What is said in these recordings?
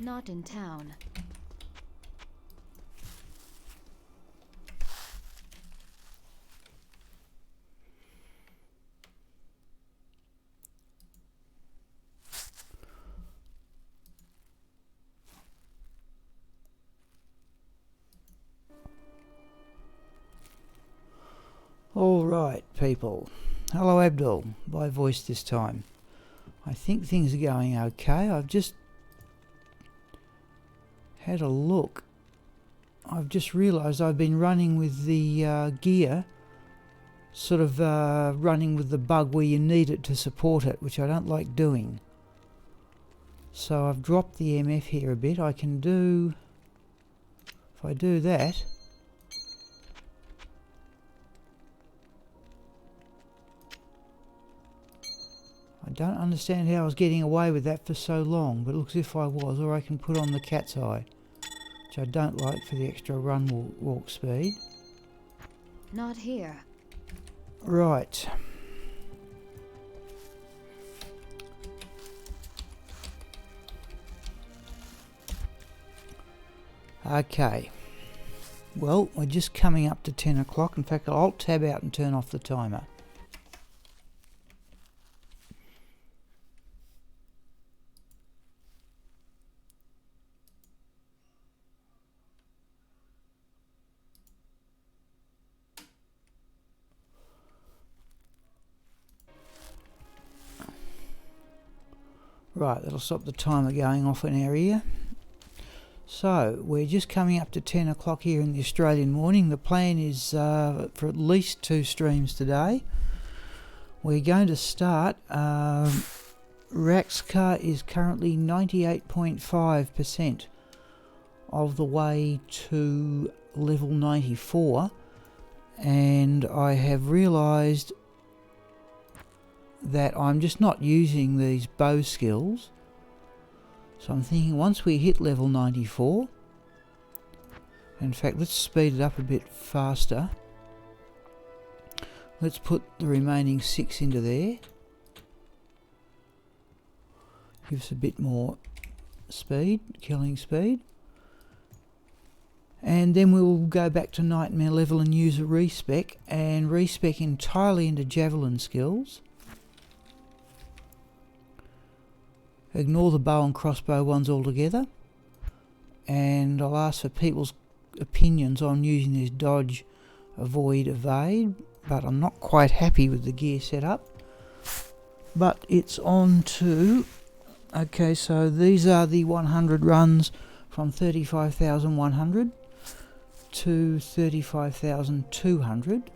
Not in town. All right, people. Hello, Abdul. By voice this time. I think things are going okay. I've just had a look. I've just realised I've been running with the gear, sort of running with the bug where you need it to support it, which I don't like doing. So I've dropped the MF here a bit. I can do, if I do that, I don't understand how I was getting away with that for so long, but it looks as if I was, or I can put on the cat's eye, which I don't like for the extra run walk speed. Not here. Right. Okay. Well, we're just coming up to 10 o'clock. In fact, I'll tab out and turn off the timer. Right, that'll stop the timer going off in our ear. So, we're just coming up to 10 o'clock here in the Australian morning. The plan is for at least 2 streams today. We're going to start. Raxka is currently 98.5% of the way to level 94. And I have realised that I'm just not using these bow skills. So I'm thinking once we hit level 94, in fact let's speed it up a bit faster. Let's put the remaining 6 into there. Gives a bit more speed, killing speed. And then we'll go back to nightmare level and use a respec, and respec entirely into javelin skills. Ignore the bow and crossbow ones altogether, and I'll ask for people's opinions on using this dodge, avoid, evade, but I'm not quite happy with the gear setup. But it's on to, okay, so these are the 100 runs from 35,100 to 35,200.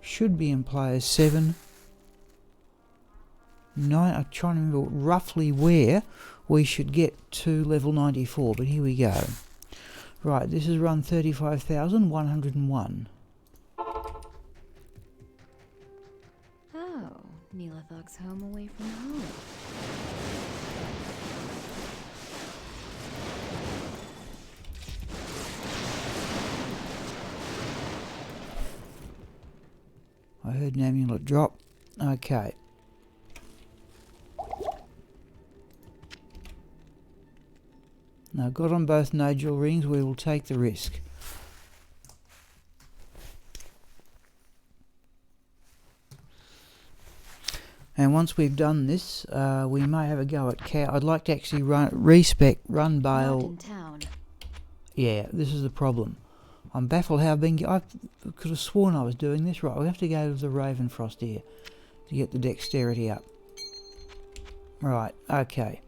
Should be in players 7. 9, I'm trying to remember roughly where we should get to level 94, but here we go. Right, this is run 35,101. Oh, Neelathog's home away from home. I heard an amulet drop. Okay. Now, got on both nodule rings, we will take the risk. And once we've done this, we may have a go at cow. I'd like to actually respec, run bail. Not in town. Yeah, this is the problem. I'm baffled how I've been. I could have sworn I was doing this right. We have to go to the Ravenfrost here to get the dexterity up. Right, okay.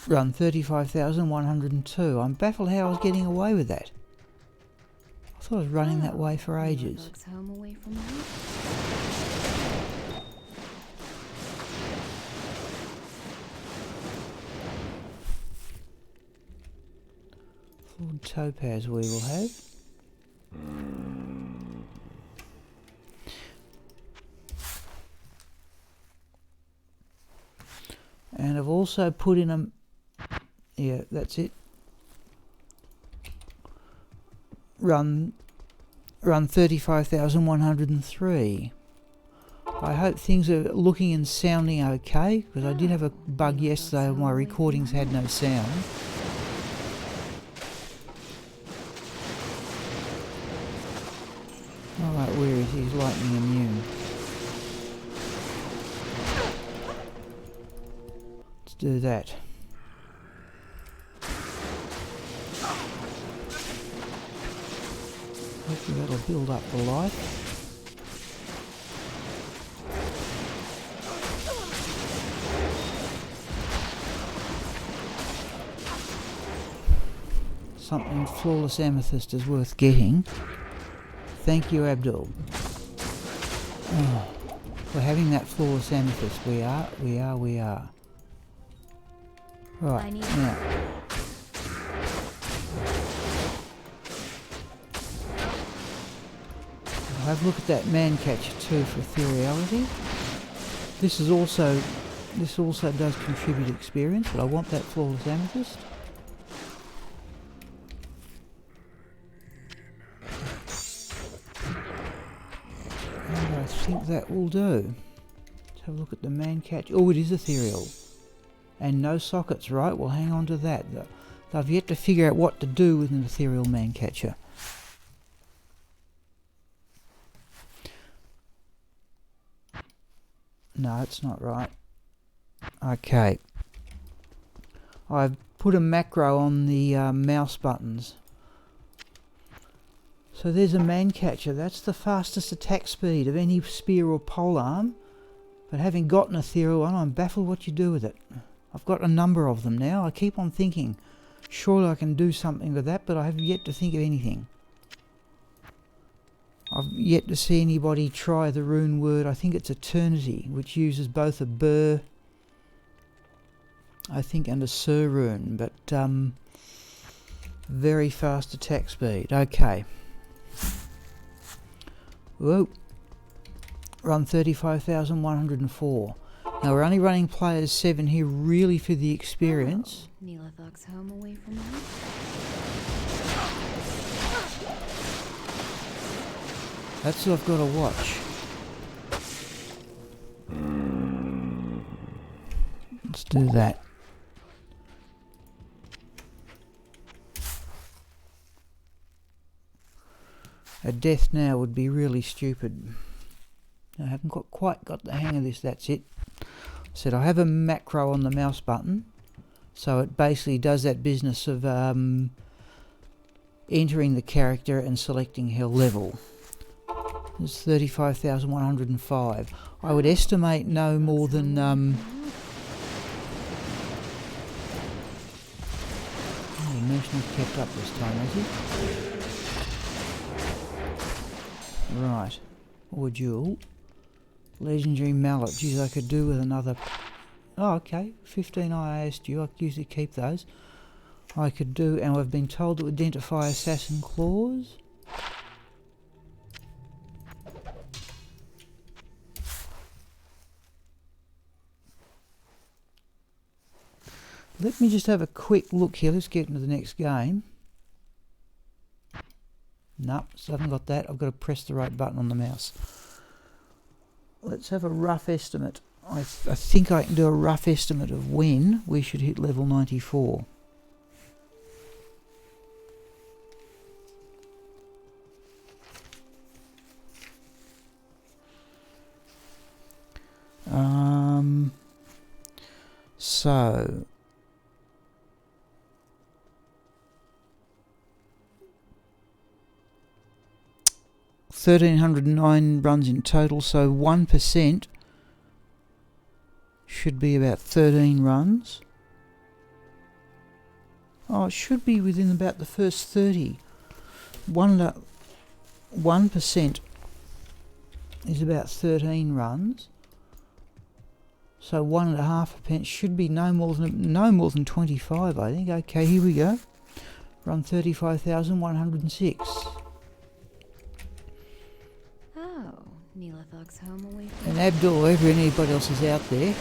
Run 35,102. I'm baffled how I was getting away with that. I thought I was running that way for ages. Neelathog's home away from home. Full topaz we will have. And I've also put in a... Yeah, that's it. Run 35,103. I hope things are looking and sounding okay, because I did have a bug yesterday where my recordings had no sound. Alright, where is he? He's lightning immune. Let's do that. Hopefully that'll build up the life. Something flawless amethyst is worth getting. Thank you, Abdul. Oh, we're having that flawless amethyst. We are. Right, now. I'll have a look at that man catcher too for ethereality. This also does contribute experience, but I want that flawless amethyst. I think that will do. Let's have a look at the man catch. Oh, it is ethereal. And no sockets, right? We'll hang on to that. I've yet to figure out what to do with an ethereal man catcher. No, it's not right. Okay. I've put a macro on the mouse buttons. So there's a man catcher. That's the fastest attack speed of any spear or polearm. But having got an ethereal one, I'm baffled what you do with it. I've got a number of them now. I keep on thinking, surely I can do something with that, but I have yet to think of anything. I've yet to see anybody try the rune word. I think it's Eternity, which uses both a burr, I think, and a Sir rune, but very fast attack speed. Okay. Whoa. Run 35,104. Now we're only running players 7 here really for the experience. Neelathog's home away from home. That's what I've got to watch. Let's do that. A death now would be really stupid. I haven't quite got the hang of this, that's it. Said I have a macro on the mouse button, so it basically does that business of entering the character and selecting her level. It's 35,105. I would estimate no more than oh, Mention's kept up this time, has he? Right. Or jewel. Legendary mallet. Geez, I could do with another. Oh, okay. 15 IASU. I could usually keep those. I could do, and I've been told to identify assassin claws. Let me just have a quick look here. Let's get into the next game. Nope, so I haven't got that. I've got to press the right button on the mouse. Let's have a rough estimate. I think I can do a rough estimate of when we should hit level 94. So 1,309 runs in total, so 1% should be about 13 runs. Oh, it should be within about the first 30. 1% is about 13 runs. So 1.5% should be no more than 25, I think. Okay, here we go. Run 35,106. Oh, Neelathog's home away from And Abdul, or anybody else is out there.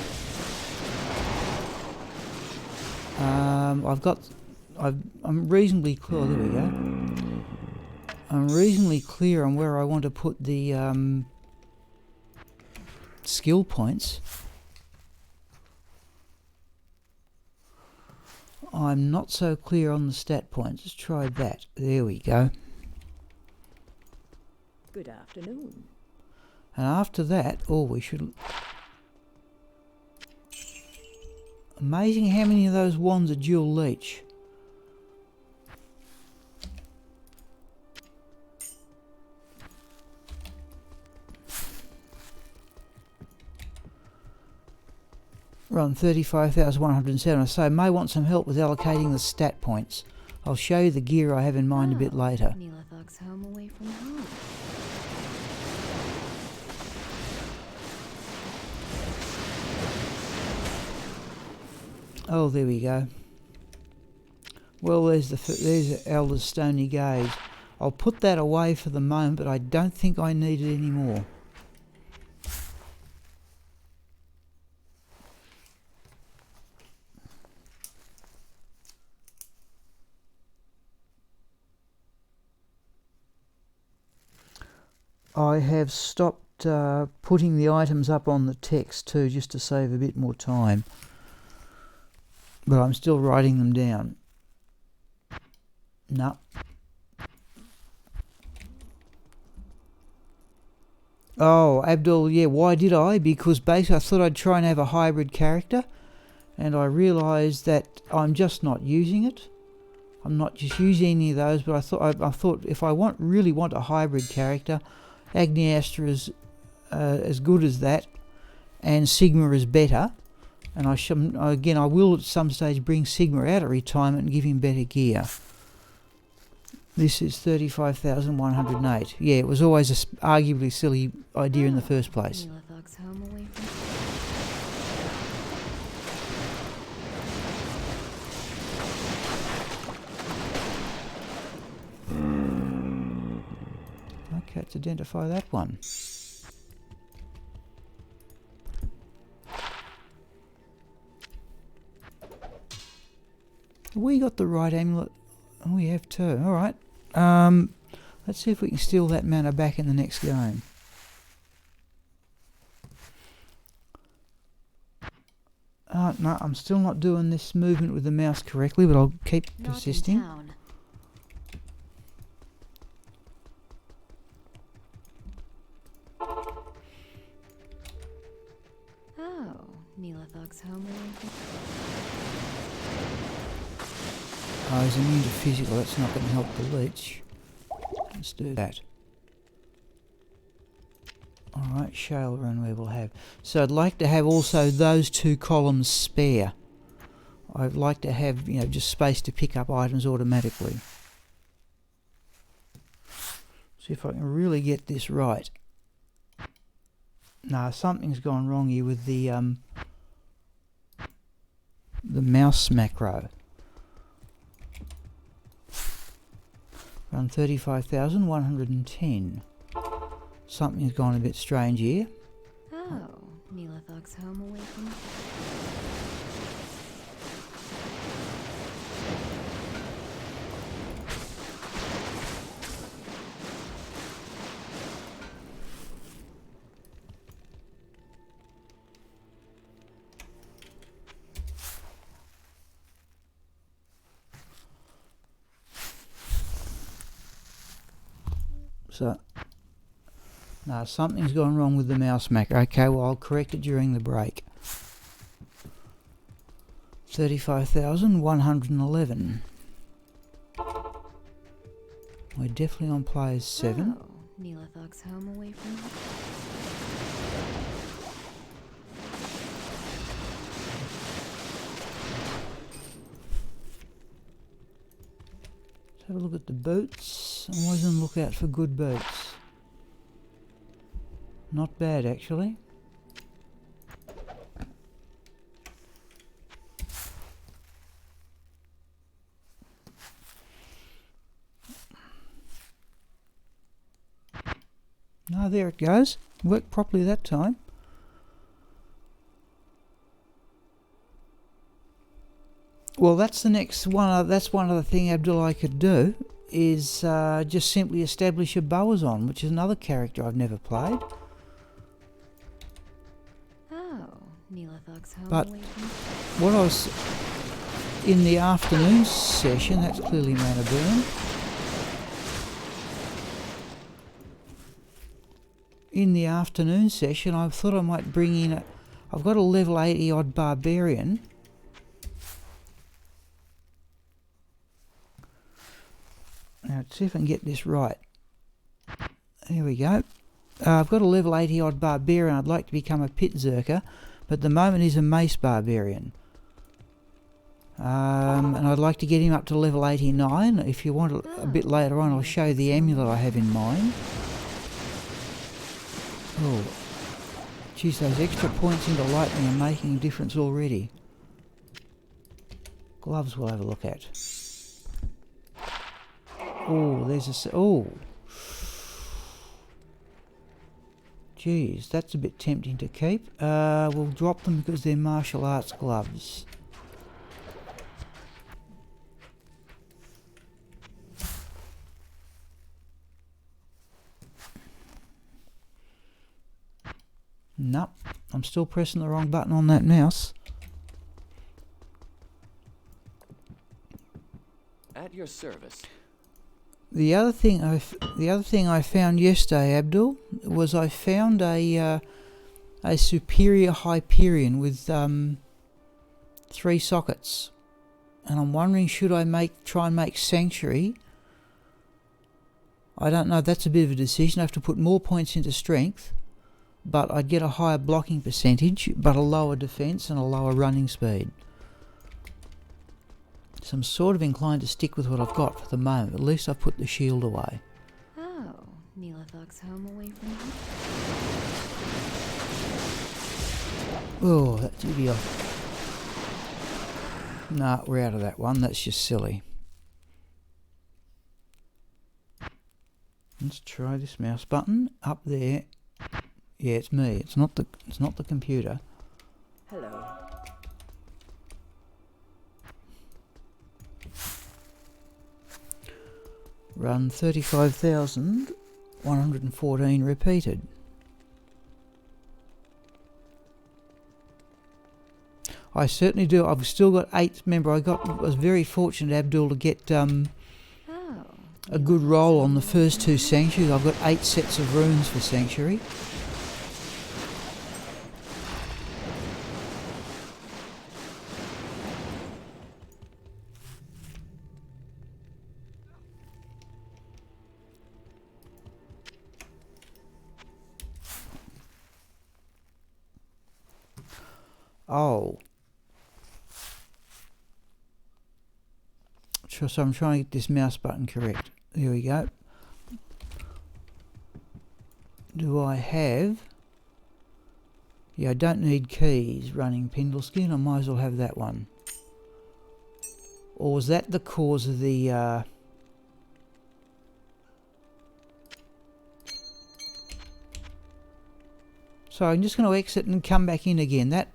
I'm reasonably clear. There we go. I'm reasonably clear on where I want to put the skill points. I'm not so clear on the stat points. Let's try that. There we go. Good afternoon. And after that, we should... Amazing how many of those wands are dual leech. Run 35,107. So I may want some help with allocating the stat points. I'll show you the gear I have in mind a bit later. Neelathog's home away from home. Oh, there we go. Well, there's Elder's Stony Gaze. I'll put that away for the moment, but I don't think I need it anymore. I have stopped putting the items up on the text too, just to save a bit more time. But I'm still writing them down. No. Oh, Abdul, yeah, why did I? Because basically I thought I'd try and have a hybrid character, and I realised that I'm just not using it. I'm not just using any of those, but I thought if I really want a hybrid character, Agni Astra is as good as that, and Sigma is better. And I will at some stage bring Sigma out of retirement and give him better gear. This is 35,108. Yeah, it was always an arguably silly idea in the first place. Neelathog's home away from Okay, let's identify that one. We got the right amulet. Oh, we have two. All right. Let's see if we can steal that mana back in the next game. No, I'm still not doing this movement with the mouse correctly, but I'll keep persisting. Oh, Neelathog's home away from Oh, he's immune to physical. That's not going to help the leech. Let's do that. Alright, Shale Run we will have. So I'd like to have also those two columns spare. I'd like to have, just space to pick up items automatically. See if I can really get this right. No, something's gone wrong here with the mouse macro. Run 35,110. Something's gone a bit strange here. Oh, Neelathog's home away from So, no, something's gone wrong with the mouse macro. Okay, well, I'll correct it during the break. 35,111. We're definitely on players 7. Oh, Neelathog's home away from home. Have a look at the boots. I'm always on the lookout for good boots. Not bad, actually. No, there it goes. Worked properly that time. Well, that's the next one. That's one other thing Abdullah could do, is just simply establish a Javazon, which is another character I've never played. Thugs home But away from what I was in the afternoon session, that's clearly mana burn. In the afternoon session, I thought I might bring in I've got a level 80 odd barbarian. Now let's see if I can get this right. Here we go. I've got a level 80 odd barbarian. I'd like to become a pit zerker, but at the moment he's a mace barbarian. And I'd like to get him up to level 89. If you want a bit later on, I'll show you the amulet I have in mind. Oh, geez, those extra points into lightning are making a difference already. Gloves we'll have a look at. Oh, there's a... Oh! Geez, that's a bit tempting to keep. We'll drop them because they're martial arts gloves. Nope, I'm still pressing the wrong button on that mouse. At your service. The other thing I found yesterday, Abdul, was I found a superior Hyperion with 3 sockets, and I'm wondering, should I try and make Sanctuary? I don't know. That's a bit of a decision. I have to put more points into strength, but I'd get a higher blocking percentage, but a lower defense and a lower running speed. So I'm sort of inclined to stick with what I've got for the moment. At least I've put the shield away. Oh, Neela Thugs home away from home. Oh, that's idiot. Nah, we're out of that one. That's just silly. Let's try this mouse button up there. Yeah, it's me. It's not the computer. Hello. Run 35,114 repeated. I certainly do. I've still got 8. Remember, I was very fortunate, Abdul, to get a good roll on the first 2 sanctuaries. I've got 8 sets of runes for sanctuary. Oh. So I'm trying to get this mouse button correct. There we go. Do I have... Yeah, I don't need keys running Pindleskin. I might as well have that one. Or was that the cause of the... So I'm just going to exit and come back in again. That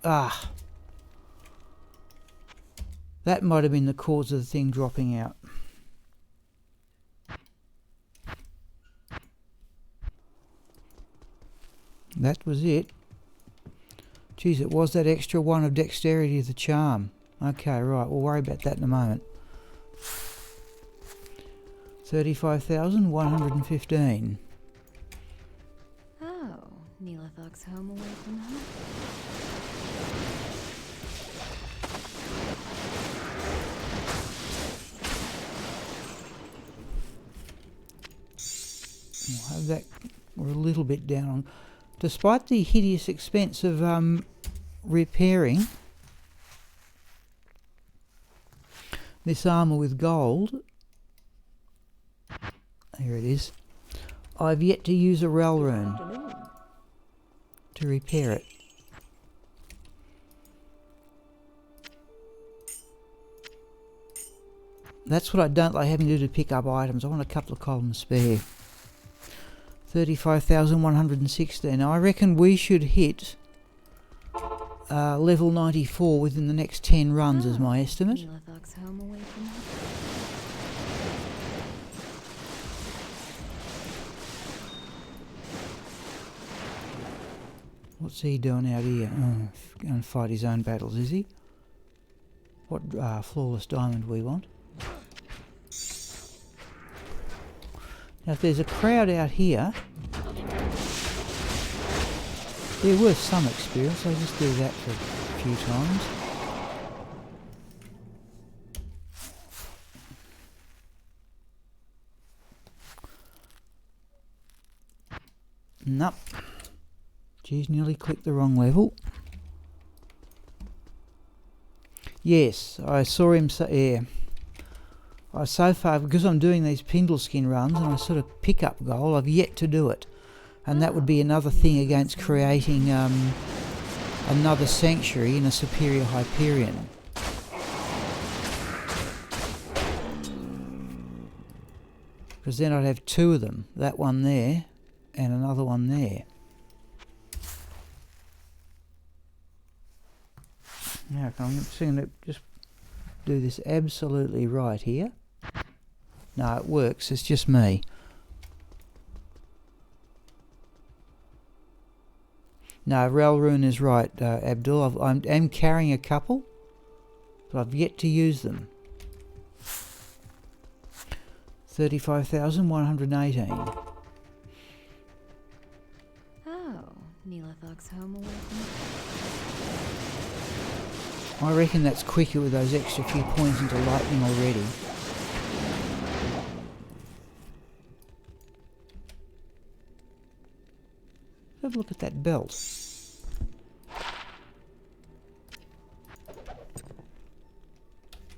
might have been the cause of the thing dropping out. That was it. Geez, it was that extra 1 of dexterity of the charm. Okay, right, we'll worry about that in a moment. 35,115. Oh, Neela Thugs home away from home. We'll have that. We're a little bit down on. Despite the hideous expense of repairing this armour with gold, here it is, I've yet to use a rel rune to repair it. That's what I don't like having to do to pick up items. I want a couple of columns spare. 35,116. Now I reckon we should hit level 94 within the next 10 runs is my estimate. Neela Thugs home away from home. What's he doing out here? Oh, going to fight his own battles, is he? What flawless diamond we want? Now if there's a crowd out here, they're worth some experience. I'll just do that for a few times. Nope. Geez, nearly clicked the wrong level. Yes, I saw him, yeah. So far, because I'm doing these Pindleskin runs and I sort of pick up goal, I've yet to do it. And that would be another thing against creating another sanctuary in a superior Hyperion. Because then I'd have two of them, that one there and another one there. Now I'm just going to just do this absolutely right here. No, it works, it's just me. No, Ralrune is right, Abdul. I'm carrying a couple, but I've yet to use them. 35,118. Oh, Neelathog's home away from... I reckon that's quicker with those extra few points into lightning already. Have a look at that belt.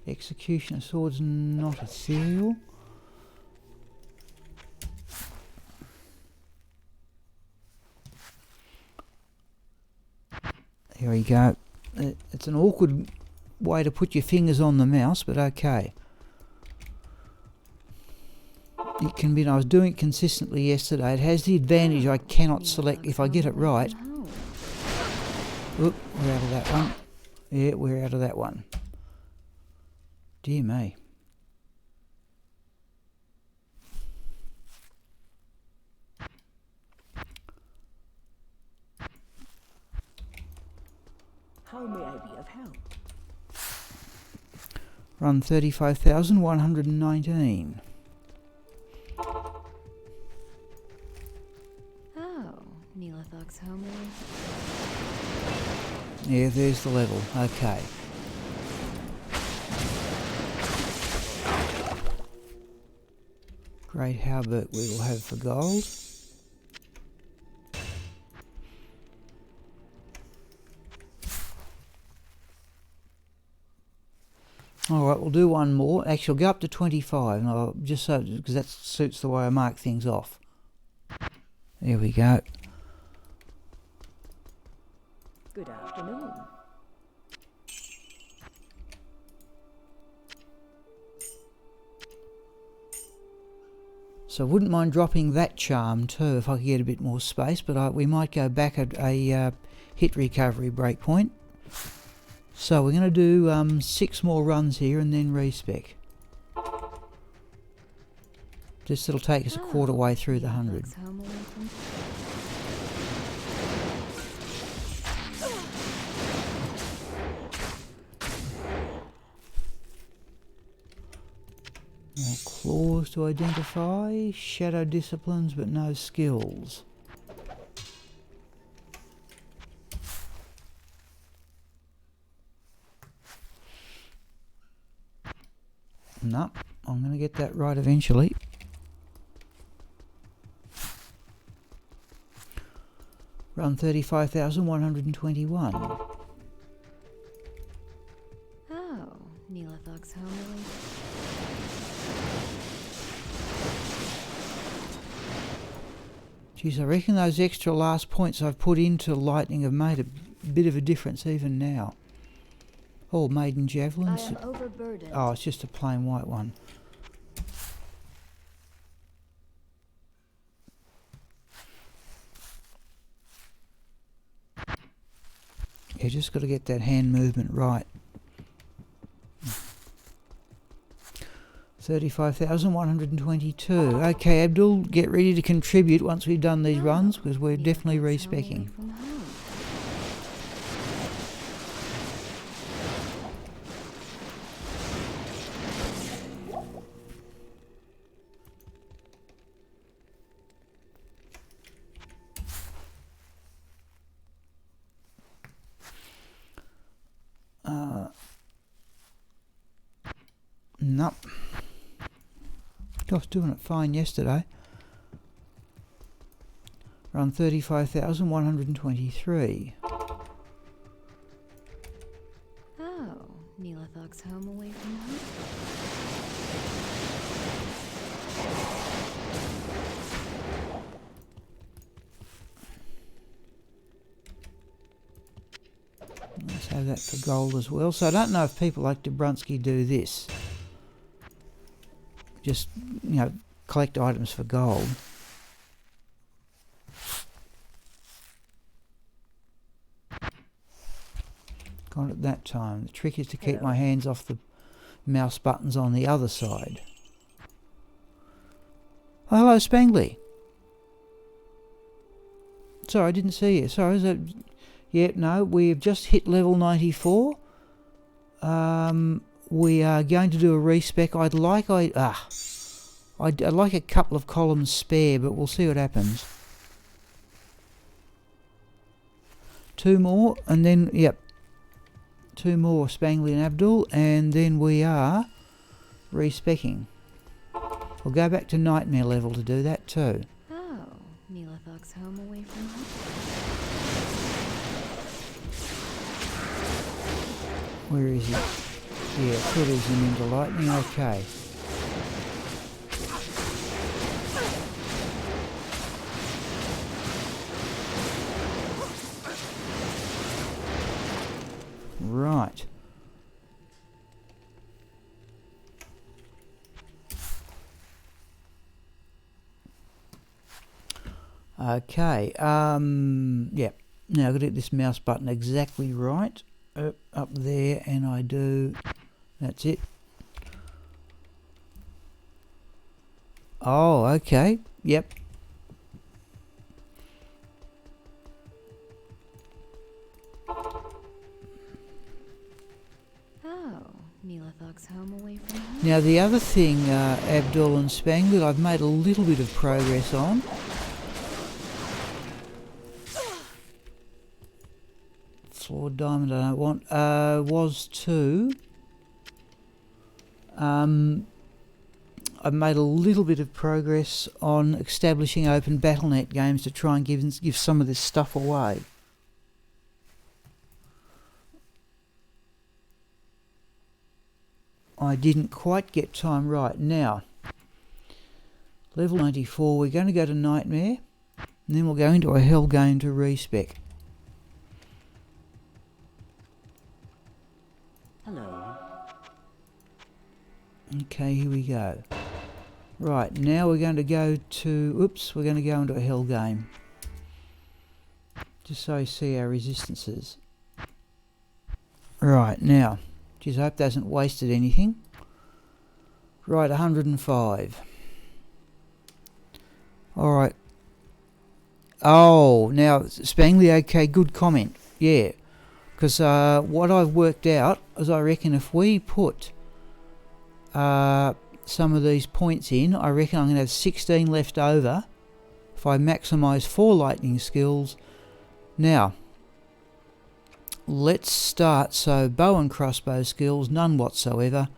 Executioner sword's not ethereal. Here we go. It's an awkward way to put your fingers on the mouse, but okay. It can be. I was doing it consistently yesterday. It has the advantage I cannot select if I get it right. Oop, we're out of that one. Yeah, we're out of that one. Dear me. How may I be of help? Run 35,119. Oh, Neelathog's home away from... Yeah, there's the level. Okay. Great Hauberk we will have for gold. Alright, we'll do one more. Actually, I'll go up to 25, and I'll just so because that suits the way I mark things off. There we go. Good afternoon. So I wouldn't mind dropping that charm too if I could get a bit more space, but we might go back at a hit recovery breakpoint. So we're going to do 6 more runs here and then respec. Just it'll take us a quarter way through the 100. More claws to identify, shadow disciplines but no skills. No, I'm going to get that right eventually. Run 35,121. Oh, Neelathog's home away. Geez, I reckon those extra last points I've put into lightning have made a bit of a difference even now. Oh, maiden javelins. I am overburdened. Oh, it's just a plain white one. You just got to get that hand movement right. 35,122. Okay, Abdul, get ready to contribute once we've done these runs, because we're definitely respecking. Nope. I was doing it fine yesterday. Run 35,123. Oh, Neelathog's home away from home? Let's have that for gold as well. So I don't know if people like Dobrunsky do this. Just, you know, collect items for gold. Got it that time. The trick is to keep my hands off the mouse buttons on the other side. Oh, hello, Spangly. Sorry, I didn't see you. Sorry, is that... Yeah, no, we've just hit level 94. We are going to do a respec. I'd like a couple of columns spare, but we'll see what happens. 2 more, and then, yep. 2 more, Spangly and Abdul, and then we are respecking. We'll go back to nightmare level to do that too. Oh, Neelathog's home away from home? Where is he? Yeah, put him into lightning, okay. Right. Okay, yeah. Now I've got to get this mouse button exactly right. Up there, and I do... That's it. Oh, okay. Yep. Oh, Neelathog's home away from home? Now the other thing, Abdul and Spangly, I've made a little bit of progress on. Flawed diamond I don't want. Was to... I've made a little bit of progress on establishing open BattleNet games to try and give some of this stuff away. I didn't quite get time right. Now, level 94, we're going to go to Nightmare, and then we'll go into a Hell game to respec. Hello. Okay, here we go. Right, now we're going to go to... Oops, we're going to go into a Hell game. Just so you see our resistances. Right, now... Geez, I hope that hasn't wasted anything. Right, 105. Alright. Oh, now, Spangly, okay, good comment. Yeah. Because what I've worked out is I reckon if we put some of these points in, I reckon I'm going to have 16 left over if I maximise 4 lightning skills. Now, let's start. So bow and crossbow skills, none whatsoever.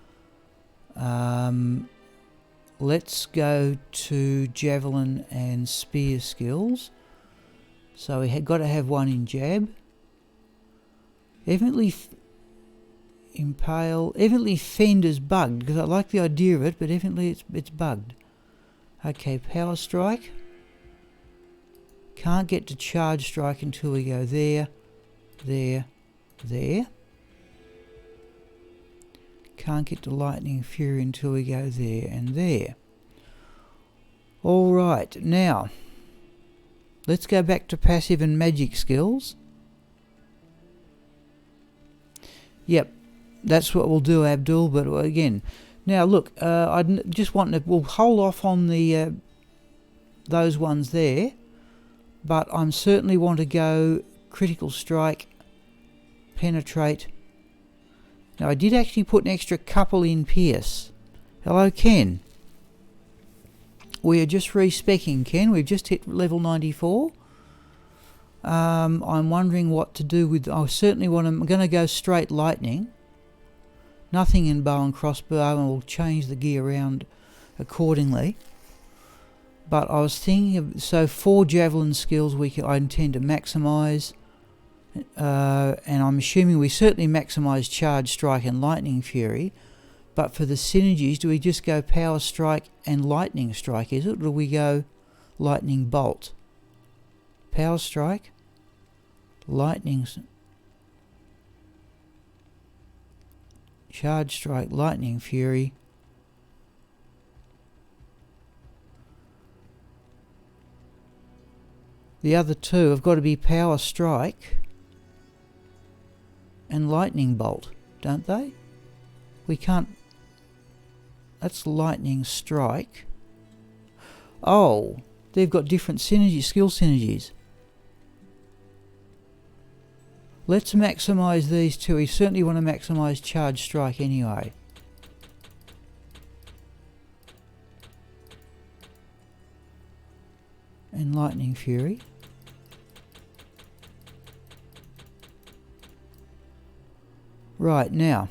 Let's go to javelin and spear skills. So we had got to have 1 in jab. Evidently impale. Evidently fend is bugged because I like the idea of it, but evidently it's bugged. Okay, power strike. Can't get to charge strike until we go there, there. Can't get to lightning fury until we go there and there. Alright, now let's go back to passive and magic skills. Yep, that's what we'll do, Abdul, but again, now look, I just want to, we'll hold off on the those ones there, but I certainly want to go critical strike, penetrate. Now I did actually put an extra couple in pierce. Hello, Ken. We are just respecking, Ken. We've just hit level 94. I'm wondering what to do with... I certainly want to... I'm going to go straight lightning. Nothing in bow and crossbow, and we'll change the gear around accordingly. But I was thinking of, so 4 javelin skills I intend to maximise, and I'm assuming we certainly maximise charge, strike and lightning fury. But for the synergies, do we just go power strike and lightning strike, is it? Or do we go lightning bolt? Power strike, lightning, charge strike, lightning fury. The other two have got to be power strike and lightning bolt, don't they? We can't. That's lightning strike. Oh, they've got different synergy, skill synergies. Let's maximise these two. We certainly want to maximise charge strike anyway. And lightning fury. Right, now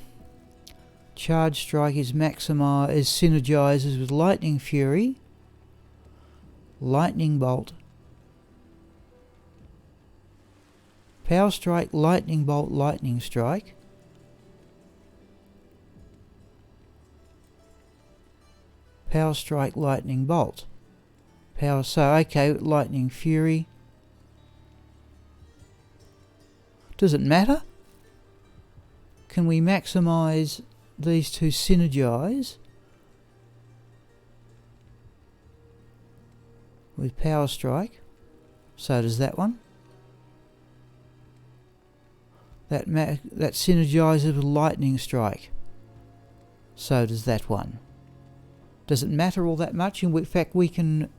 charge strike is synergizes with lightning fury, lightning bolt, power strike, lightning bolt, lightning strike, power strike, lightning bolt, power. So okay, lightning fury. Does it matter? Can we maximise these two synergize with power strike? So does that one. That synergizes with lightning strike. So does that one. Does it matter all that much? In fact, we can.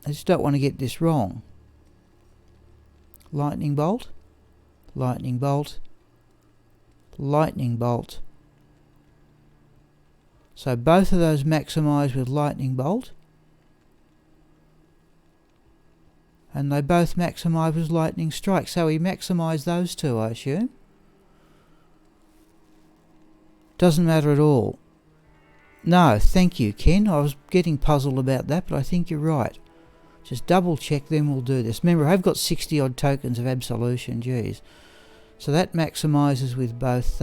I just don't want to get this wrong. Lightning bolt. Lightning bolt, lightning bolt. So both of those maximise with lightning bolt, and they both maximise with lightning strike. So we maximise those two, I assume. Doesn't matter at all. No, thank you, Ken. I was getting puzzled about that, but I think you're right. Just double check, then we'll do this. Remember, I've got 60 odd tokens of absolution, geez. So that maximises with both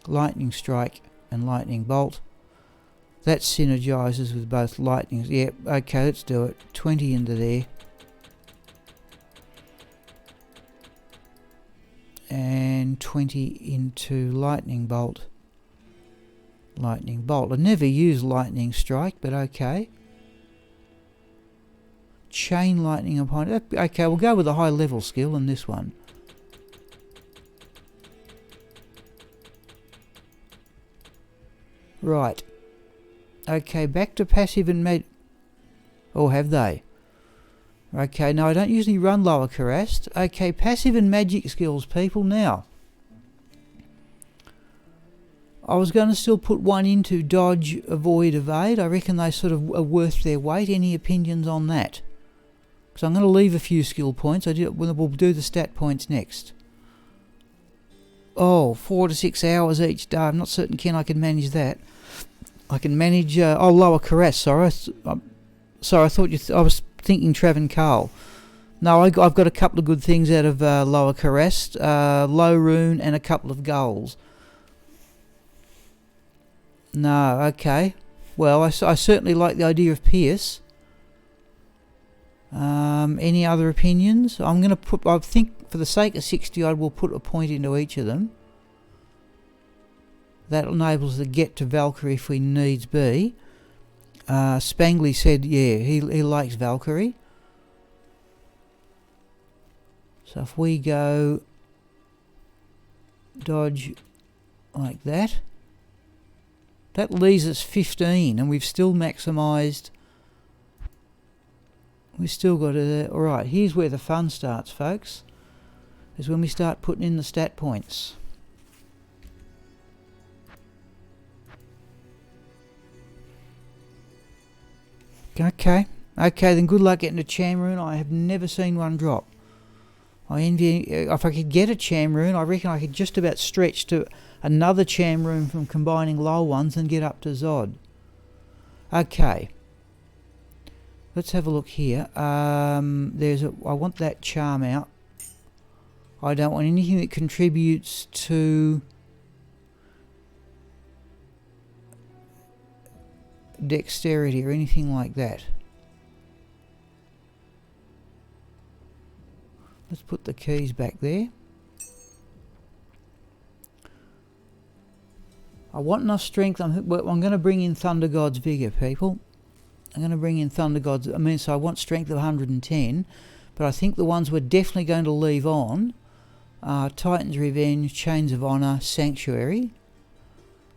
lightning strike and lightning bolt. That synergises with both lightning. Yeah, okay, let's do it. 20 into there. And 20 into lightning bolt. Lightning bolt. I never use lightning strike, but okay. Chain lightning upon it. Okay, we'll go with a high level skill in this one. Right. Okay, back to passive and med. Or have they? Okay, no, I don't usually run lower caressed. Okay, passive and magic skills, people. Now, I was going to still put one into dodge, avoid, evade. I reckon they sort of are worth their weight. Any opinions on that? So I'm going to leave a few skill points. We'll do the stat points next. Oh, 4 to 6 hours each day. I'm not certain, Ken, I can manage that. I can manage. Lower caress. Sorry, I thought I was thinking Trav and Carl. No, I've got a couple of good things out of lower caress, low rune, and a couple of goals. No, okay. Well, I certainly like the idea of Pierce. Any other opinions? I'm going to put, I think for the sake of 60 odd, we'll put a point into each of them. That enables us to get to Valkyrie if we needs be. Spangley said, yeah, he likes Valkyrie. So if we go dodge like that, that leaves us 15, and we've still maximised. We've still got it. Alright, here's where the fun starts, folks. Is when we start putting in the stat points. Okay, then good luck getting a Chamrune. I have never seen one drop. I envy, if I could get a cham rune, I reckon I could just about stretch to another cham rune from combining low ones and get up to Zod. Okay. Let's have a look here. I want that charm out. I don't want anything that contributes to dexterity or anything like that. Let's put the keys back there. I want enough strength. I'm going to bring in Thunder God's Vigor, people. I'm going to bring in Thunder God's... so I want strength of 110. But I think the ones we're definitely going to leave on are Titan's Revenge, Chains of Honour, Sanctuary.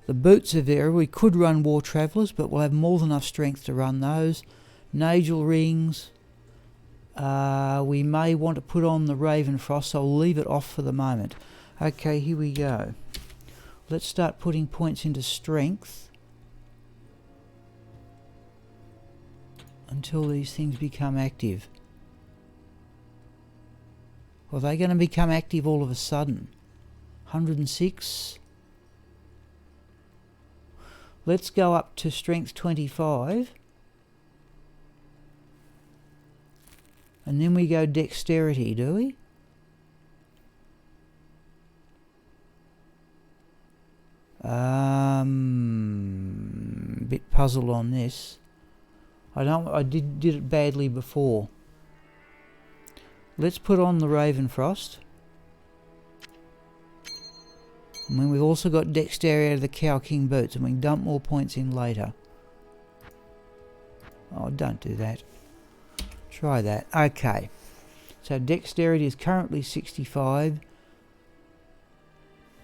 The boots are there. We could run War Travellers, but we'll have more than enough strength to run those. Nagel Rings... we may want to put on the Ravenfrost, so I'll leave it off for the moment. Okay, here we go. Let's start putting points into strength until these things become active. Are they going to become active all of a sudden? 106. Let's go up to strength 25. And then we go dexterity, do we? Bit puzzled on this. I did it badly before. Let's put on the Ravenfrost. And then we've also got dexterity out of the Cow King boots, and we can dump more points in later. Oh, don't do that. Try that. Okay. So dexterity is currently 65.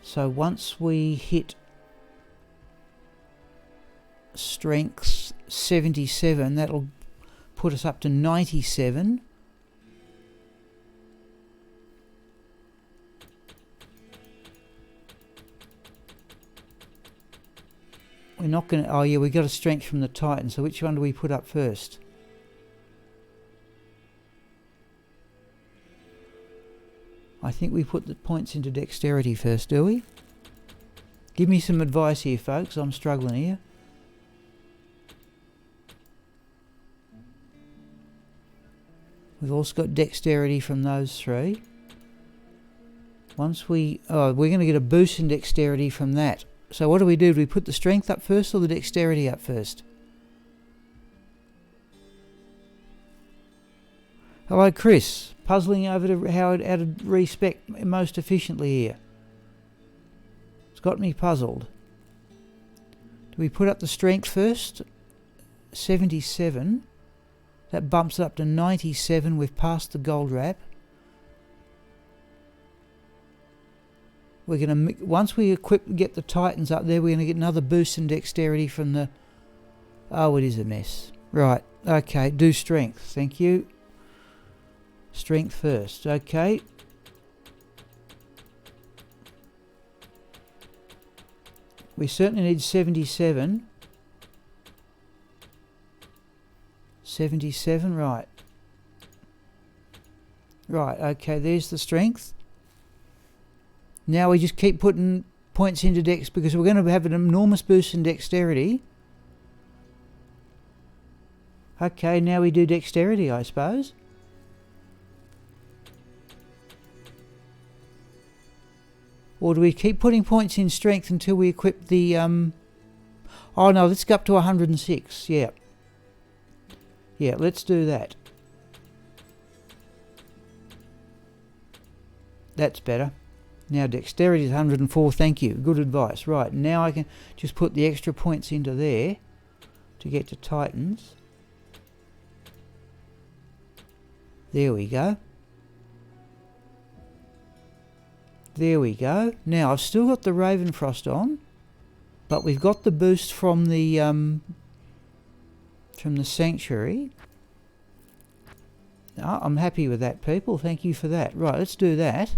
So once we hit strength 77, that'll put us up to 97. We're not going to... Oh yeah, we got a strength from the Titan. So which one do we put up first? I think we put the points into dexterity first, do we? Give me some advice here, folks. I'm struggling here. We've also got dexterity from those three. Once we... Oh, we're going to get a boost in dexterity from that. So what do? Do we put the strength up first or the dexterity up first? Hello, Chris. Puzzling over to how to respec most efficiently here. It's got me puzzled. Do we put up the strength first? 77. That bumps it up to 97. We've passed the gold wrap. We're going to, once we get the Titans up there, we're going to get another boost in dexterity from the... Oh, it is a mess. Right. Okay. Do strength. Thank you. Strength first. Okay. We certainly need 77. 77, right. Right, okay, there's the strength. Now we just keep putting points into dex because we're going to have an enormous boost in dexterity. Okay, now we do dexterity, I suppose. Or do we keep putting points in strength until we equip the... Oh no, let's go up to 106, yeah. Yeah, let's do that. That's better. Now dexterity is 104, thank you. Good advice. Right, now I can just put the extra points into there to get to Titans. There we go. There we go. Now I've still got the Ravenfrost on, but we've got the boost from the Sanctuary. Oh, I'm happy with that, people. Thank you for that. Right, let's do that.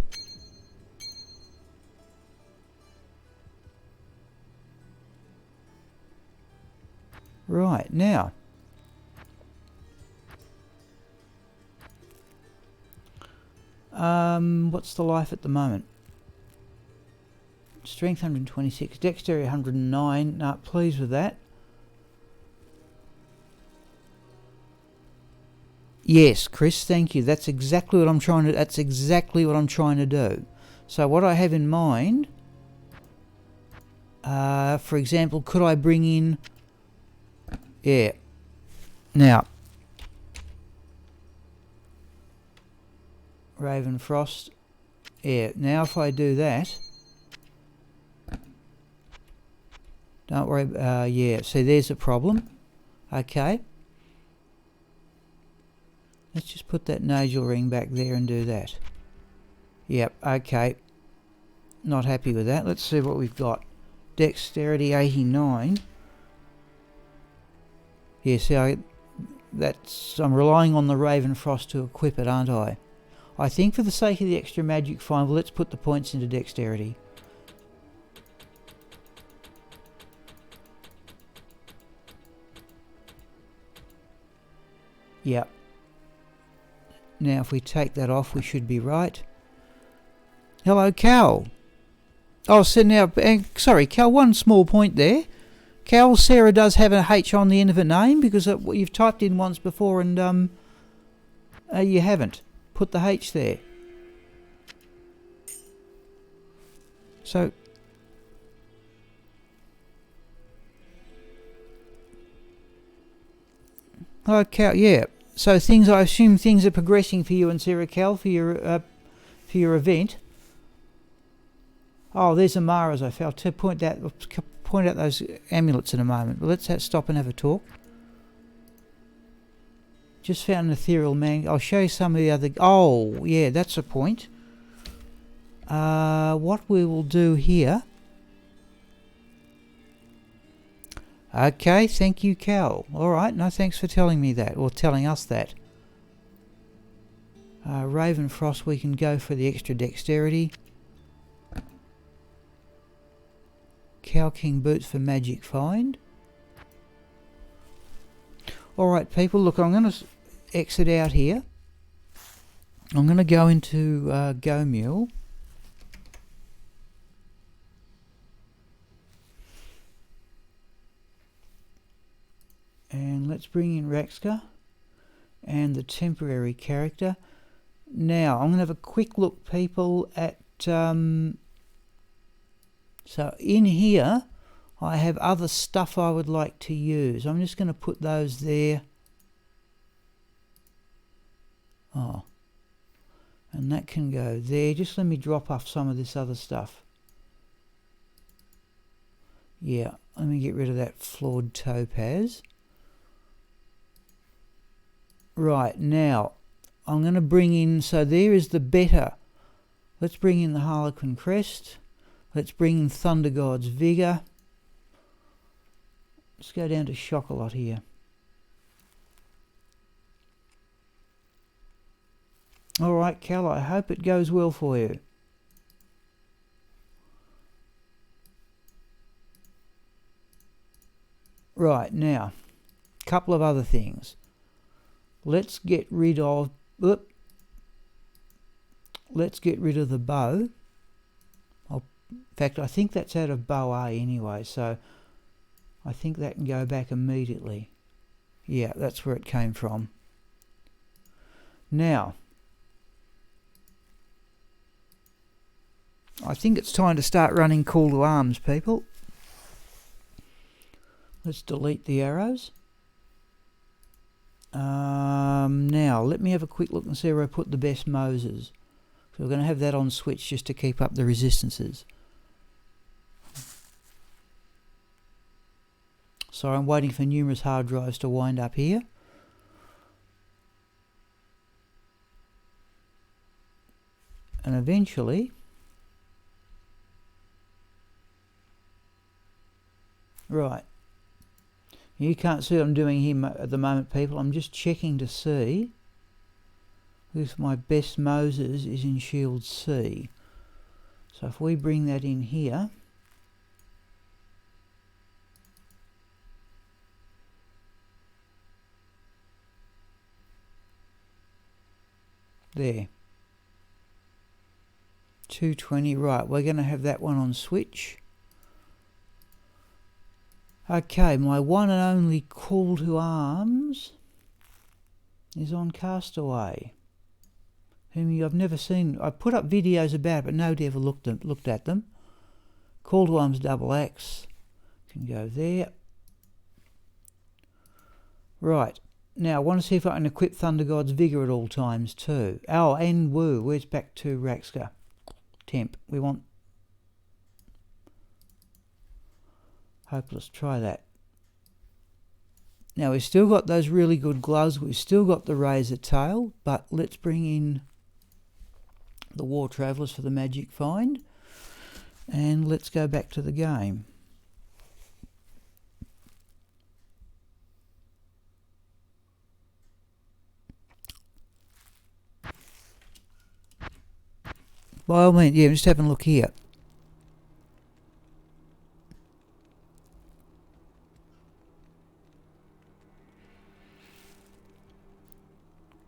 Right, now. What's the life at the moment? Strength 126, dexterity 109. Not pleased with that. Yes, Chris, thank you. That's exactly what I'm trying to do. So what I have in mind, for example, could I bring in, yeah. Now, Ravenfrost. Yeah, now if I do that, don't worry, yeah, see there's a problem. Okay. Let's just put that nasal ring back there and do that. Yep, okay. Not happy with that. Let's see what we've got. Dexterity 89. Yeah, see, I'm relying on the Ravenfrost to equip it, aren't I? I think for the sake of the extra magic, fine, well, let's put the points into dexterity. Yep. Now if we take that off, we should be right. Hello, Cal. Oh, so now, sorry, Cal, one small point there. Cal, Sarah does have a H on the end of her name because you've typed in once before and you haven't put the H there. So, oh, Cal, yeah. So I assume things are progressing for you and Sarah, Cal, for your event. Oh, there's Amara's. I failed to point out those amulets in a moment. But let's stop and have a talk. Just found an ethereal man. I'll show you some of the other. Oh, yeah, that's a point. What we will do here. Okay, thank you, Cal. All right, no, thanks for telling me that, or telling us that. Ravenfrost, we can go for the extra dexterity. Cow King boots for magic find. All right, people, look, I'm going to exit out here. I'm going to go into Go Mule. And let's bring in Raxka and the temporary character. Now, I'm going to have a quick look, people, at... so in here, I have other stuff I would like to use. I'm just going to put those there. Oh. And that can go there. Just let me drop off some of this other stuff. Yeah, let me get rid of that flawed topaz. Right, now, I'm going to bring in, so there is the better. Let's bring in the Harlequin Crest. Let's bring in Thunder God's Vigour. Let's go down to Chocolat here. Alright, Cal, I hope it goes well for you. Right, now, a couple of other things. Let's get rid of the bow. In fact, I think that's out of bow A anyway, so I think that can go back immediately. Yeah, that's where it came from. Now, I think it's time to start running call to arms, people. Let's delete the arrows. Now, let me have a quick look and see where I put the best Moses. So we're going to have that on switch just to keep up the resistances. Sorry, I'm waiting for numerous hard drives to wind up here. And eventually... Right. You can't see what I'm doing here at the moment, people. I'm just checking to see if my best Moses is in Shield C. So if we bring that in here, there. 220, right, we're going to have that one on switch. Okay, my one and only call to arms is on Castaway, whom I've never seen. I put up videos about it, but nobody ever looked at them. Call to arms double axe can go there. Right, now I want to see if I can equip Thunder God's Vigour at all times too. Oh, and woo, where's back to Raxka? Temp, we want hopeless, try that. Now we've still got those really good gloves, we've still got the razor tail, but let's bring in the War Travellers for the magic find, and let's go back to the game. By all means, yeah, just having a look here.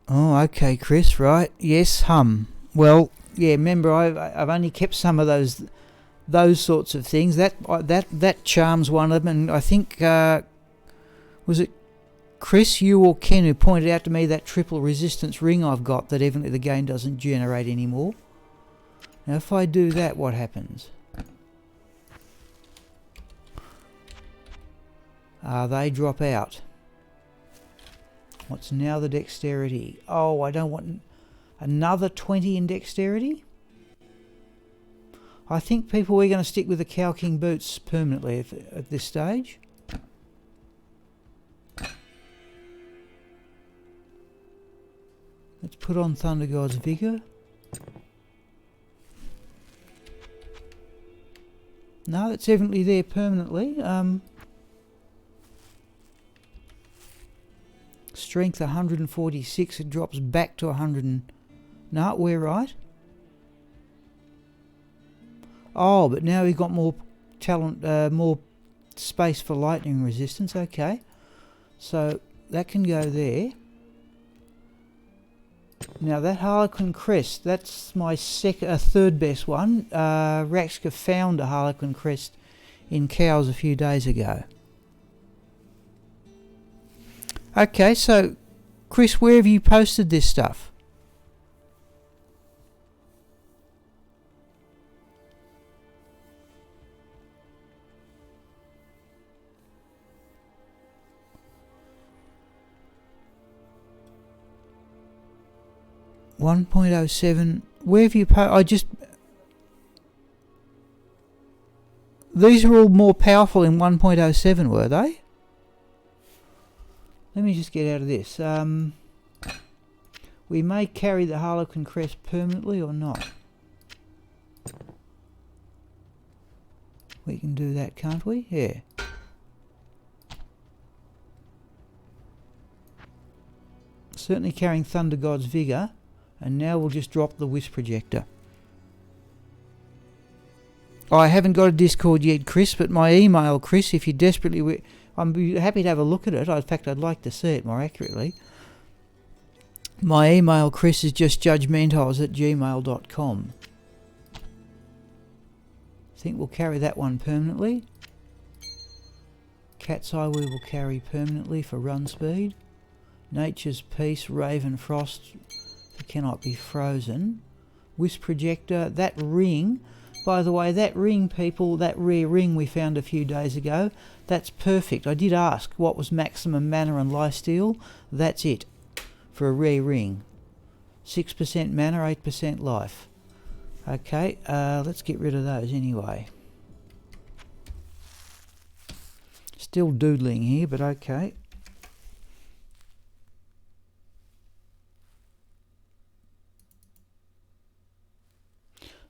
Oh, okay, Chris, right. Yes, hum. Well, yeah, remember, I've only kept some of those sorts of things. That charms one of them, and I think, was it Chris, you or Ken, who pointed out to me that triple resistance ring I've got that evidently the game doesn't generate anymore. Now if I do that, what happens? They drop out. What's now the dexterity? Oh, I don't want another 20 in dexterity? I think people, we're going to stick with the Cow King boots permanently at this stage. Let's put on Thunder God's Vigour. No, it's evidently there permanently. Strength 146, it drops back to 100 no, we're right. Oh, but now we've got more talent, more space for lightning resistance. Okay, so that can go there. Now that Harlequin crest, that's my third best one. Raxka found a Harlequin crest in cows a few days ago. Okay, so Chris, where have you posted this stuff? .07. Where have you these are all more powerful in 1.07, were they? Let me just get out of this. We may carry the Harlequin crest permanently or not. We can do that, can't we? Yeah. Certainly carrying Thunder God's Vigour. And now we'll just drop the Wisp projector. I haven't got a Discord yet, Chris, but my email, Chris, if you desperately... I'm happy to have a look at it. In fact, I'd like to see it more accurately. My email, Chris, is just jujjmentoz@gmail.com. I think we'll carry that one permanently. Cat's Eye we will carry permanently for run speed. Nature's Peace, Raven Frost... cannot be frozen. Wisp projector, that ring, by the way, that ring, people, that rare ring we found a few days ago, that's perfect. I did ask what was maximum mana and lifesteal. That's it for a rare ring. 6% mana, 8% life. Okay, let's get rid of those anyway. Still doodling here, but okay.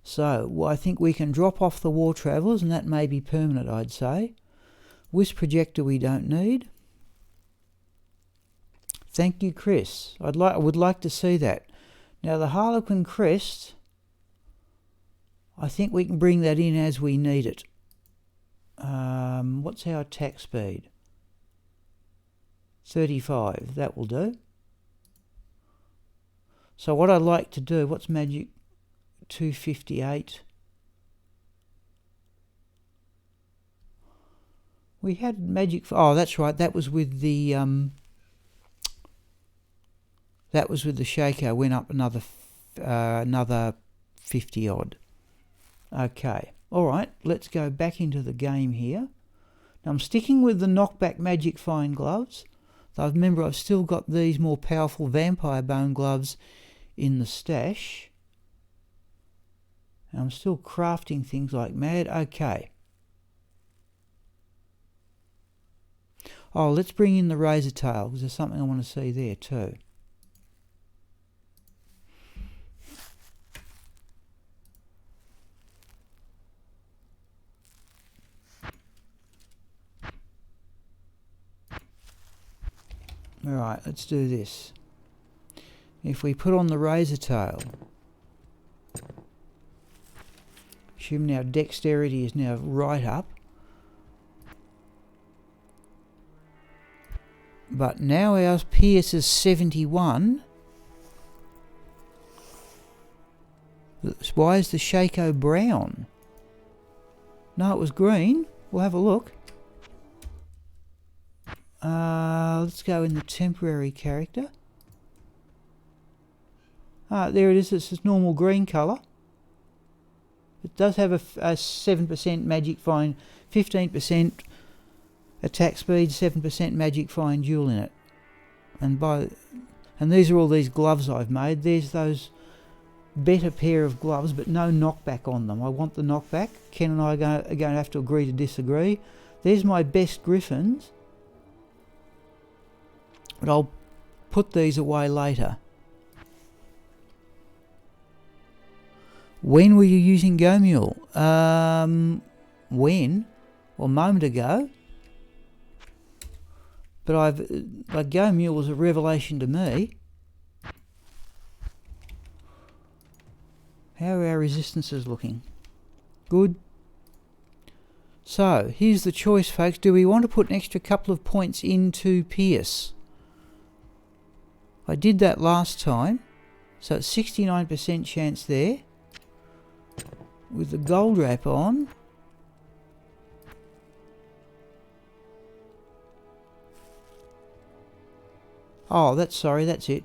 So, well, I think we can drop off the War Travellers, and that may be permanent, I'd say. Wisp projector we don't need. Thank you, Chris. I would like to see that. Now the Harlequin crest, I think we can bring that in as we need it. What's our attack speed? 35, that will do. So what I'd like to do, what's magic 258. We had magic. Oh, that's right. That was with the shaker. Went up another 50 odd. Okay. All right. Let's go back into the game here. Now I'm sticking with the knockback magic fine gloves. Though remember, I've still got these more powerful vampire bone gloves in the stash. And I'm still crafting things like mad. Okay. Oh, let's bring in the razor tail, because there's something I want to see there too. Alright, let's do this. If we put on the razor tail, assuming our dexterity is now right up, but now our Pierce is 71. Why is the Shaco brown? No, it was green. We'll have a look. Let's go in the temporary character. There it is. It's this normal green colour. It does have a 7% magic fine, 15% attack speed, 7% magic fine dual in it. And these are all these gloves I've made. There's those better pair of gloves, but no knockback on them. I want the knockback. Ken and I are going to have to agree to disagree. There's my best griffins, but I'll put these away later. When were you using Go Mule? When? Well, a moment ago. But Go Mule was a revelation to me. How are our resistances looking? Good. So, here's the choice, folks. Do we want to put an extra couple of points into Pierce? I did that last time. So it's 69% chance there. With the gold wrap on. Oh, that's it.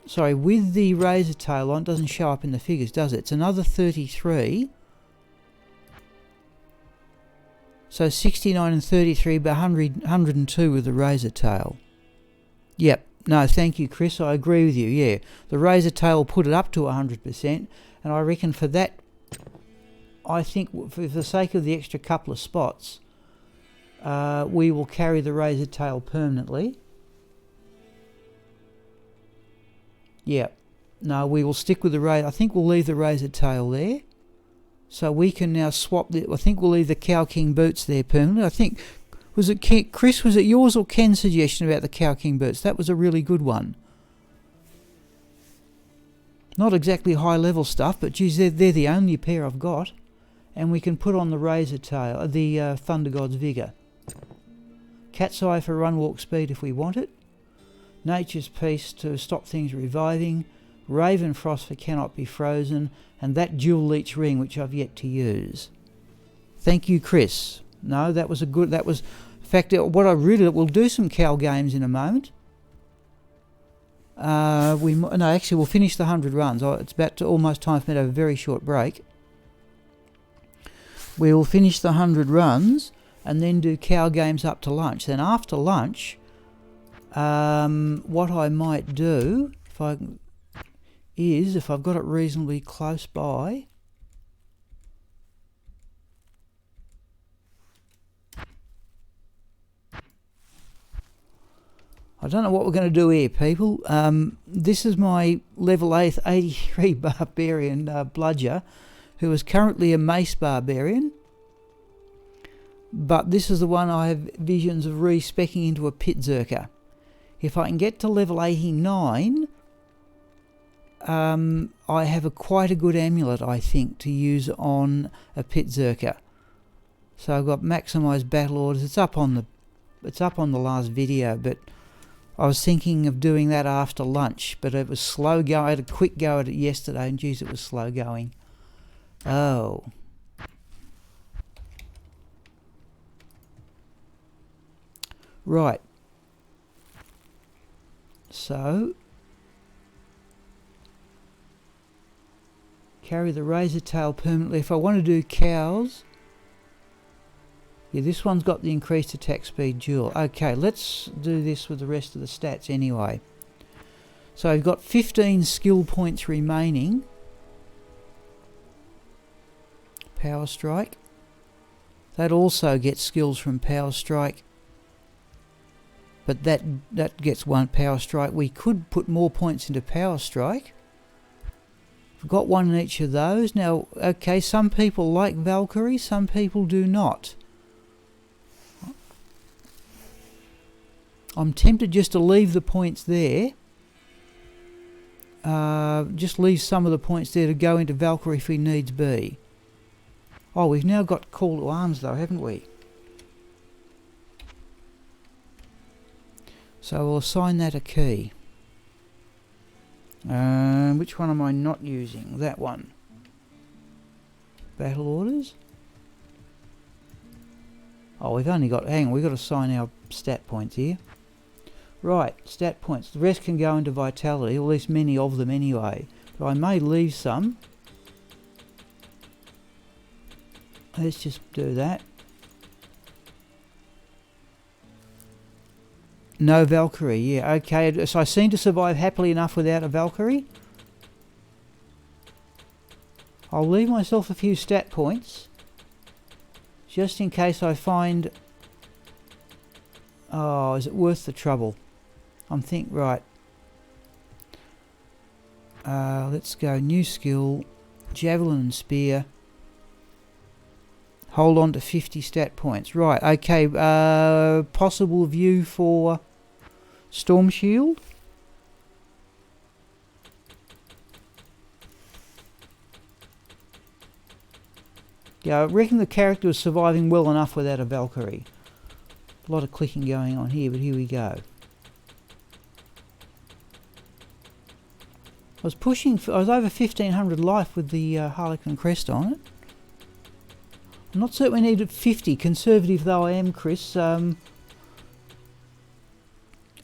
Sorry, with the razor tail on, it doesn't show up in the figures, does it? It's another 33. So 69 and 33, but 102 with the razor tail. Yep. No, thank you, Chris. I agree with you, yeah. The razor tail put it up to 100%, and I reckon for that, I think for the sake of the extra couple of spots, we will carry the razor tail permanently. Yeah. No, we will stick with the razor. I think we'll leave the razor tail there. So we can now swap I think we'll leave the Cow King boots there permanently. I think, Chris, was it yours or Ken's suggestion about the Cow King boots? That was a really good one. Not exactly high level stuff, but geez, they're the only pair I've got. And we can put on the razor tail, the Thunder God's Vigour. Cat's Eye for run walk speed if we want it. Nature's Peace to stop things reviving. Raven Frost for cannot be frozen. And that dual leech ring which I've yet to use. Thank you, Chris. No, that was a good, in fact, we'll do some Cal games in a moment. We'll finish the 100 runs. It's about to almost time for me to have a very short break. We will finish the 100 runs and then do Cal games up to lunch. Then after lunch, what I might do, if I've got it reasonably close by, I don't know what we're going to do here, people. This is my level 83 barbarian bludger, who is currently a mace barbarian. But this is the one I have visions of re-speccing into a pit zerker. If I can get to level 89, I have quite a good amulet, I think, to use on a pit zerker. So I've got maximised battle orders. It's up on the last video, but I was thinking of doing that after lunch, but it was slow going. I had a quick go at it yesterday, and geez, it was slow going. Oh. Right. So, carry the razor tail permanently. If I want to do cows, yeah, this one's got the increased attack speed dual. Okay, let's do this with the rest of the stats anyway. So I've got 15 skill points remaining. Power Strike. That also gets skills from Power Strike. But that gets one Power Strike. We could put more points into Power Strike. We've got one in each of those. Now, okay, some people like Valkyrie, some people do not. I'm tempted just to leave the points there. Just leave some of the points there to go into Valkyrie if he needs be. Oh, we've now got Call to Arms though, haven't we? So we'll assign that a key. Which one am I not using? That one. Battle orders? Oh, we've only got... Hang on, we've got to assign our stat points here. Right, stat points. The rest can go into vitality, or at least many of them anyway. But I may leave some. Let's just do that. No Valkyrie, yeah, okay. So I seem to survive happily enough without a Valkyrie. I'll leave myself a few stat points. Just in case I find... Oh, is it worth the trouble? Right. Let's go new skill, javelin and spear. Hold on to 50 stat points. Right, okay. Possible view for Storm Shield. Yeah, I reckon the character is surviving well enough without a Valkyrie. A lot of clicking going on here, but here we go. I was over 1500 life with the Harlequin crest on it. I'm not certain we needed 50, conservative though I am, Chris. A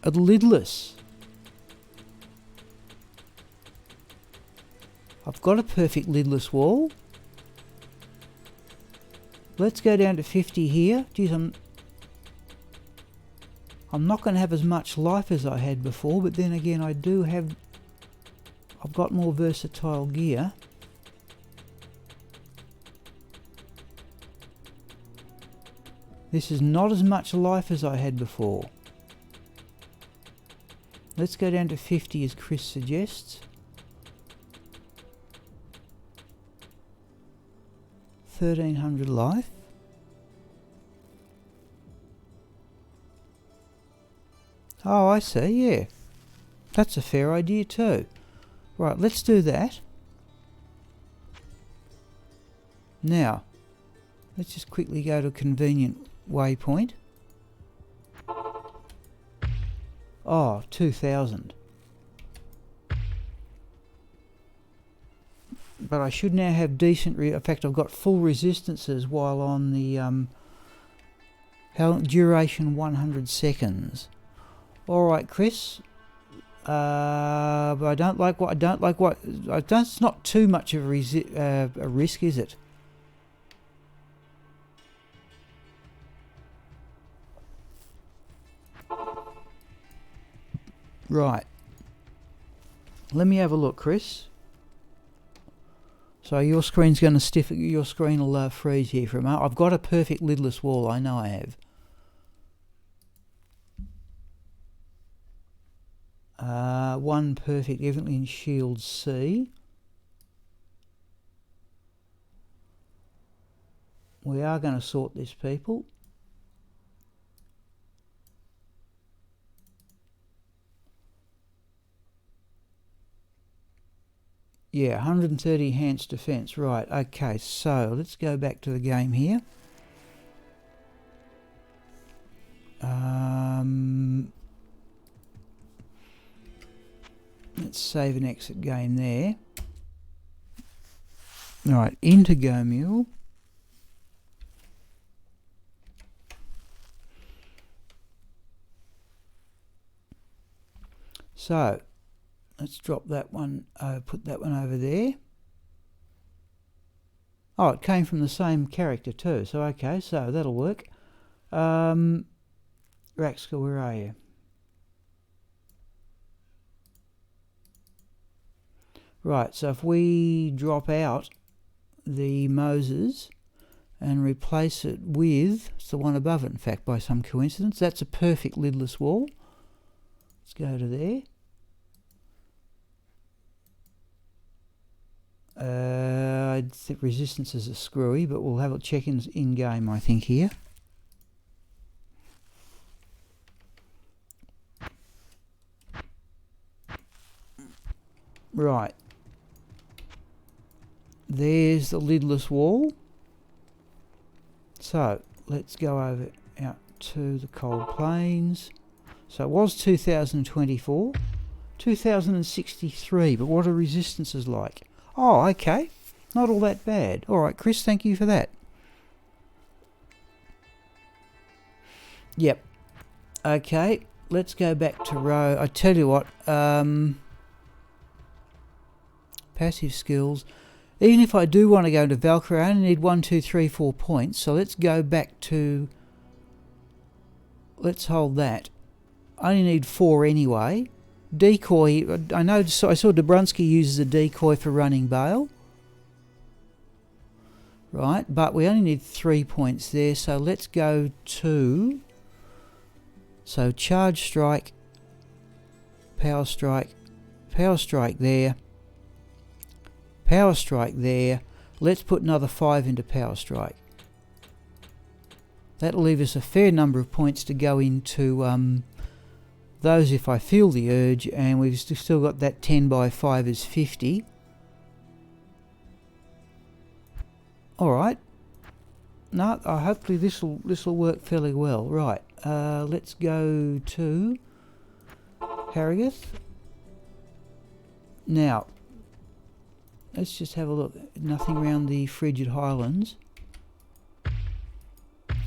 lidless. I've got a perfect lidless wall. Let's go down to 50 here. Geez, I'm not going to have as much life as I had before, but then again I've got more versatile gear. This is not as much life as I had before. Let's go down to 50 as Chris suggests. 1300 life. Oh, I see, yeah. That's a fair idea too. Right, let's do that. Now, let's just quickly go to a convenient waypoint. Oh, 2000. But I should now have decent... in fact, I've got full resistances while on the duration 100 seconds. Alright, Chris. But I don't like what... It's not too much of a risk, is it? Right. Let me have a look, Chris. So your screen's going to stiffen. Your screen will freeze here for a moment. I've got a perfect lidless wall. I know I have. One perfect, evidently in Shield C. We are going to sort this, people. Yeah, 130 enhanced defense. Right, okay, so let's go back to the game here. Let's save and exit game there. Right, indigo mule. So, let's drop that one, put that one over there. Oh, it came from the same character too, so okay, so that'll work. Raxka, where are you? Right, so if we drop out the Moses and replace it with, it's the one above it in fact by some coincidence, that's a perfect lidless wall. Let's go to there. I think resistances are screwy, but we'll have a check in game, I think, here. Right. There's the lidless wall. So let's go over out to the cold plains. So it was 2024, 2063, but what are resistances like? Oh, okay. Not all that bad. All right, Chris, thank you for that. Yep. Okay, let's go back to row. I tell you what, passive skills. Even if I do want to go to Valkyrie, I only need 1, 2, 3, 4 points. So let's go back to... Let's hold that. I only need 4 anyway. Decoy, I know, so I saw Dobrunsky uses a decoy for running Bale. Right, but we only need 3 points there, so let's go to... So charge strike, power strike there, power strike there. Let's put another 5 into power strike. That'll leave us a fair number of points to go into those if I feel the urge, and we've still got that 10 by 5 is 50. Alright. No, hopefully this'll work fairly well. Right, let's go to Harrogate. Now, let's just have a look. Nothing around the Frigid Highlands.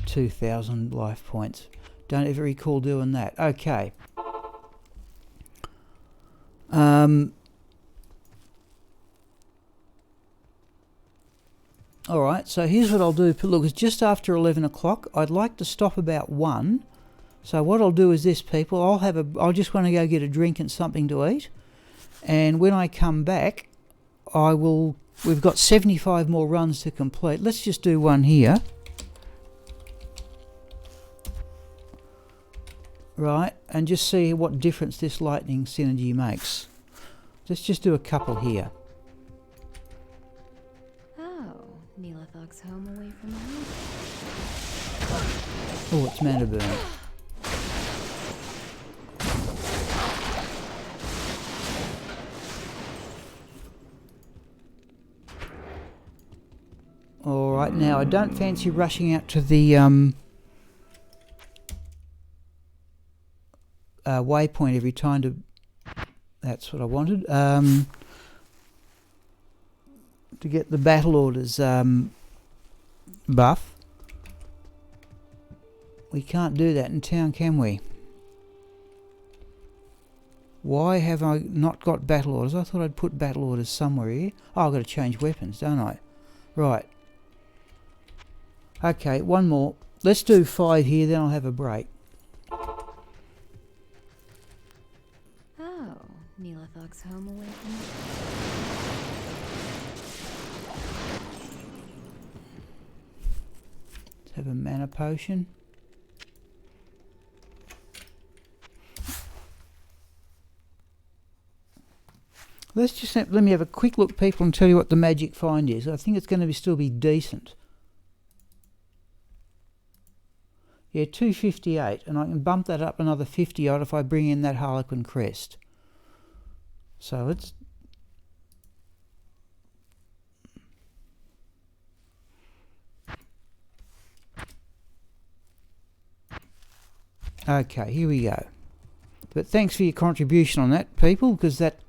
2,000 life points. Don't ever recall doing that. Okay. Alright, so here's what I'll do. Look, it's just after 11 o'clock. I'd like to stop about 1. So what I'll do is this, people. I'll just want to go get a drink and something to eat. And when I come back, we've got 75 more runs to complete. Let's just do one here. Right, and just see what difference this lightning synergy makes. Let's just do a couple here. Oh, Neelathog's home away from home. Oh, it's mana burn. Alright, now I don't fancy rushing out to the waypoint every time to... That's what I wanted. To get the battle orders buff. We can't do that in town, can we? Why have I not got battle orders? I thought I'd put battle orders somewhere here. Oh, I've got to change weapons, don't I? Right. Okay, one more. Let's do 5 here, then I'll have a break. Oh, Neelathog's home away from home. Let's have a mana potion. Let's just let me have a quick look, people, and tell you what the magic find is. I think it's going to still be decent. Yeah, 258, and I can bump that up another 50 odd if I bring in that Harlequin crest. So let's... Okay, here we go. But thanks for your contribution on that, people, because that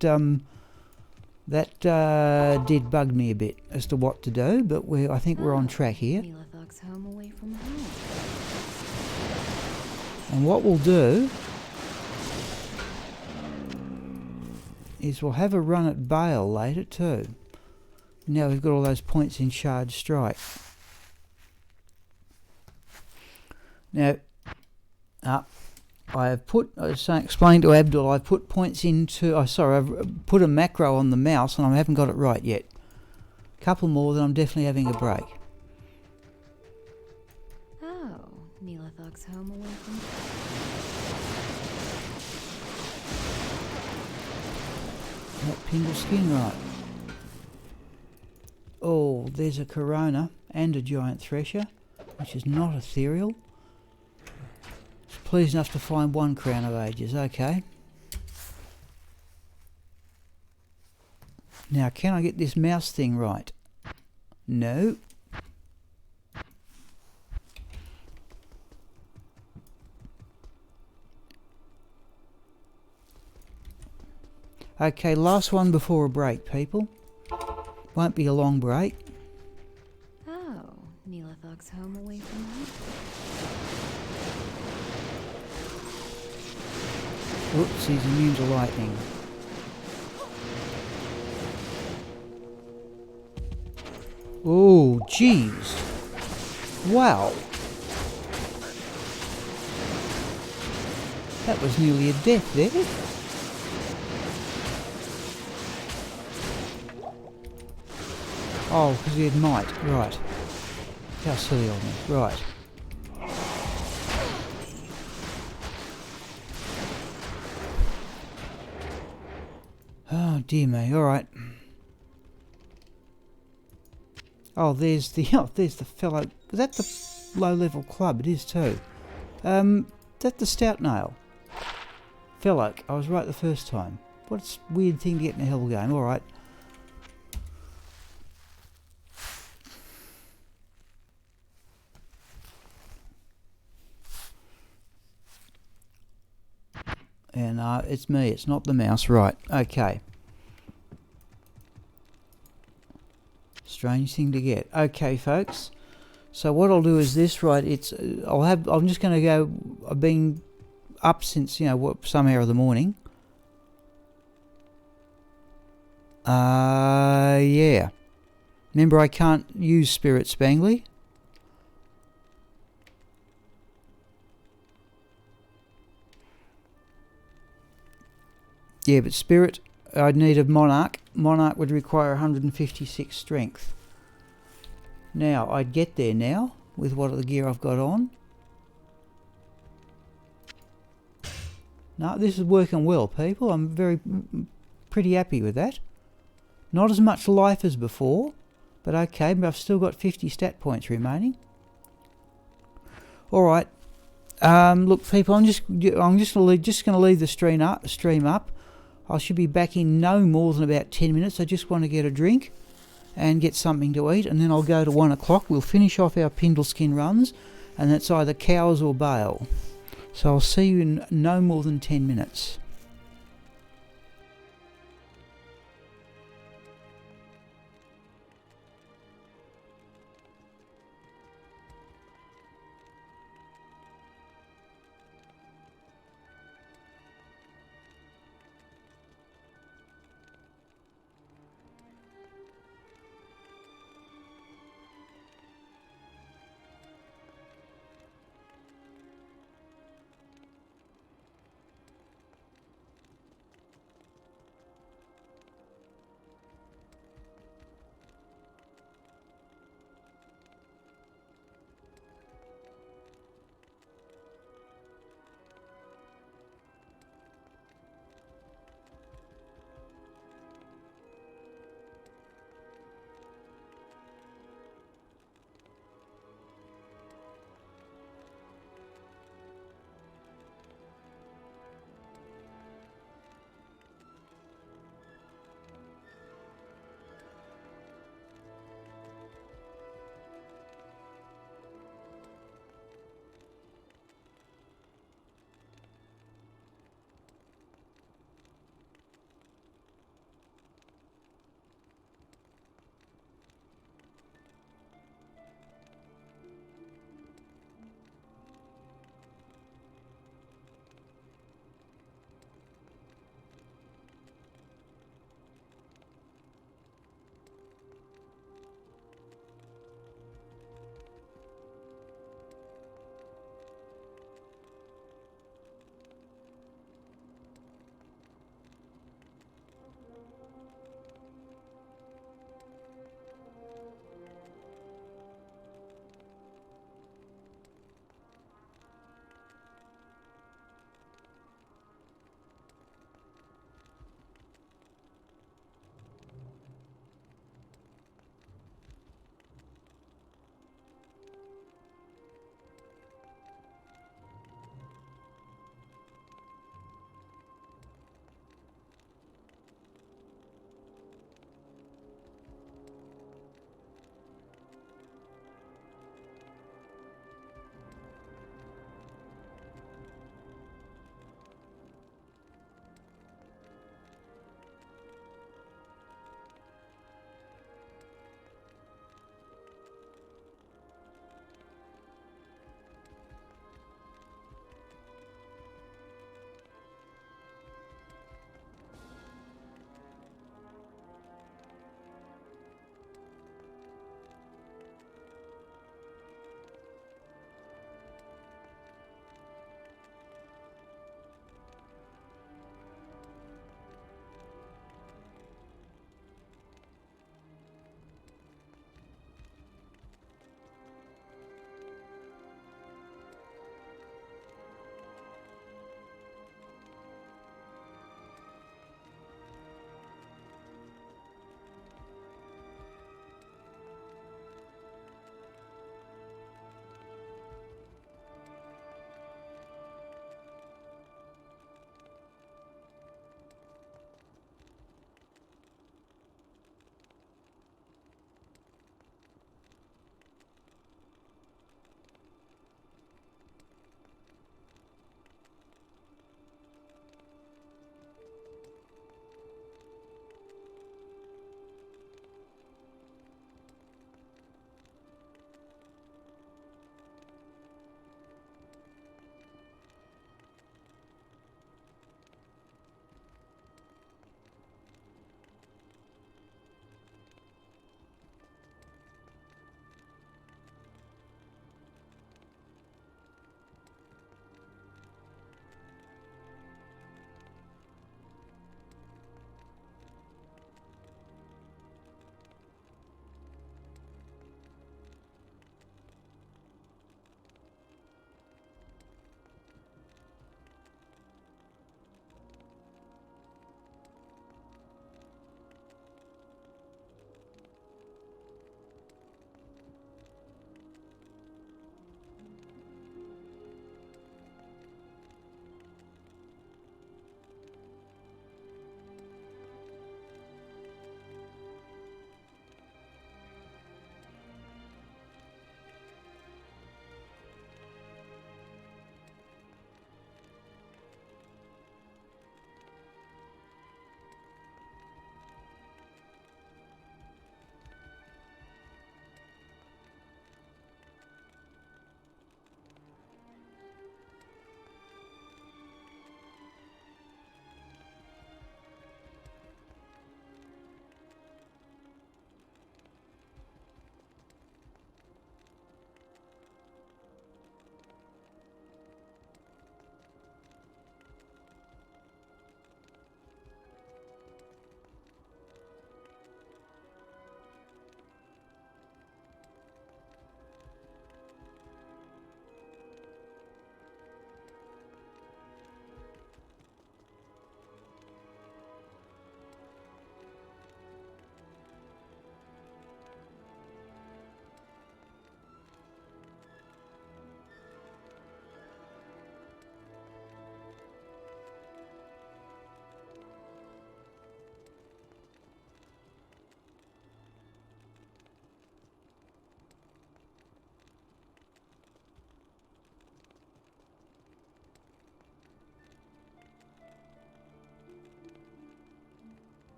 That did bug me a bit as to what to do, but I think we're on track here. Neela Thug's home away from home. And what we'll do is we'll have a run at Bale later too. Now we've got all those points in Shard Strike. Now, I have put, as I explained to Abdul, I've put points into, I've put a macro on the mouse and I haven't got it right yet. A couple more, then I'm definitely having a break. Oh, Neela Thug's home away from That Pindleskin, right. Oh, there's a Corona and a Giant Thresher, which is not ethereal. Pleased enough to find one Crown of Ages, okay. Now, can I get this mouse thing right? No. Okay, last one before a break, people. Won't be a long break. Oh, Neela Thug's home away from home. Oops, he's immune to lightning. Oh, jeez. Wow. That was nearly a death there. Oh, because he had might. Right. How silly of me. Right. Oh dear me, alright. Oh, there's the fellow. Is that the low level club? It is too. Is that the stout nail? Fellow, I was right the first time. What's a weird thing to get in a hell game? Alright. And it's me, it's not the mouse. Right, okay. Strange thing to get. Okay, folks. So what I'll do is this, right, I'm just going to go, I've been up since, some hour of the morning. Yeah. Remember, I can't use Spirit Spangly. Yeah, but Spirit, I'd need a Monarch. Monarch would require 156 strength. Now, I'd get there now with what the gear I've got on. No, this is working well, people. I'm pretty happy with that. Not as much life as before, but okay, but I've still got 50 stat points remaining. Alright. Look, people, I'm just going to leave the stream up. I should be back in no more than about 10 minutes. I just want to get a drink and get something to eat, and then I'll go to 1 o'clock. We'll finish off our Pindleskin runs, and that's either Cows or Bale. So I'll see you in no more than 10 minutes.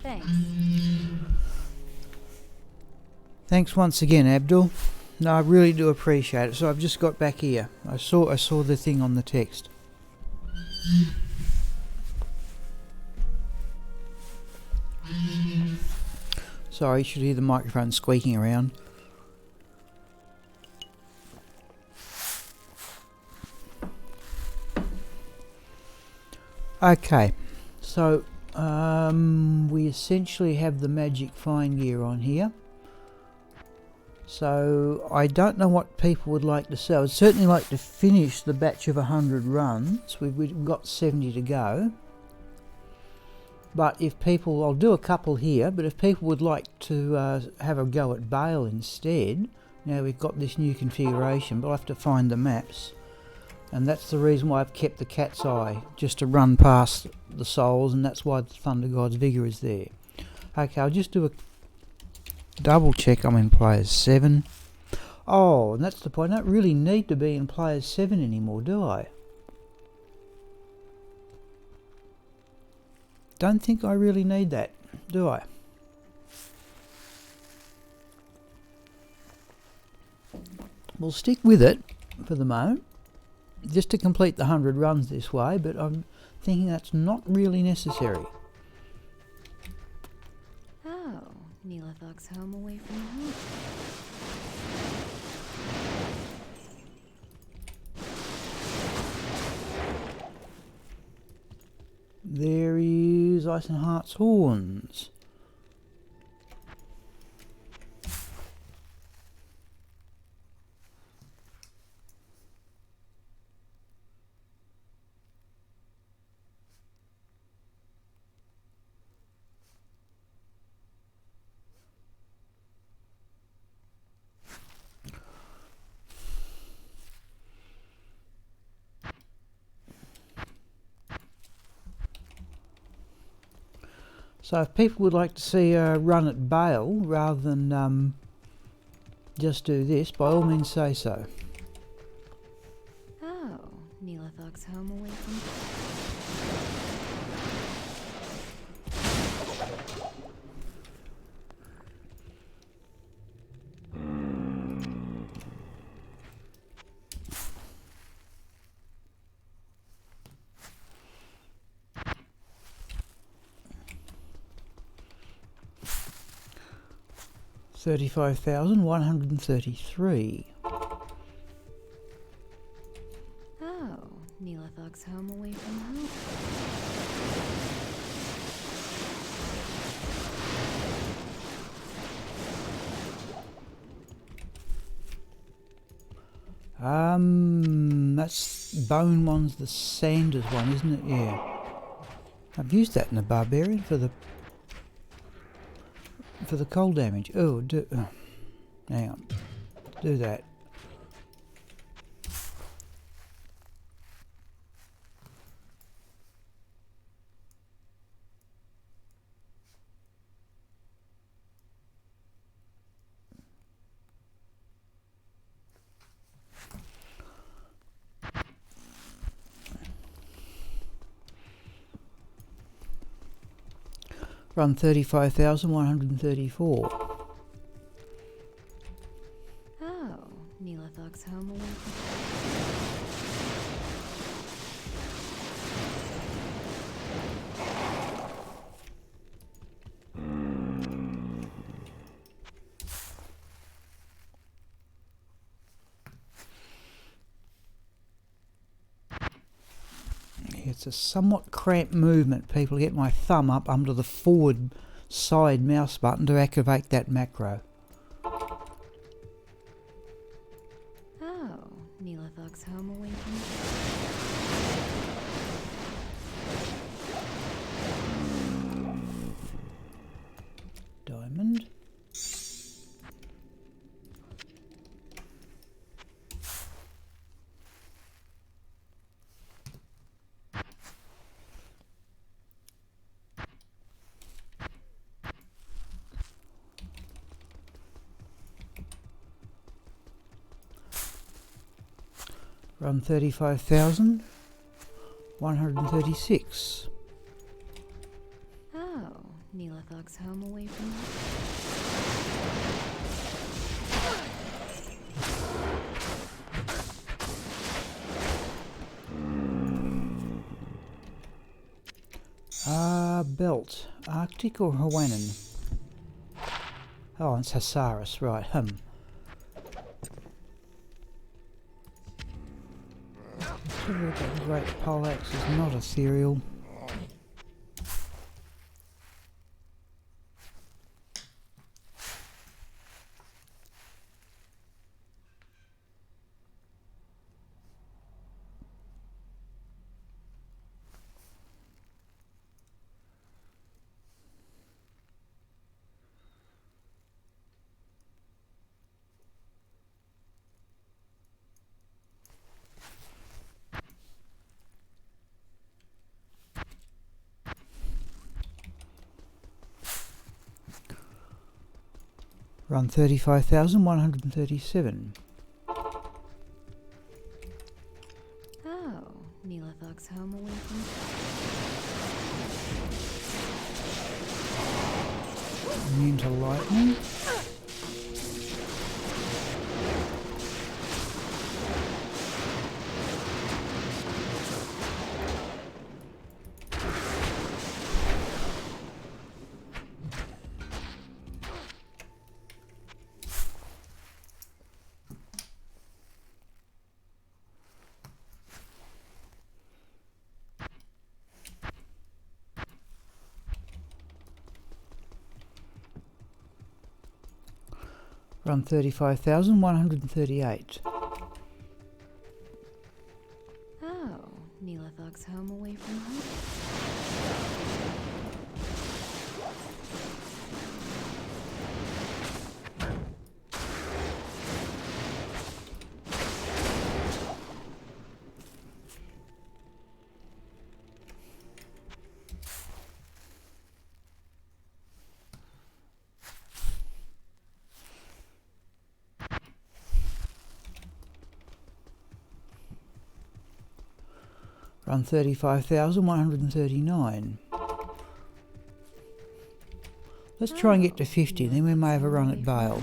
Thanks. Thanks once again, Abdul. No, I really do appreciate it. So I've just got back here. I saw the thing on the text. Sorry, you should hear the microphone squeaking around. Okay, so we essentially have the magic fine gear on here. So I don't know what people would like to see. I would certainly like to finish the batch of 100 runs. We've got 70 to go. But if people, I'll do a couple here, but if people would like to have a go at Bale instead, now we've got this new configuration, but I'll have to find the maps. And that's the reason why I've kept the cat's eye, just to run past the souls, and that's why the Thunder God's Vigour is there. Okay, I'll just do a double check I'm in Players 7. Oh, and that's the point, I don't really need to be in Players 7 anymore, do I? Don't think I really need that, do I? We'll stick with it for the moment, just to complete the 100 runs this way, but I'm thinking that's not really necessary. Oh, Neelathok's home away from home. There is Ice and Heart's Horns. So if people would like to see a run at Bale rather than just do this, by all means say so. Oh, Neelathok's home away from home. 35,133. Oh, Neelathok's home away from home. That's Bone one's the Sanders one, isn't it? Yeah. I've used that in the Barbarian for the cold damage. Oh, hang on. Do that. Run 35,134. Oh, Neelathok's home away from It's a somewhat cramped movement. People get my thumb up under the forward side mouse button to activate that macro. Oh, Neelathok's home away from Diamond. Run 35,136. Oh, Neelathog's home away from home. Belt. Arctic or Hawaiian? Oh, it's Hasaris, right, The Great Poleaxe is not ethereal. Run 35,137. Oh, Neelathog's home away from home. Immune to lightning. Run 35,138. Oh, Neelathog's home away from home. Run 35,139. Let's try and get to 50, then we may have a run at Bale.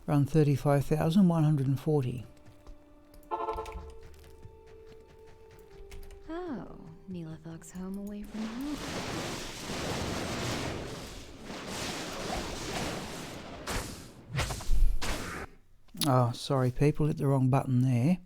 Run 35,140. Oh, Neelathog's home away from home. Oh, sorry people, hit the wrong button there.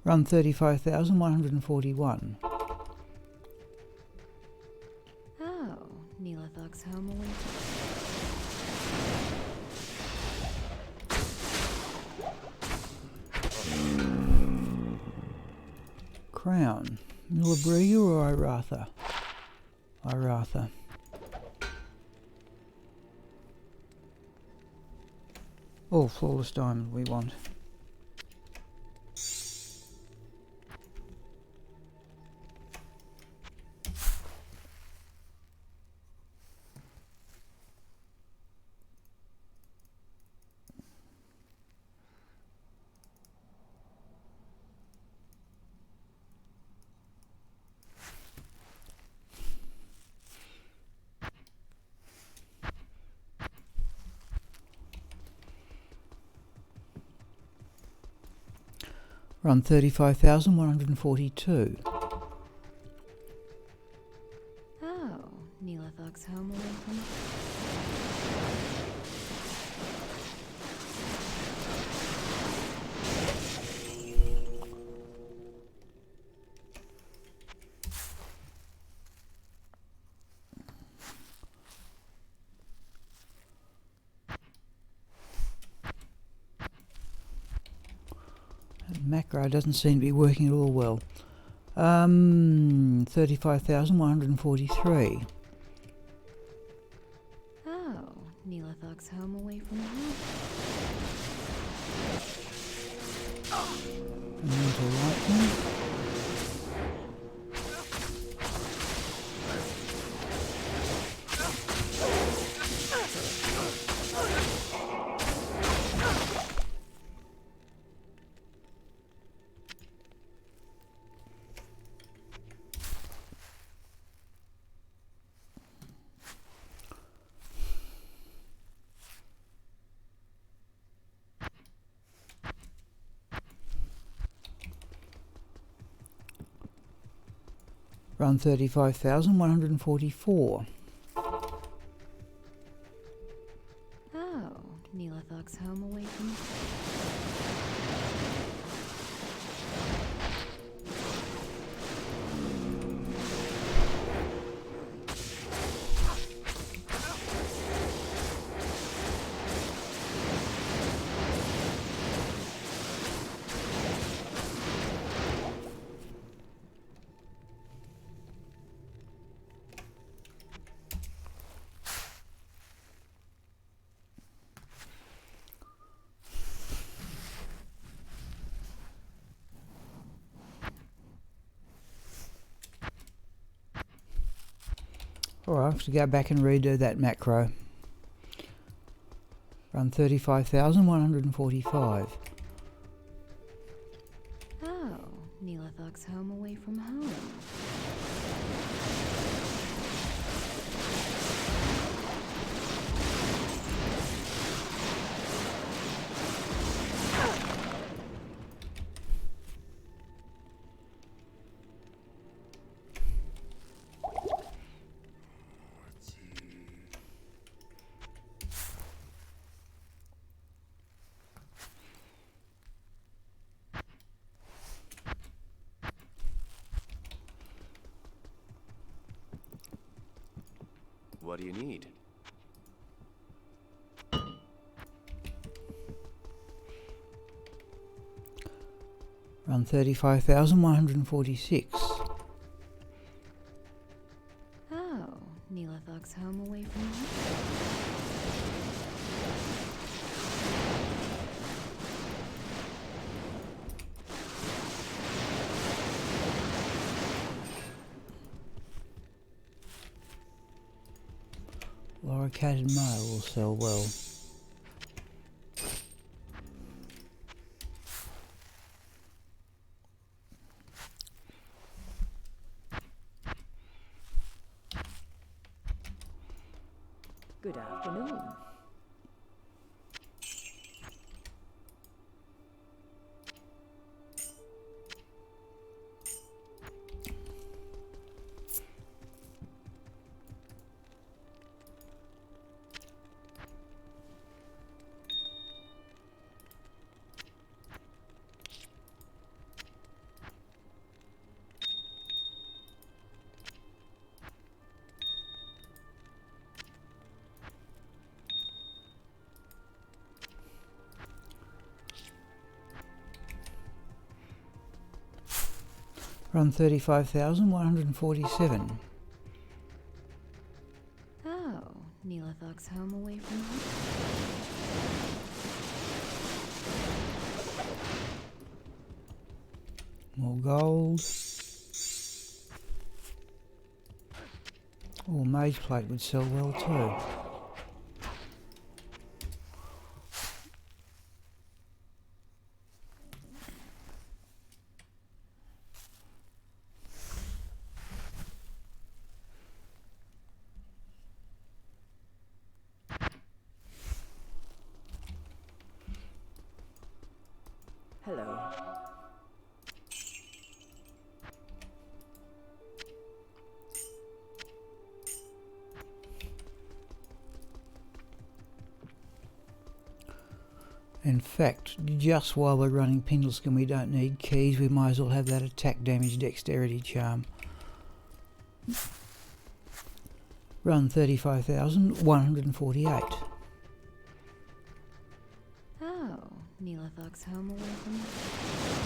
Run 35,141. Oh, Neelathog's home away from Crown. Millabriga or Iratha? Iratha. Oh, flawless diamond we want. Run 35,142. Oh, Neelathog's home away from home. That macro doesn't seem to be working at all well. 35,143. Oh, Neelathog's home away from home. Mental lightning. Run 35,144. Oh, Neelathog's home away from home. Alright, I have to go back and redo that macro. Run 35,145. Oh, Neelathog's home away from home. What do you need? Run 35,146. Oh, Neelathog's home away from home. Loricated mail will sell well. Good afternoon. Run 35,147. Oh, Neelathog's home away from home. More gold. Oh, mage plate would sell well too. Hello. In fact, just while we're running Pindleskin, we don't need keys. We might as well have that attack damage dexterity charm. Run 35,148. Oh, Neelathog's home away from home.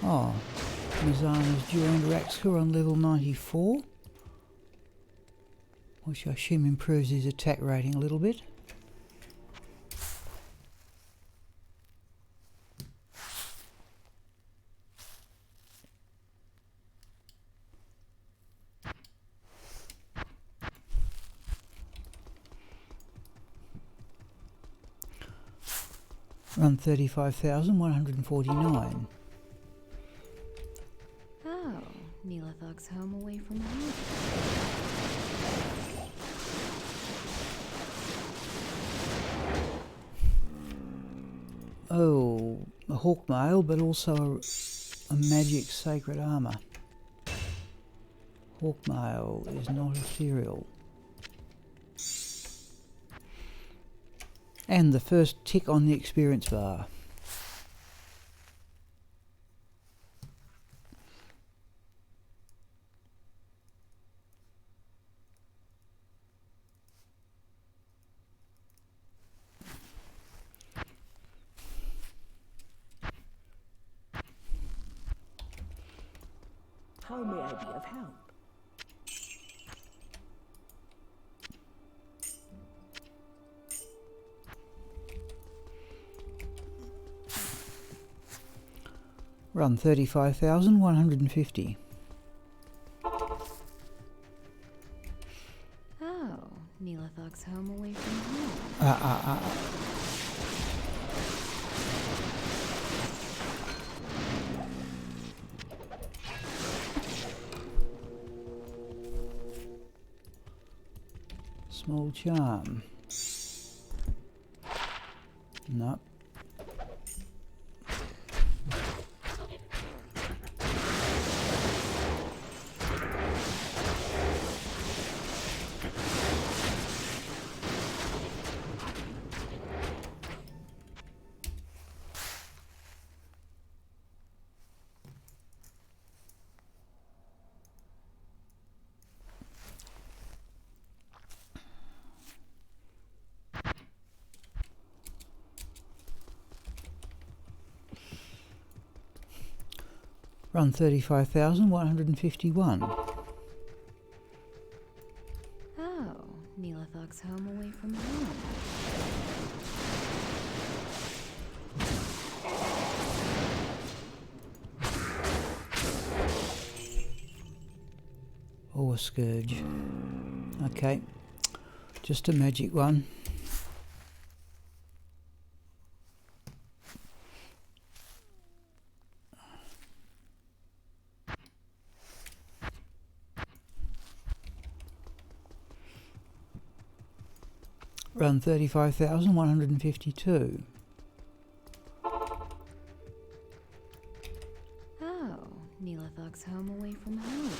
Oh, Mazana's joined Raxka on level 94, which I assume improves his attack rating a little bit. Run 35,149. Oh, Neelathog's home away from home. Oh, a hawk mail, but also a magic sacred armour. Hawk mail is not ethereal. And the first tick on the experience bar. How may I be of help? Run 35,150. Oh, Neelathog's home away from home. Small charm. No. Run 35,151. Oh, Neelathog's home away from home. Oh, a scourge. Okay, just a magic one. Run 35,152. Oh, Neelathog's home away from home.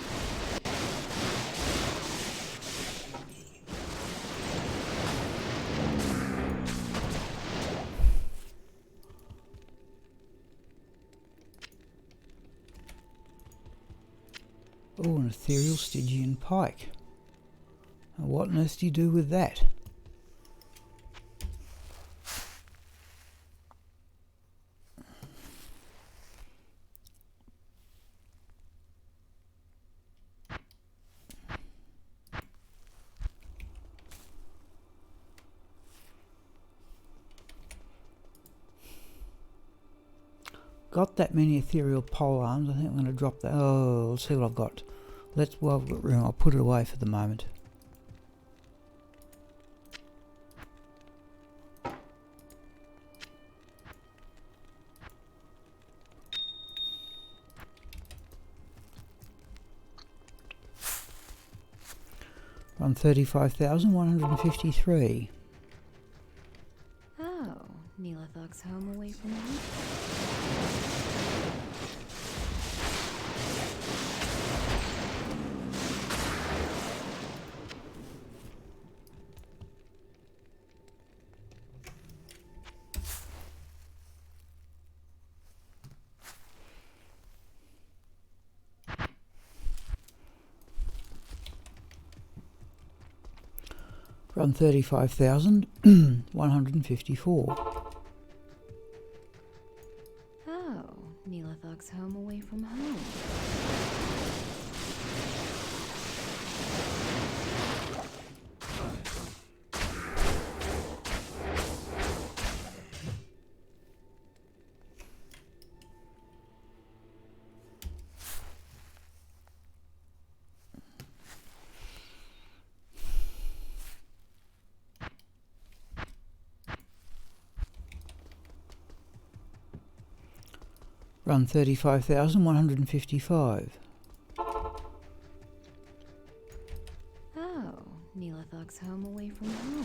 Oh, an ethereal Stygian pike. Now what on earth do you do with that? Got that many ethereal pole arms. I think I'm going to drop that. Oh, let's see what I've got. Well, I've got room. I'll put it away for the moment. Run 35,153. Oh, Neelathog's home away from home. Run 35,154. Oh, Neelathog's thugs home away from home. Run 35,155. Oh, Neela thugs home away from home.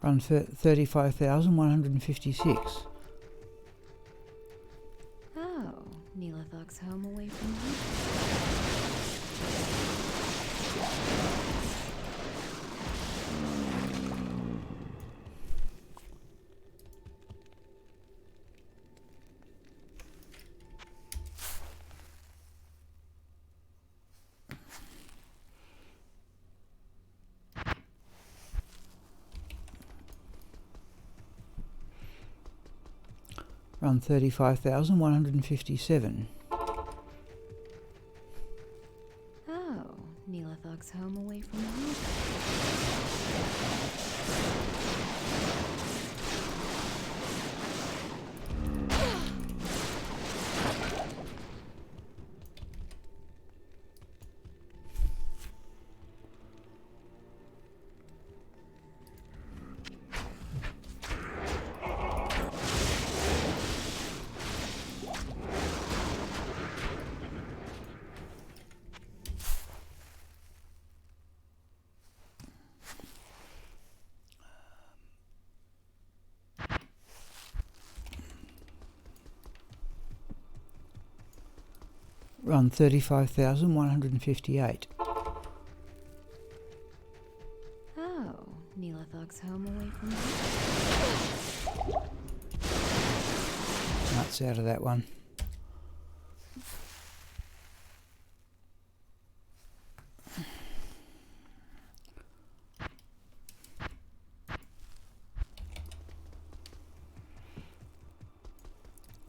Run 35,156. Oh, Neela thugs home away from home. Run 35,157. Oh, Neela thugs home away from home. Run 35,158. Oh, Neela thugs home away from home. Nuts out of that one.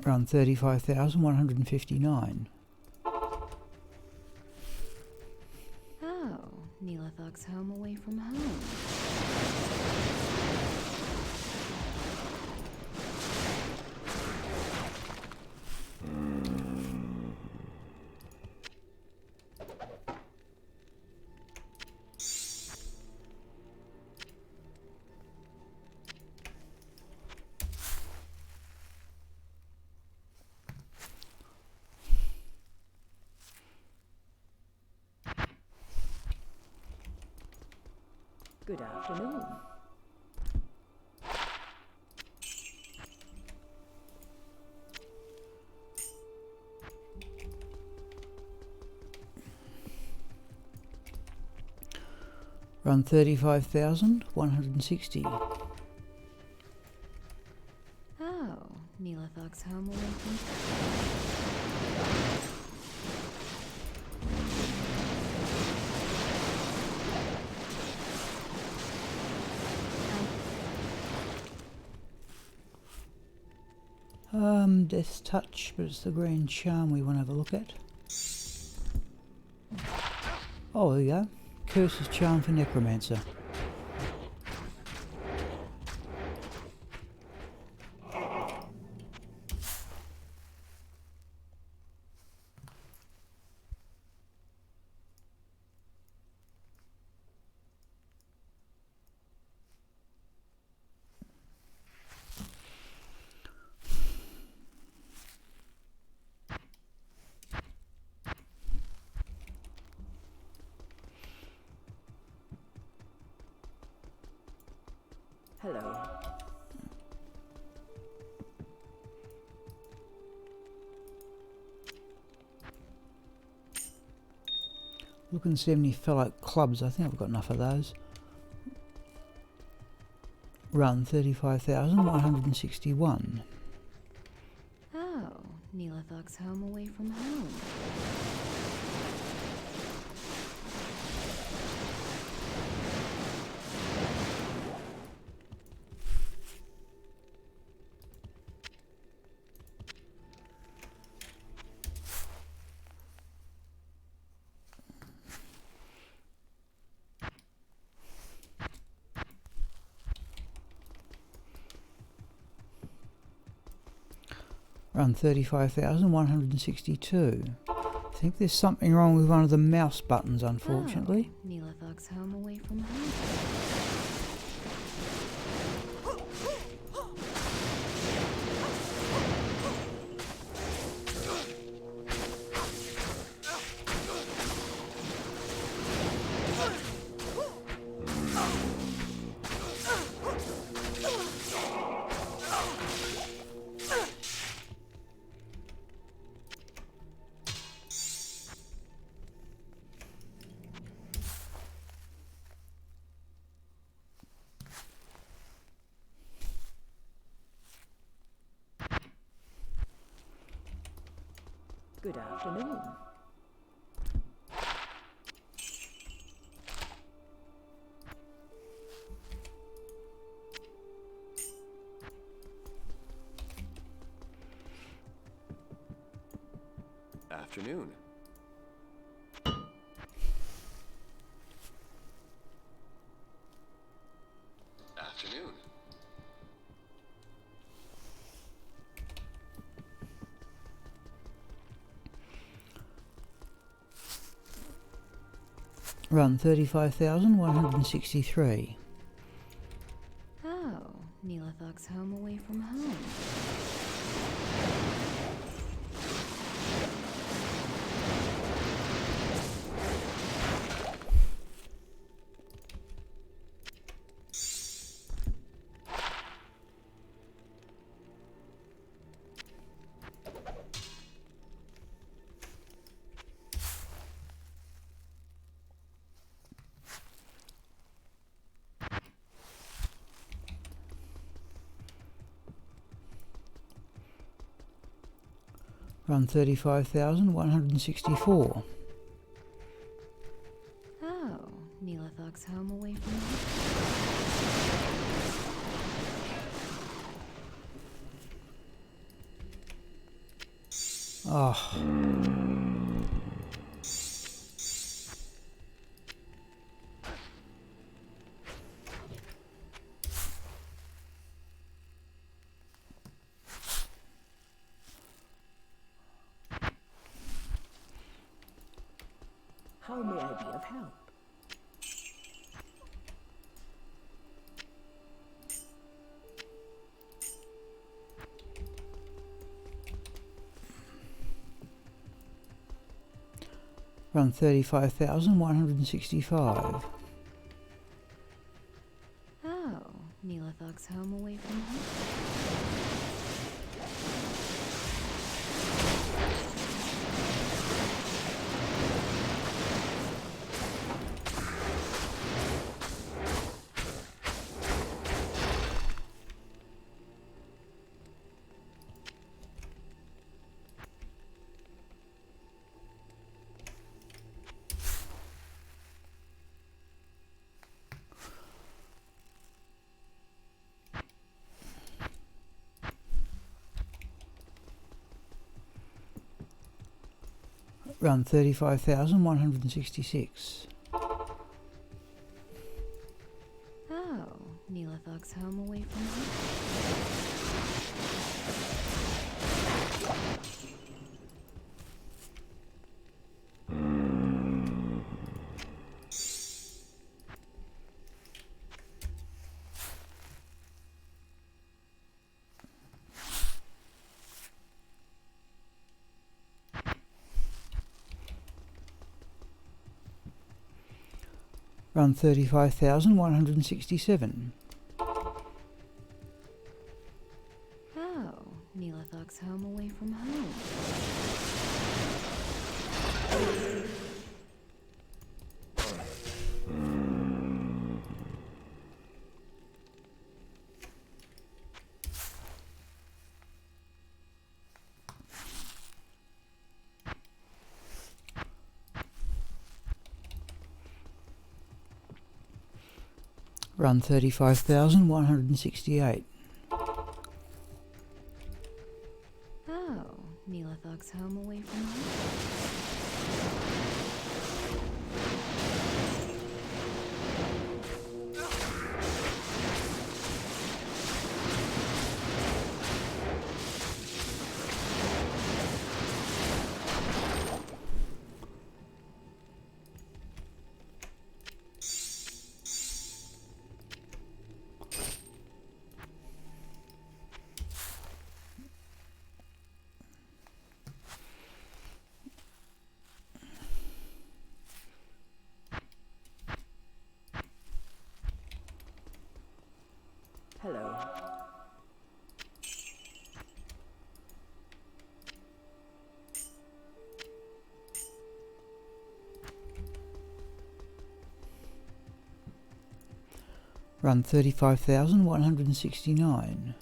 Run 35,159. Oh, Neela thugs home away from home. Good afternoon. Run 35,160. Oh, Neela thugs home away from Death's Touch, but it's the Grand Charm we want to have a look at. Oh, there you go. Curse's Charm for Necromancer. Hello. Looking to see any fellow clubs. I think I've got enough of those. Run 35,161. Oh, Neelathog's home away from home. Run 35,162. I think there's something wrong with one of the mouse buttons, unfortunately. Oh, Neelathog's home away from home. Good afternoon. Afternoon. Afternoon. Run 35,163. Oh, Neelathog's home away from home. Run 35,164. Oh, Neelathog's home away from home. Oh. How may I be of help? Run 35,165. Oh, Neelathog's home away from home. Run 35,166. Oh, Neelathog's home away from home. Run 35,167. Oh, Neelathog's home away from home. Run 35,168. Oh, Neelathog's home away from home. Hello. Run 35,169.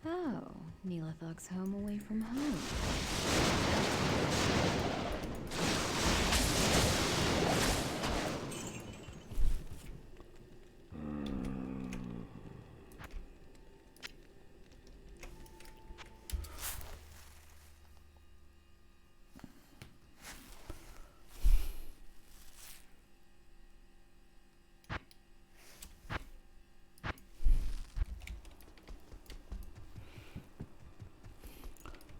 Oh, Neelathog's home away from home.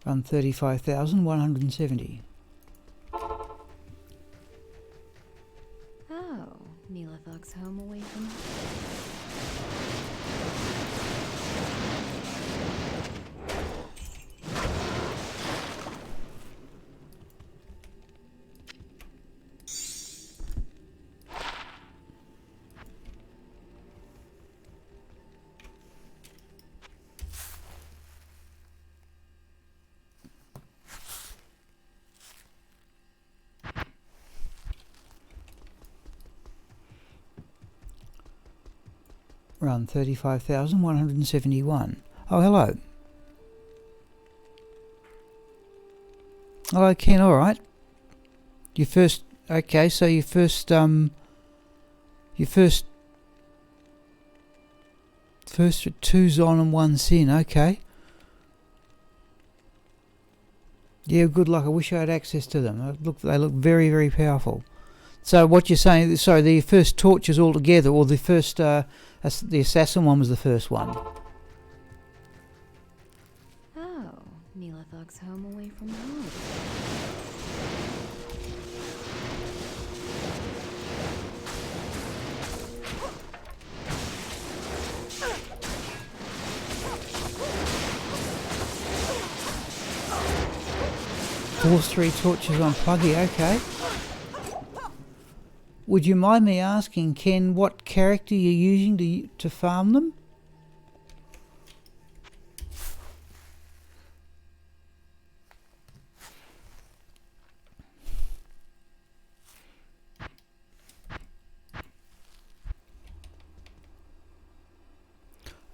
Run 35,170. Oh, Neelathog's home away from home. Run 35,171. Oh, hello. Hello, Ken, alright. Your first... Okay, so your first two's on and one sin, okay. Yeah, good luck. I wish I had access to them. They look very, very powerful. So what you're saying, sorry, the first torches all together, or the first, the assassin one was the first one. Oh, Neelathog's home away from home. Force 3 torches on Pluggy, okay. Would you mind me asking, Ken, what character you're using to farm them?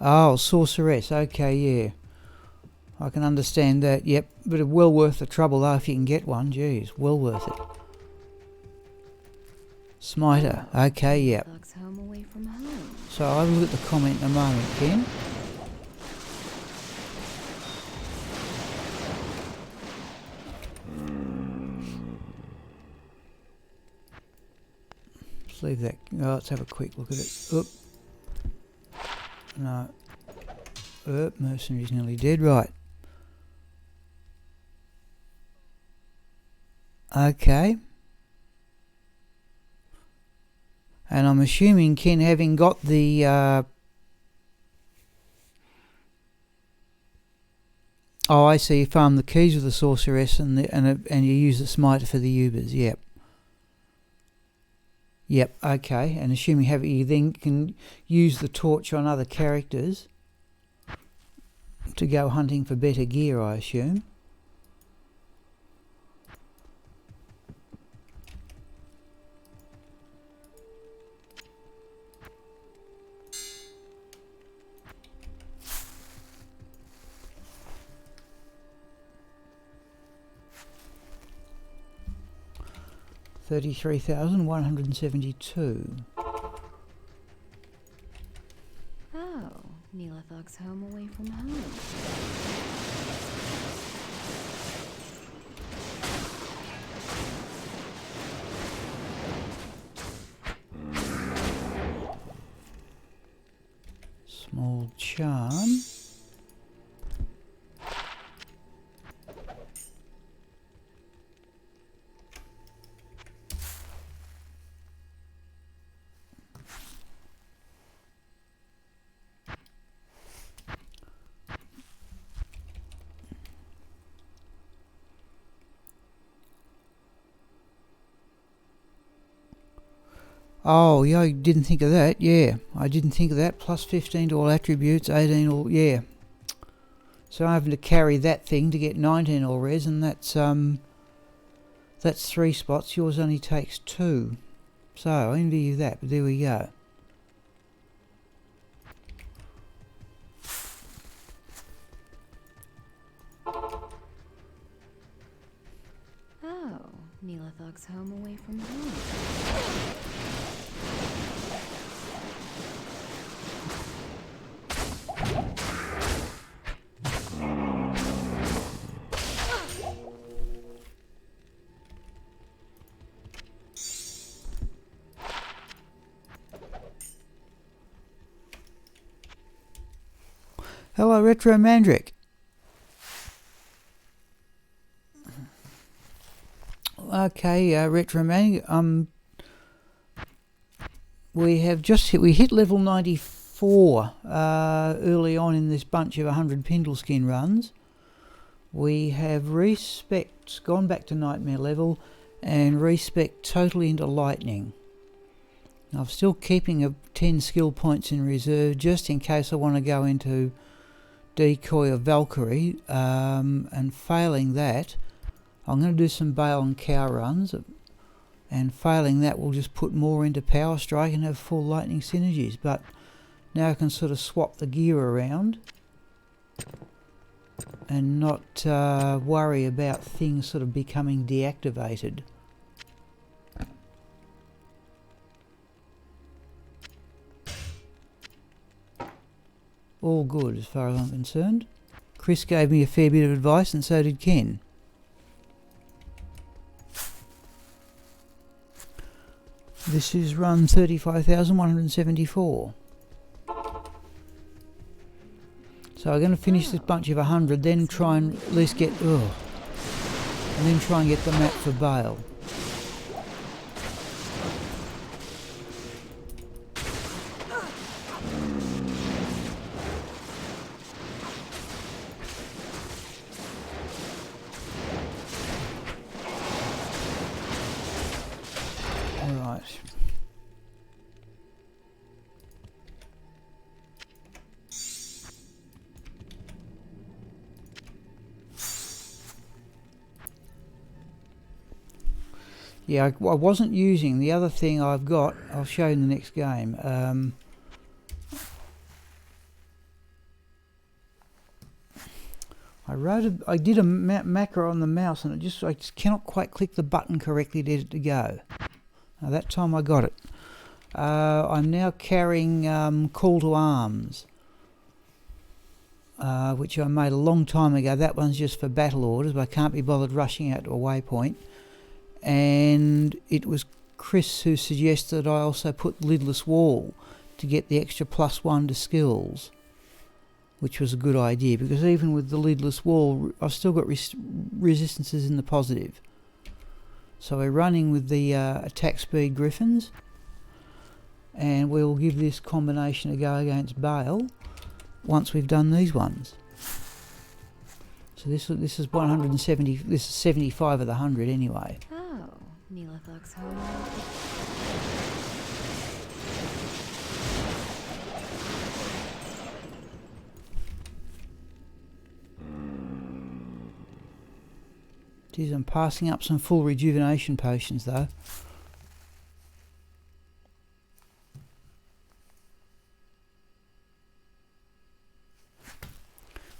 Oh, sorceress, okay, yeah. I can understand that, yep. But well worth the trouble though if you can get one, jeez, well worth it. Smiter, okay, yep. Neelathog's home away from home. So I'll look at the comment in a moment, Ken. Let's leave that. Oh, let's have a quick look at it. Oop. No. Oop, mercenary's nearly dead, right. Okay. And I'm assuming, Ken, having got the oh, I see. You farm the keys with the sorceress, and you use the smiter for the Ubers. Yep. Yep. Okay. And assuming you then can use the torch on other characters to go hunting for better gear, I assume. 33,172. Oh, Neelathog's home away from home. Small charm. Oh, yeah, I didn't think of that. Yeah, I didn't think of that. Plus 15 to all attributes, 18 all. Yeah. So I'm having to carry that thing to get 19 all res, and that's 3 spots. Yours only takes 2. So I envy you that, but there we go. Oh, Neelathog's home away from home. Hello, Retro Mandrick. Okay, Retro Mandrick. We hit level 94 early on in this bunch of 100 Pindleskin runs. We have respec gone back to nightmare level and respec totally into lightning. I'm still keeping 10 skill points in reserve just in case I want to go into decoy or Valkyrie, and failing that I'm going to do some Bale and Cow runs, and failing that we'll just put more into Power Strike and have full lightning synergies. But now I can sort of swap the gear around and not worry about things sort of becoming deactivated. All good as far as I'm concerned. Chris gave me a fair bit of advice, and so did Ken. This is run 35,174. So I'm going to finish this bunch of 100, then try and at least get... and then try and get the map for Bale. Yeah, I wasn't using the other thing I've got. I'll show you in the next game. I did a macro on the mouse, and I just cannot quite click the button correctly to get it to go. Now that time I got it. I'm now carrying Call to Arms, which I made a long time ago. That one's just for battle orders, but I can't be bothered rushing out to a waypoint. And it was Chris who suggested I also put Lidless Wall to get the extra +1 to skills, which was a good idea, because even with the Lidless Wall I've still got resistances in the positive. So we're running with the attack speed Griffins, and we'll give this combination a go against Bale once we've done these ones. So this is 170. This is 75 of the 100 anyway. Oh, Neelathog's home. Geez, I'm passing up some full rejuvenation potions though.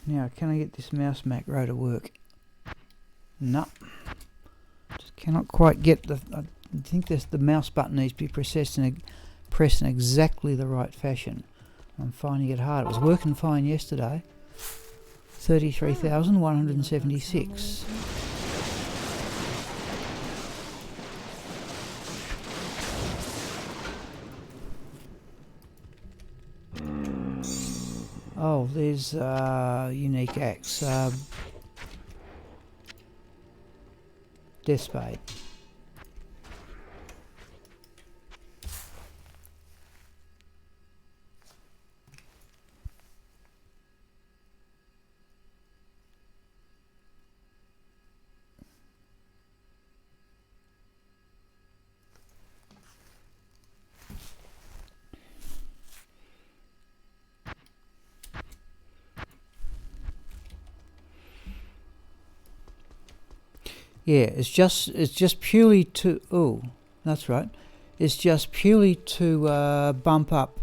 Now, can I get this mouse macro to work? No. Just cannot quite get the... think the mouse button needs to be pressed in exactly the right fashion. I'm finding it hard. It was working fine yesterday. 33,176. Oh, there's unique axe. Death Spade. Yeah, it's just purely to... Oh, that's right. It's just purely to bump up,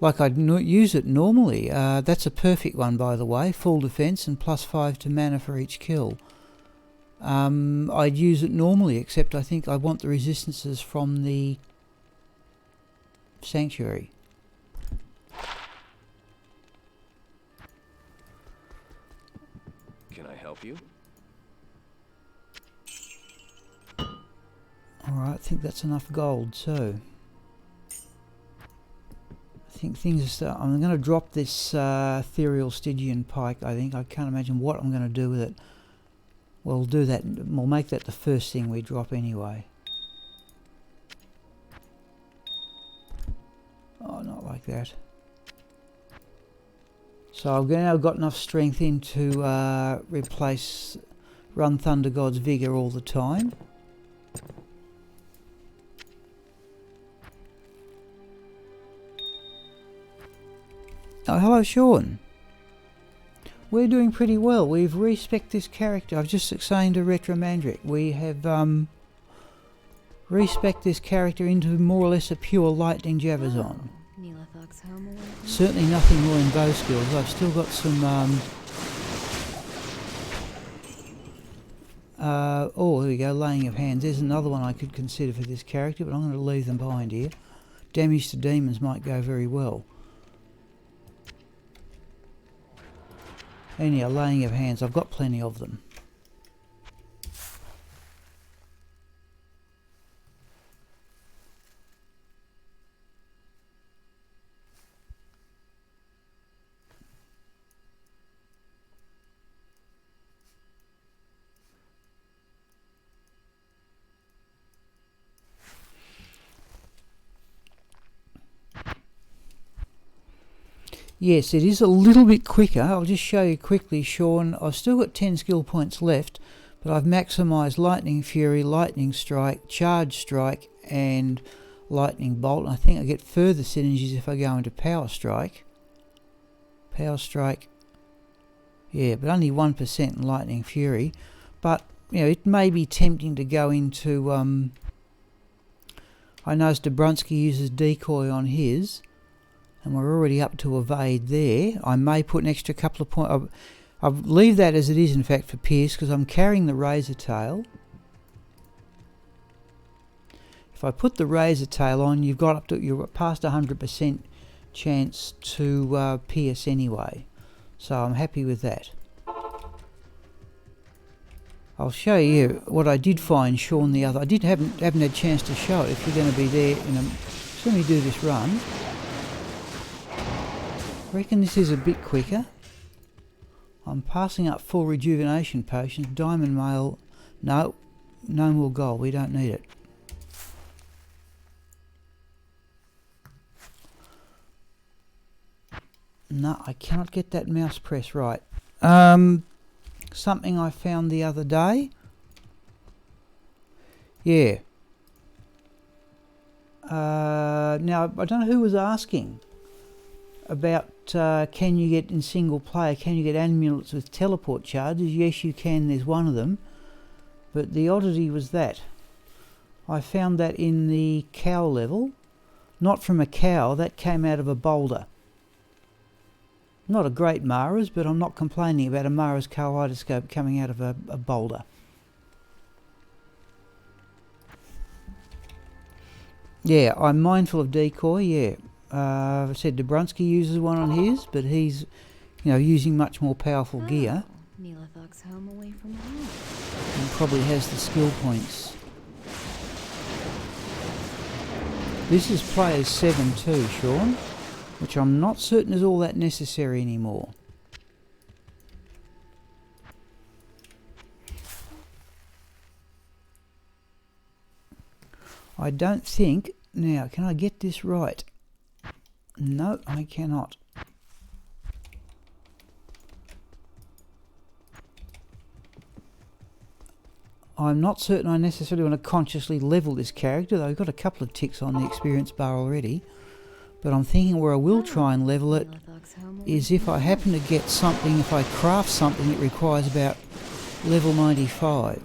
like I'd use it normally. That's a perfect one, by the way. Full defense and +5 to mana for each kill. I'd use it normally, except I think I want the resistances from the Sanctuary. Can I help you? Alright, I think that's enough gold, so... I think things are I'm going to drop this ethereal Stygian pike, I think. I can't imagine what I'm going to do with it. We'll do that, we'll make that the first thing we drop anyway. Oh, not like that. So I've now got enough strength in to run Thunder God's Vigour all the time. Oh, hello Sean. We're doing pretty well. We've respec this character. I've just saying to Retromandric, we have respec this character into more or less a pure lightning javazon. Neelathog's home away from Certainly nothing more in bow skills. I've still got some oh, there we go, laying of hands. There's another one I could consider for this character, but I'm going to leave them behind here. Damage to demons might go very well. Anyhow, laying of hands, I've got plenty of them. Yes, it is a little bit quicker. I'll just show you quickly, Sean. I've still got 10 skill points left, but I've maximised Lightning Fury, Lightning Strike, Charge Strike, and Lightning Bolt. I think I get further synergies if I go into Power Strike. Power Strike, yeah, but only 1% in Lightning Fury. But, you know, it may be tempting to go into... I noticed Dobrunsky uses Decoy on his. And we're already up to evade there. I may put an extra couple of points. I'll leave that as it is, in fact, for Pierce, because I'm carrying the Razor Tail. If I put the Razor Tail on, you're past 100% chance to Pierce anyway. So I'm happy with that. I'll show you what I did find, Sean, the other. I haven't had a chance to show it. If you're going to be there in a... So let me do this run. I reckon this is a bit quicker. I'm passing up full rejuvenation potions. Diamond mail, no more gold. We don't need it. No, I cannot get that mouse press right. Something I found the other day. Yeah. Now I don't know who was asking about can you get in single player, can you get amulets with teleport charges? Yes you can, there's one of them, but the oddity was that I found that in the cow level, not from a cow, that came out of a boulder. Not a great Mara's, but I'm not complaining about a Mara's kaleidoscope coming out of a boulder. Yeah, I'm mindful of decoy, yeah. I said Dobrunsky uses one on his, but he's, using much more powerful gear Oh, Neelathog's home away from home. and probably has the skill points. This is players 7 too, Sean, which I'm not certain is all that necessary anymore. I don't think... Now, can I get this right? No, I cannot. I'm not certain I necessarily want to consciously level this character, though I've got a couple of ticks on the experience bar already. But I'm thinking where I will try and level it is if I happen to get something, if I craft something that requires about level 95.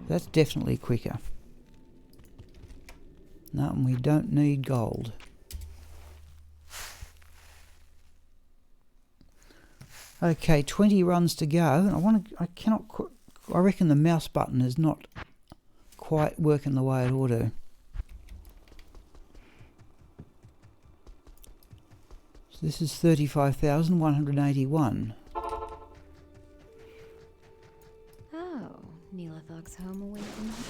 That's definitely quicker. No, and we don't need gold. Okay, 20 runs to go. I reckon the mouse button is not quite working the way it ought to. So this is 35,181. Oh, Neelathog's home away from home.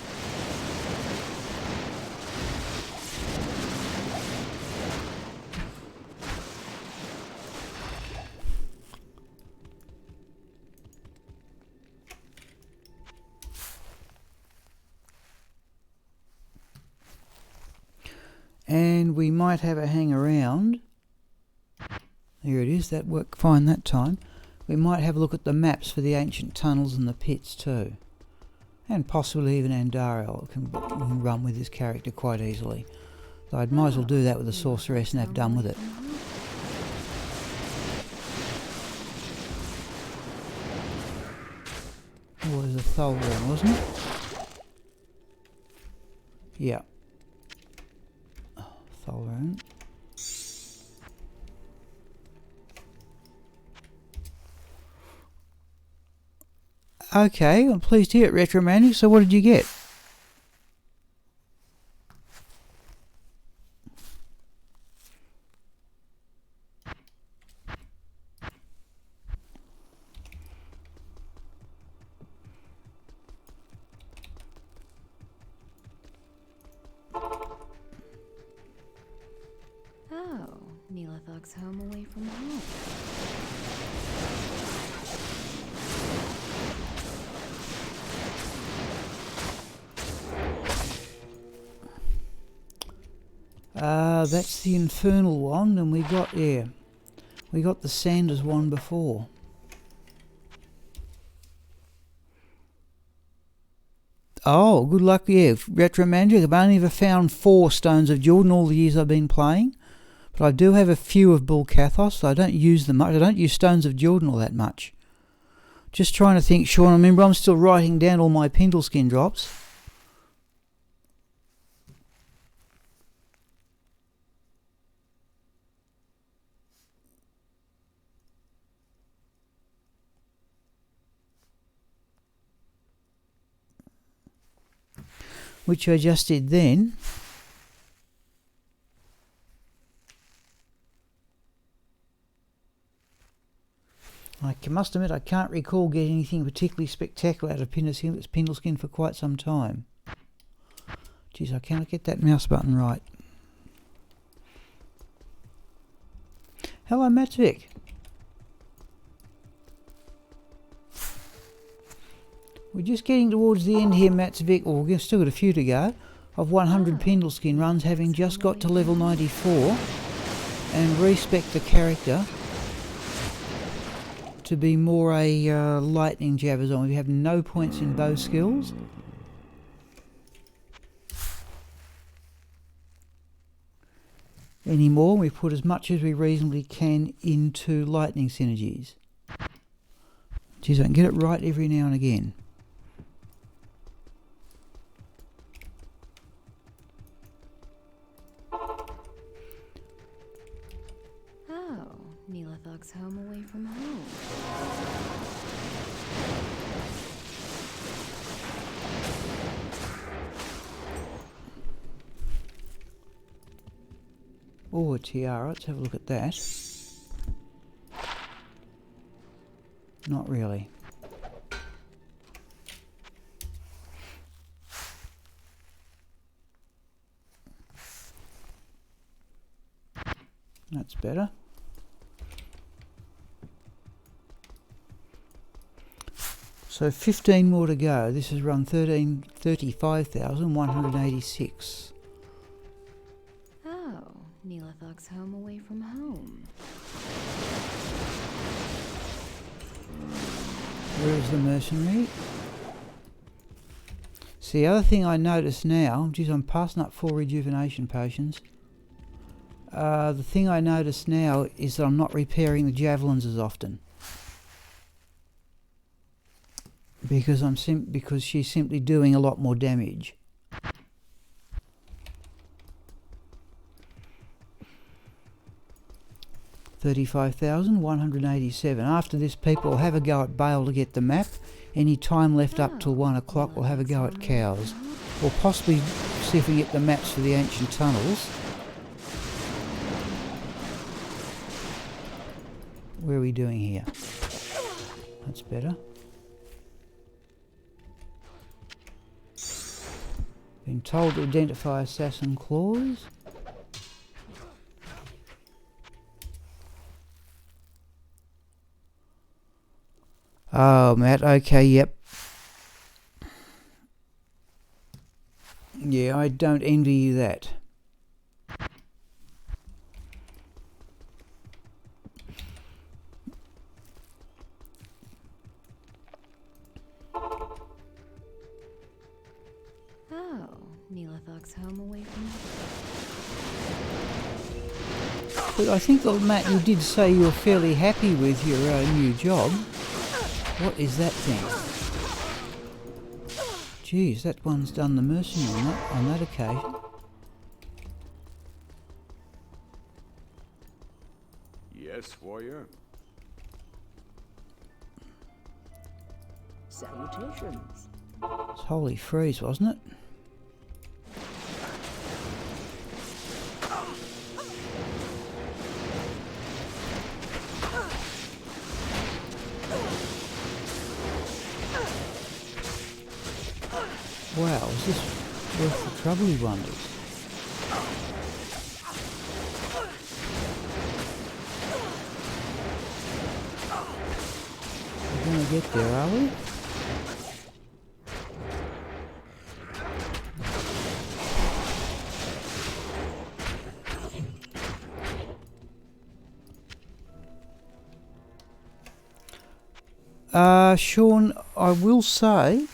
And we might have a hang around. Here it is, that worked fine that time. We might have a look at the maps for the ancient tunnels and the pits too. And possibly even Andariel can run with this character quite easily. Though I might as well do that with the sorceress and have done with it. Oh, it was a Tholron, wasn't it? Yeah. Tholron. Okay, I'm pleased to hear it, Retromantic. So what did you get? Oh, Neelathog's home away from home. That's the infernal wand, and we got the Sanders wand before. Oh, good luck, yeah. Retromantic, I've only ever found 4 Stones of Jordan all the years I've been playing. But I do have a few of Bull Cathos, so I don't use them much. I don't use Stones of Jordan all that much. Just trying to think, Sean, remember I'm still writing down all my Pindleskin drops. Which I just did then. I must admit I can't recall getting anything particularly spectacular out of Pindleskin for quite some time. Geez, I cannot get that mouse button right. Hello, Matvic. We're just getting towards the end here, Matvic, or we've still got a few to go, of 100 Pindleskin runs, having just got to level 94 and respec the character to be more a lightning javazon. We have no points in bow skills. Anymore, we put as much as we reasonably can into lightning synergies. Geez, I can get it right every now and again. Oh, Neelathog's home away from home. Or a tiara. Let's have a look at that. Not really. That's better. So 15 more to go. This has run 35,186. Oh, Neelathog's home away from home. Where is the mercenary? See, the other thing I notice now, geez, I'm passing up 4 rejuvenation potions. The thing I notice now is that I'm not repairing the javelins as often. Because because she's simply doing a lot more damage. $35,187. After this, people will have a go at Bale to get the map. Any time left up till 1 o'clock, we'll have a go at cows. Or possibly see if we get the maps for the ancient tunnels. Where are we doing here? That's better. Been told to identify assassin claws. Oh, Matt, okay, yep. Yeah, I don't envy you that. Oh, Neelathog's home away from home. But I think, Matt, you did say you were fairly happy with your new job. What is that thing? Geez, that one's done the mercenary on that occasion. Yes, warrior. Salutations. It's Holy Freeze, wasn't it? Wow, is this worth the trouble, he wonders? We're going to get there, are we? Sean, I will say...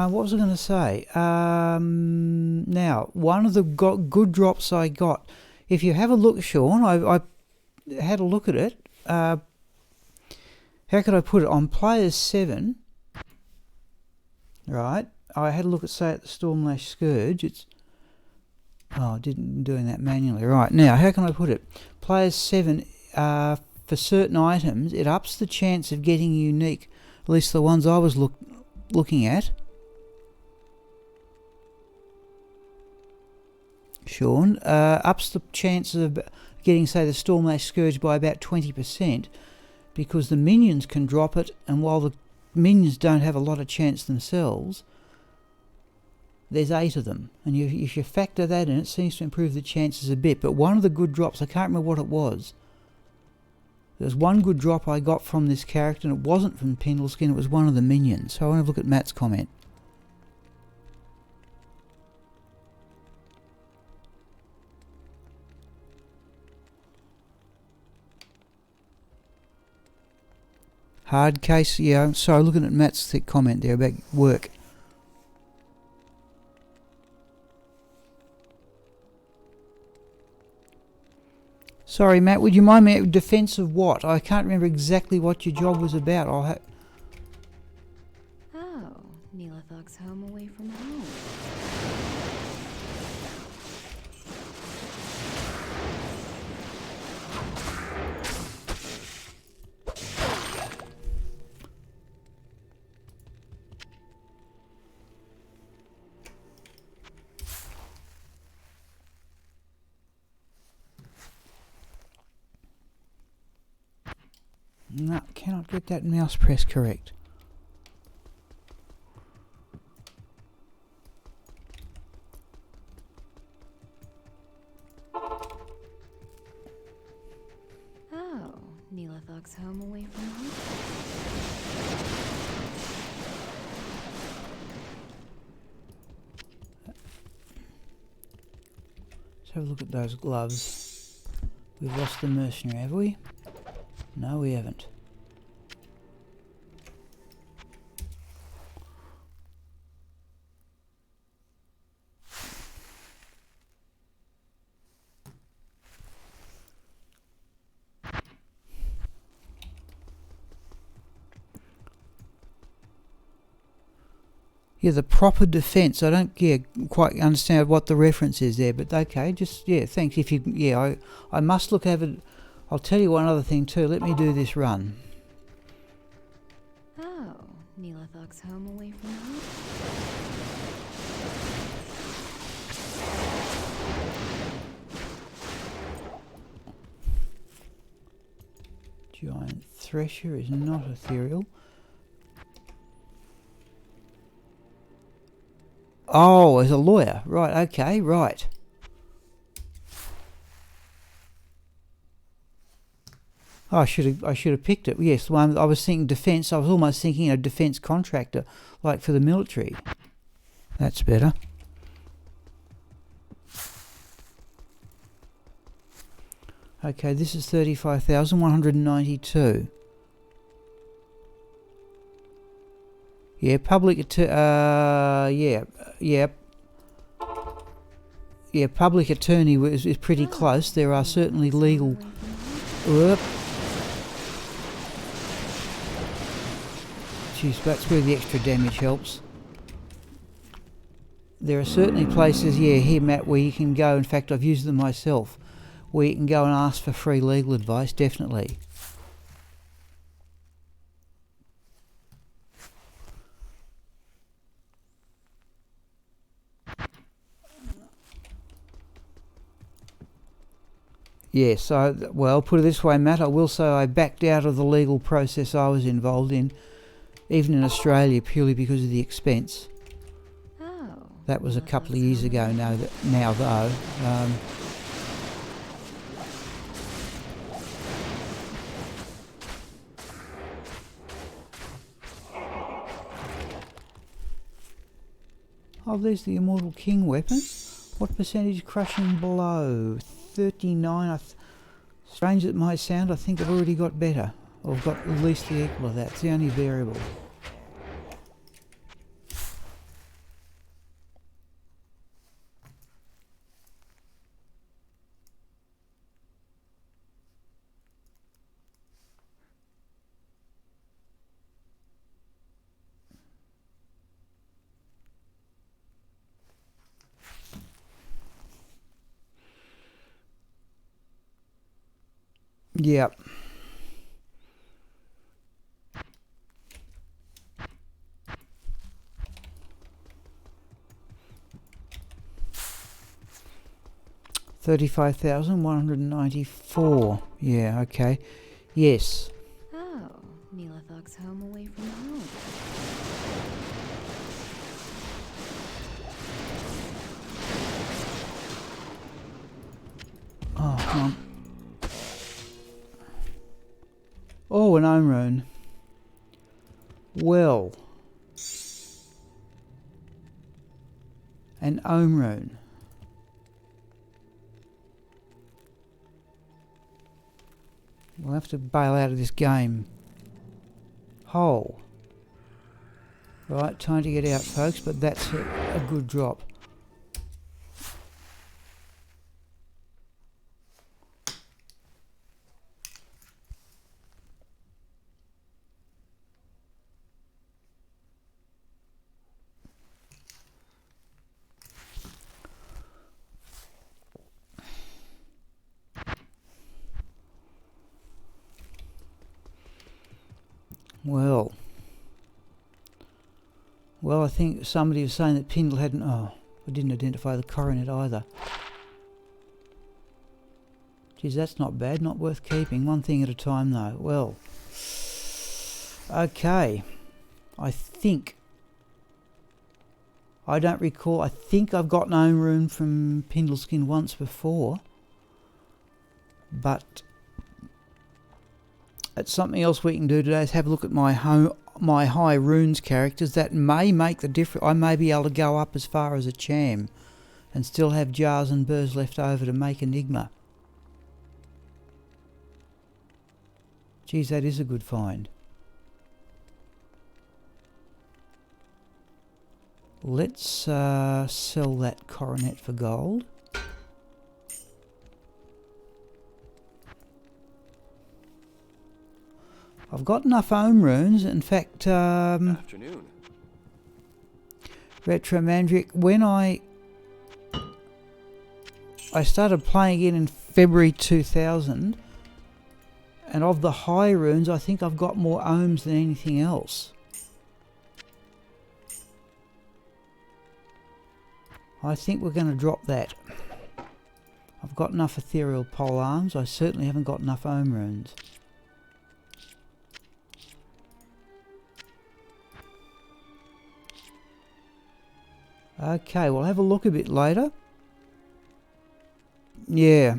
what was I going to say? Now, one of the good drops I got, if you have a look, Sean, I had a look at it. How could I put it? On players 7, right, I had a look at, say, at the Stormlash Scourge. It's... Oh, I didn't doing that manually. Right, now, how can I put it? Players 7, for certain items, it ups the chance of getting unique, at least the ones I was looking at. Sean, ups the chances of getting, say, the Stormlash Scourge by about 20%, because the minions can drop it, and while the minions don't have a lot of chance themselves, there's 8 of them, and if you factor that in, it seems to improve the chances a bit. But one of the good drops, I can't remember what it was. There's one good drop I got from this character, and it wasn't from Pindleskin, it was one of the minions. So I want to look at Matt's comment. Hard case, yeah, sorry, looking at Matt's thick comment there about work. Sorry, Matt, would you mind me, defense of what? I can't remember exactly what your job was about. Oh, Neelathog's home away from home. No, cannot get that mouse press correct. Oh, Neelathog's home away from home. Let's have a look at those gloves. We've lost the mercenary, have we? No, we haven't. Yeah, the proper defence. I don't quite understand what the reference is there, but okay, just thanks. If you I must look over it. I'll tell you one other thing too. Let me do this run. Oh, Neelathog's home away from home. Giant thresher is not ethereal. Oh, as a lawyer. Right, okay, right. Oh, I should have picked it. Yes, the one I was thinking defence. I was almost thinking a defence contractor, like for the military. That's better. Okay, this is 35,192. Yeah, public public attorney is pretty close. There are certainly legal. Whoop. Jeez, that's where the extra damage helps. There are certainly places, here, Matt, where you can go. In fact, I've used them myself, where you can go and ask for free legal advice. Definitely. Yes, well, put it this way, Matt, I will say I backed out of the legal process I was involved in, even in Australia, purely because of the expense. Oh. That was a couple of years ago now though. Oh, there's the Immortal King weapon. What percentage crushing blow? 39. Strange it might sound, I think I've already got better. Or I've got at least the equal of that. It's the only variable. Yep. $35,194. Yeah, okay. Yes. Oh, Neelathog's home away from home. Oh, come on. Oh, an Ohm rune. Well. An Ohm rune. We'll have to bail out of this game. Hole. Right, time to get out, folks, but that's a good drop. Well, I think somebody was saying that Pindle hadn't... Oh, I didn't identify the coronet either. Geez, that's not bad, not worth keeping. One thing at a time, though. Well, Okay. I don't recall. I think I've got an own rune from Pindleskin once before. But it's something else we can do today is have a look at my high runes characters. That may make the difference. I may be able to go up as far as a Cham and still have jars and burrs left over to make Enigma. Geez, that is a good find. Let's sell that coronet for gold. I've got enough ohm runes. In fact, Afternoon. Retro Mandric, when I started playing again in February 2000, and of the high runes, I think I've got more ohms than anything else. I think we're going to drop that. I've got enough ethereal pole arms. I certainly haven't got enough ohm runes. Okay, we'll have a look a bit later. Yeah.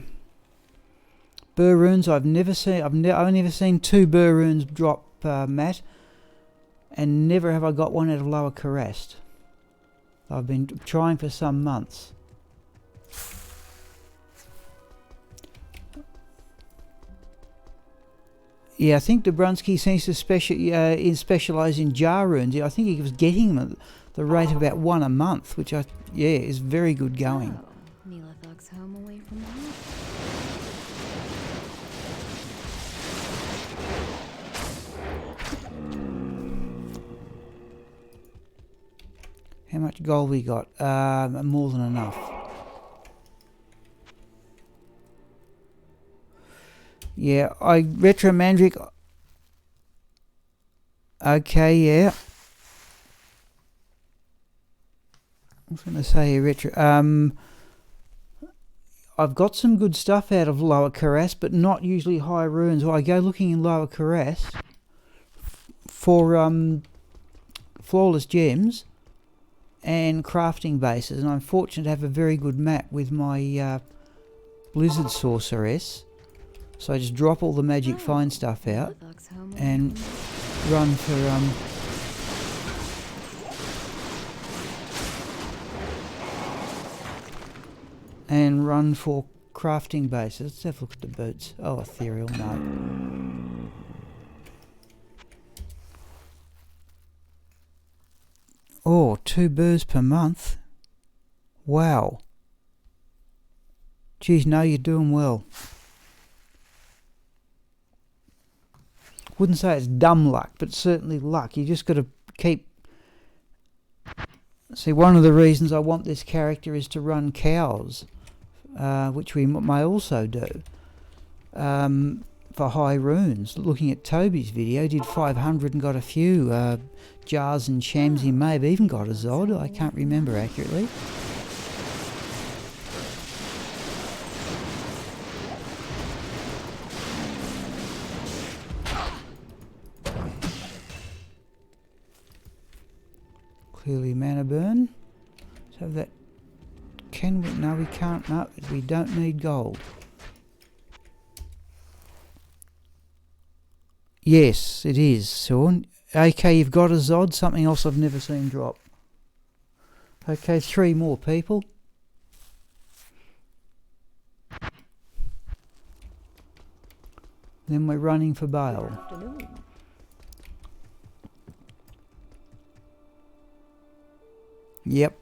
Burr runes I've never seen. I've only ever seen 2 burr runes drop, Matt. And never have I got one out of Lower Carrast. I've been trying for some months. Yeah, I think Dobrunsky seems to specialise in jar runes. I think he was getting them at the rate of about 1 a month, which is very good going. Oh, Neelathog's home away from home. How much gold we got? More than enough. Yeah, Retro Mandric. Okay, yeah. I was going to say here, Retro. I've got some good stuff out of Lower Carrast, but not usually high runes. Well, I go looking in Lower Carrast for flawless gems and crafting bases, and I'm fortunate to have a very good map with my Blizzard Sorceress. So I just drop all the magic find stuff out and run for crafting bases. Let's have a look at the boots. Oh, ethereal, no. Oh, 2 burrs per month. Wow. Geez, no, you're doing well. Wouldn't say it's dumb luck, but certainly luck. You just got to keep... See, one of the reasons I want this character is to run cows, which we may also do, for high runes. Looking at Toby's video, did 500 and got a few jars and shams. He may have even got a Zod. I can't remember accurately. Clearly mana burn. Let's have that. Can we? No, we can't. No, we don't need gold. Yes, it is, Sean. Okay, you've got a Zod, something else I've never seen drop. Okay, 3 more people. Then we're running for bail. Afternoon. Yep.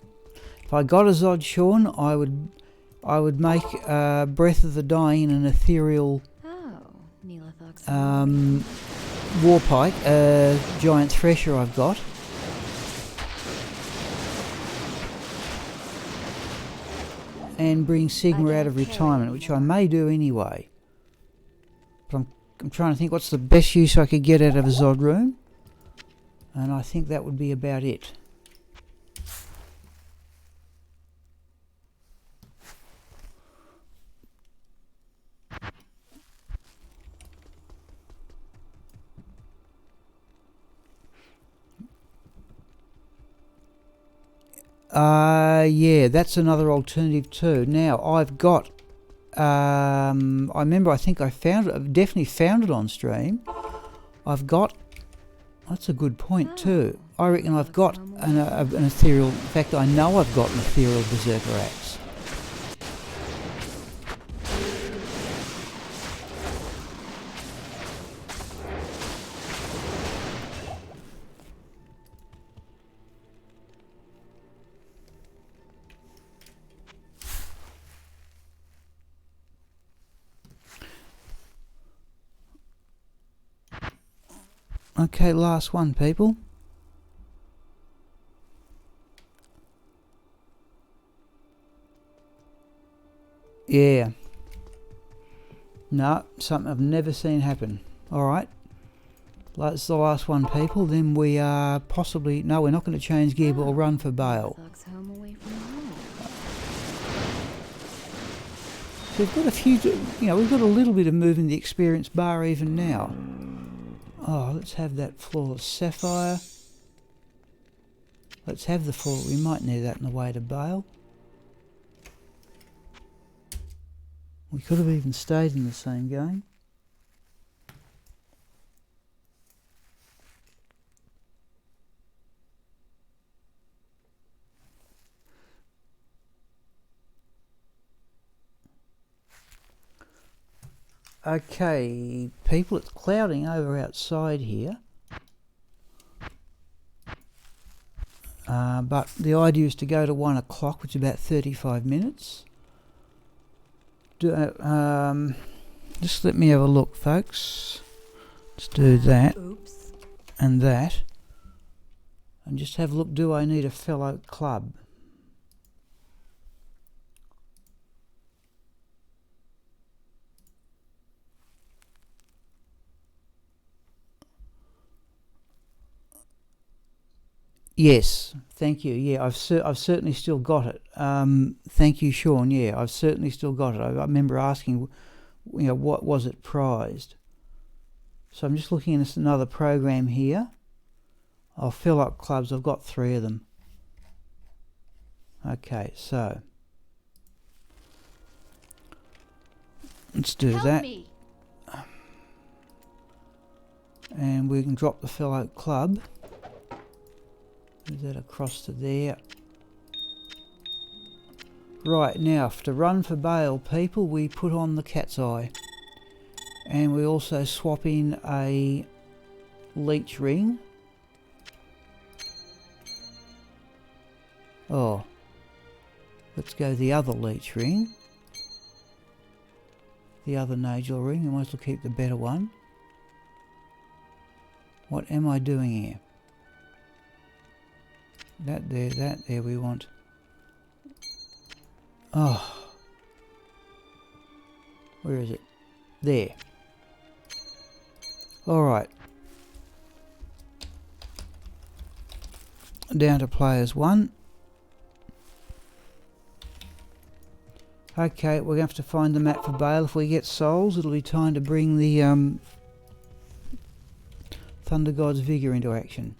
If I got a Zod, Sean, I would make Breath of the Dying an ethereal Oh, Neelathog's Warpike, giant thresher I've got. And bring Sigma out of retirement, which I may do anyway. But I'm trying to think what's the best use I could get out of a Zod rune. And I think that would be about it. Yeah, that's another alternative too. Now, I've got... I remember, I think I found it. I've definitely found it on stream. I've got... That's a good point too. I reckon I've got an ethereal... In fact, I know I've got an ethereal berserker axe. Okay, last one, people. Yeah. No, something I've never seen happen. Alright. That's the last one, people. Then we are possibly... No, we're not going to change gear, but we'll run for Bale. Thugs home away from home. So we've got a few... You know, we've got a little bit of move in the experience bar even now. Oh, let's have that flawless sapphire. Let's have the full... We might need that on the way to Bale. We could have even stayed in the same game. Okay, people, it's clouding over outside here. But the idea is to go to 1 o'clock, which is about 35 minutes. Just let me have a look, folks. Let's do that. Oops. And that. And just have a look, do I need a fellow club? Yes, thank you. Yeah, I've certainly still got it. Thank you, Sean. Yeah, I've certainly still got it. I remember asking, you know, what was it prized? So I'm just looking at another program here. I'll fill up clubs. I've got 3 of them. Okay, so let's do that. Me. And we can drop the fellow club. Move that across to there. Right, now to run for Bale, people, we put on the cat's eye. And we also swap in a leech ring. Oh, let's go the other leech ring. The other Nagel ring, I might as well keep the better one. What am I doing here? That there we want. Oh. Where is it? There. Alright. Down to players 1. Okay, we're going to have to find the map for Bale. If we get souls, it'll be time to bring the Thunder God's Vigour into action.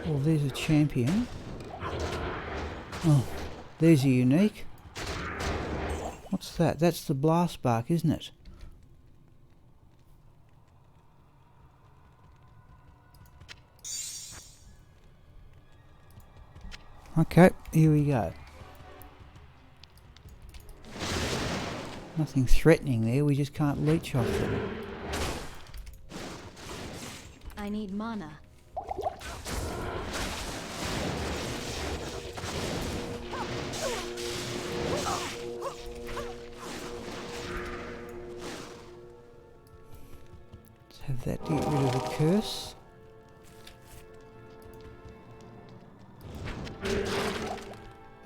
Well, there's a champion. Oh, there's a unique. What's that? That's the blast bark, isn't it? Okay, here we go. Nothing threatening there, we just can't leech off them. I need mana. Let's have that to get rid of the curse.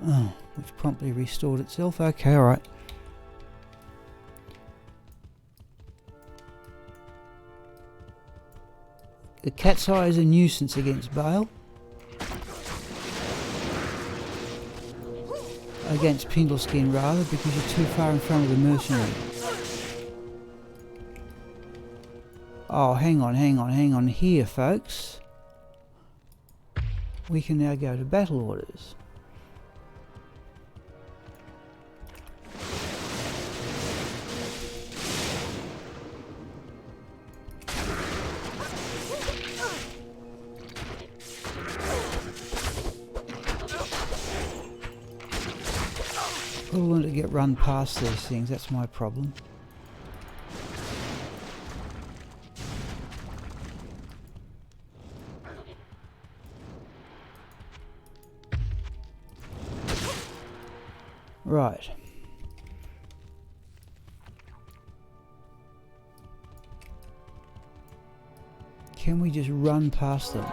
Oh, which promptly restored itself. Okay, alright. The cat's eye is a nuisance against Bale. against Pindleskin rather, because you're too far in front of the mercenary. Oh, hang on here, folks. We can now go to battle orders. We'll learn to get run past these things, that's my problem. Right. Can we just run past them?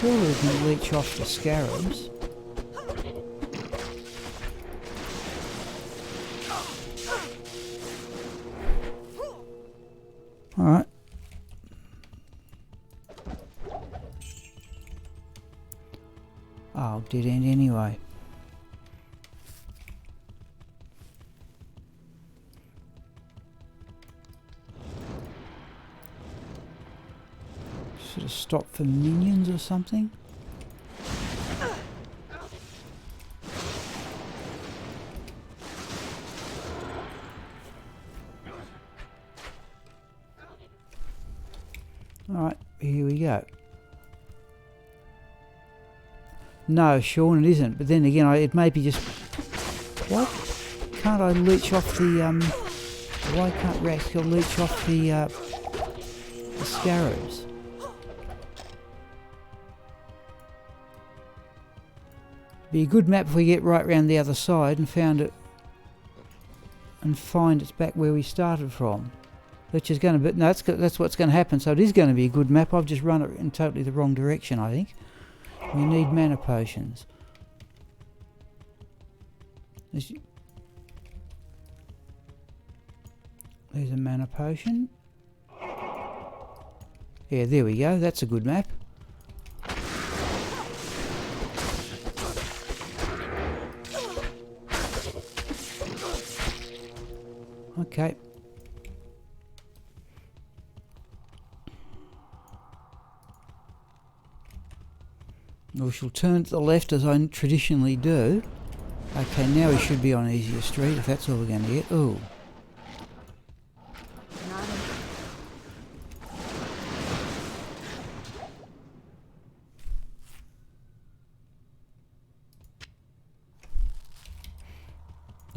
Surely we can leech off the scarabs. Alright. Oh, dead end anyway. Should have stopped for minions or something. Alright, here we go. No, Sean, it isn't. But then again, it may be just... What? Can't I leech off the... Why can't Raxka leech off the scarabs? Be a good map if we get right round the other side and found it... And find it's back where we started from. Which is going to be... No, that's what's going to happen. So it is going to be a good map. I've just run it in totally the wrong direction, I think. We need mana potions. There's a mana potion. Yeah, there we go. That's a good map. Okay. We shall turn to the left as I traditionally do. Okay, now we should be on easier street if that's all we're going to get. Ooh.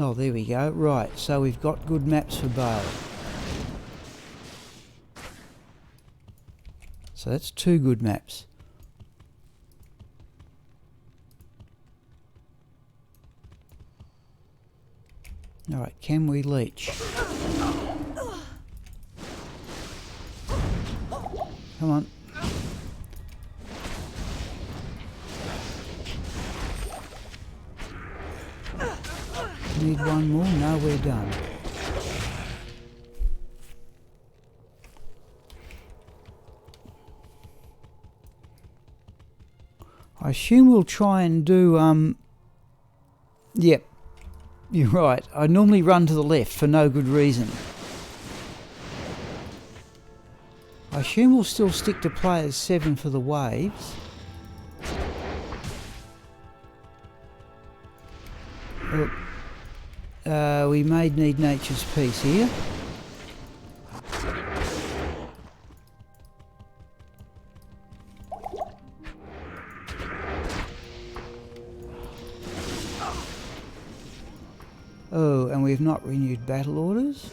Oh, there we go. Right, so we've got good maps for Bale. So that's 2 good maps. Alright, can we leech? Come on. Need one more? No, we're done. I assume we'll try and do, yep. You're right. I normally run to the left for no good reason. I assume we'll still stick to players 7 for the waves. Look, we may need nature's peace here. Oh, and we've not renewed battle orders.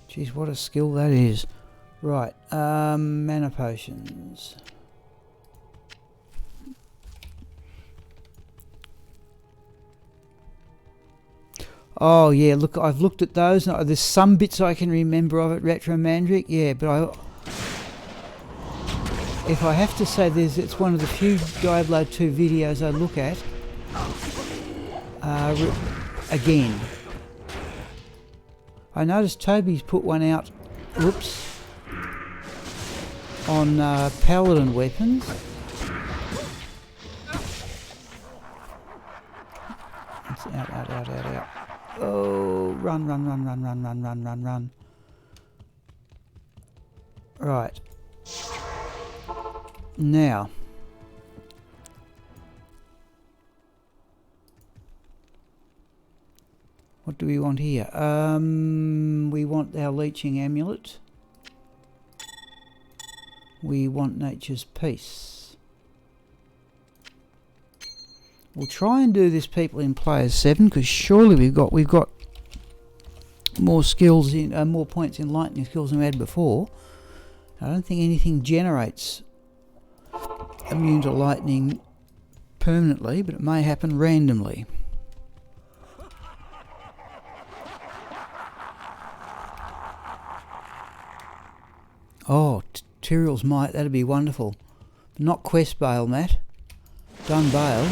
Jeez, what a skill that is. Right, mana potions. Oh yeah, look, I've looked at those. There's some bits I can remember of it, Retromandric, yeah, but if I have to say it's one of the few Diablo 2 videos I look at again. I noticed Toby's put one out, whoops, on Paladin weapons. It's out. Oh, run. Right. Now. What do we want here? We want our leeching amulet. We want nature's peace. We'll try and do this, people, in players 7, because surely we've got more skills in more points in lightning skills than we had before. I don't think anything generates immune to lightning permanently, but it may happen randomly. Oh, Tyrell's Might, that'd be wonderful. Not quest bail, Matt. Done bail.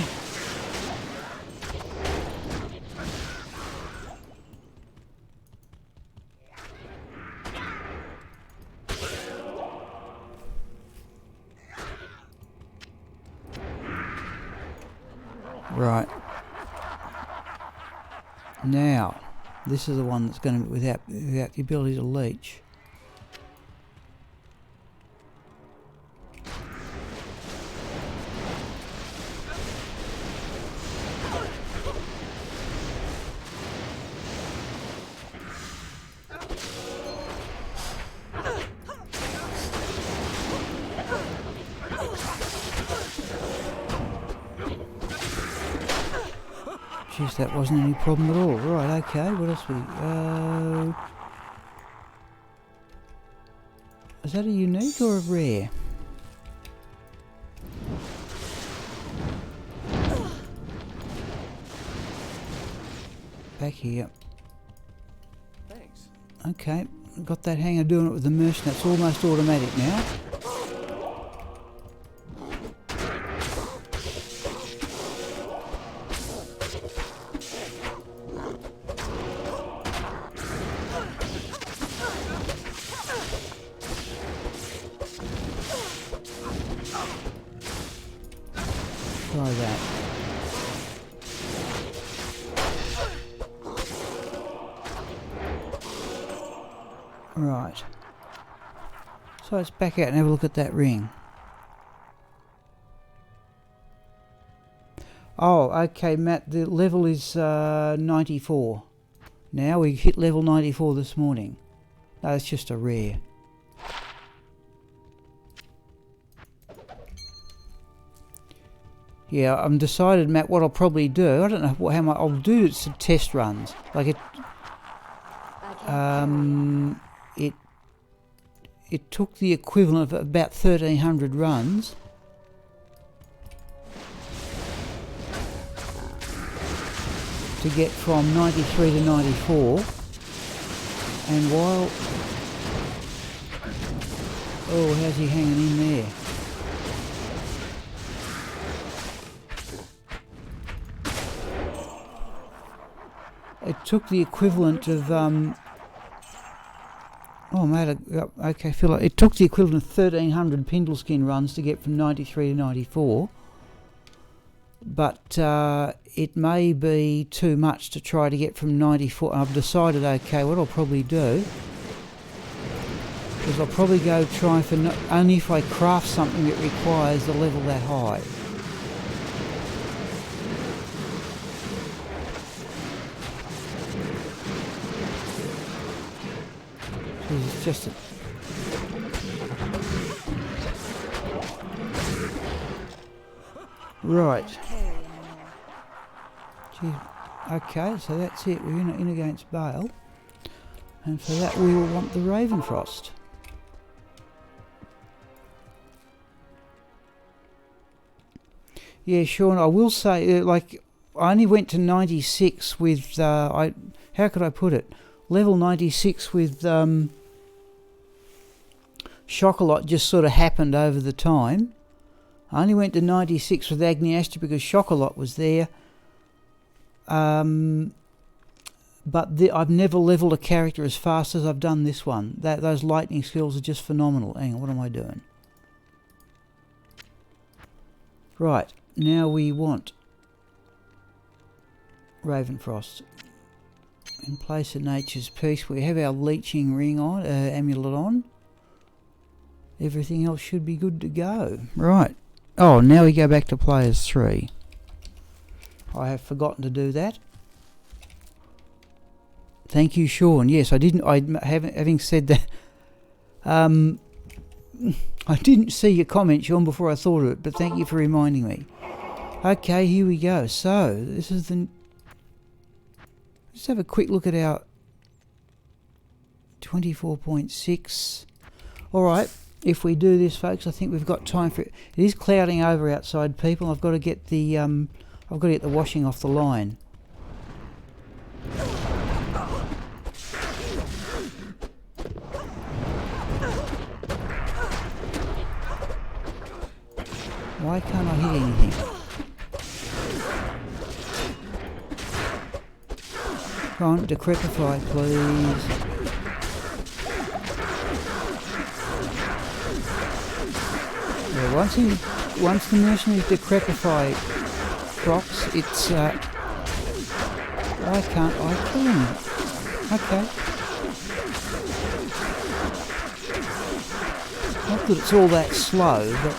Right. Now, this is the one that's going to be without the ability to leech. Jeez, that wasn't any problem at all. Right, okay, what else is that a unique or a rare? Back here. Thanks. Okay, got that hang of doing it with the merchant. That's almost automatic now. Try that. Right. So let's back out and have a look at that ring. Oh, okay, Matt, the level is 94. Now we hit level 94 this morning. No, it's just a rare. Yeah, I'm decided, Matt, what I'll probably do. I don't know how much I'll do. Some test runs. Like it took the equivalent of about 1,300 runs to get from 93 to 94. And while... Oh, how's he hanging in there? It took the equivalent of... oh, mate, okay, Phil. It took the equivalent of 1,300 Pindleskin runs to get from 93 to 94. But it may be too much to try to get from 94. I've decided, okay, what I'll probably do is I'll probably go try for... only if I craft something that requires the level that high. It's just a... Right. Gee, okay, so that's it. We're in against Bale. And for that we will want the Ravenfrost. Yeah, Sean, I will say, like, I only went to 96 with, how could I put it? Level 96 with Chocolat just sort of happened over the time. I only went to 96 with Agniastra because Chocolat was there. But I've never leveled a character as fast as I've done this one. Those lightning skills are just phenomenal. Hang on, what am I doing? Right, now we want Ravenfrost. In place of Nature's Peace, we have our leeching ring on, amulet on. Everything else should be good to go. Right. Oh, now we go back to players 3. I have forgotten to do that. Thank you, Sean. Yes, I didn't. Having said that, I didn't see your comment, Sean, before I thought of it. But thank you for reminding me. Okay, here we go. So this is the. Let's have a quick look at our 24.6. All right. If we do this, folks, I think we've got time for it. It is clouding over outside, people. I've got to get the washing off the line. Why can't I hit anything? Come on, decrepify, please. Yeah, once the mercenaries decrepify Crocs, it's why can't I kill him? Okay. Not that it's all that slow, but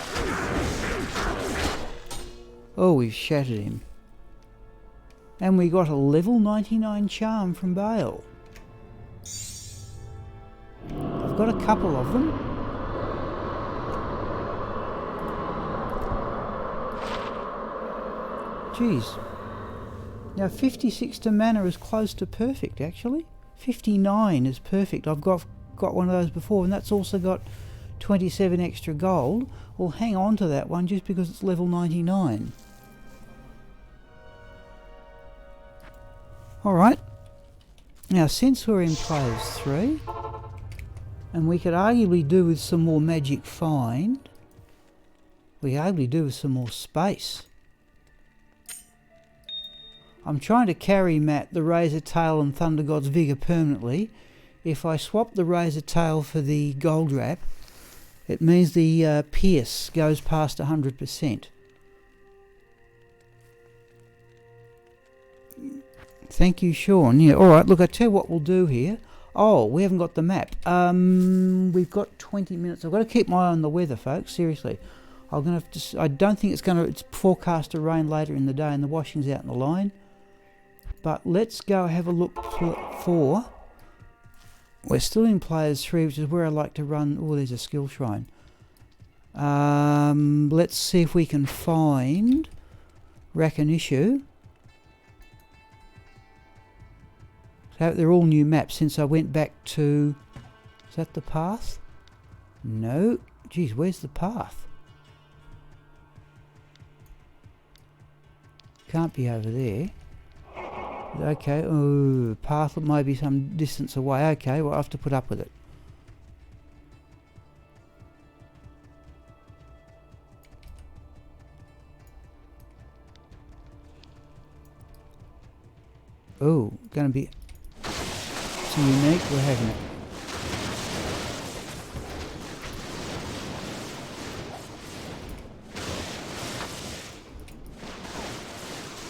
oh, we've shattered him. And we got a level 99 charm from Bale. I've got a couple of them. Jeez. Now 56 to mana is close to perfect, actually. 59 is perfect. I've got one of those before, and that's also got 27 extra gold. We'll hang on to that one just because it's level 99. Alright. Now since we're in players 3, and we could arguably do with some more magic find, we could arguably do with some more space. I'm trying to carry, Matt, the Razor Tail and Thunder God's Vigour permanently. If I swap the Razor Tail for the Gold Wrap, it means the Pierce goes past 100%. Thank you, Sean. Yeah, alright, look, I tell you what we'll do here. Oh, we haven't got the map. We've got 20 minutes. I've got to keep my eye on the weather, folks, seriously. I'm gonna have to, I don't think it's forecast to rain later in the day, and the washing's out in the line. But let's go have a look for... We're still in players 3, which is where I like to run... Oh, there's a skill shrine. Let's see if we can find Raxka. So they're all new maps since I went back to... Is that the path? No. Geez, where's the path? Can't be over there. Okay, oh, path might be some distance away. Okay, we'll have to put up with it. Oh, gonna be some unique, we're having it.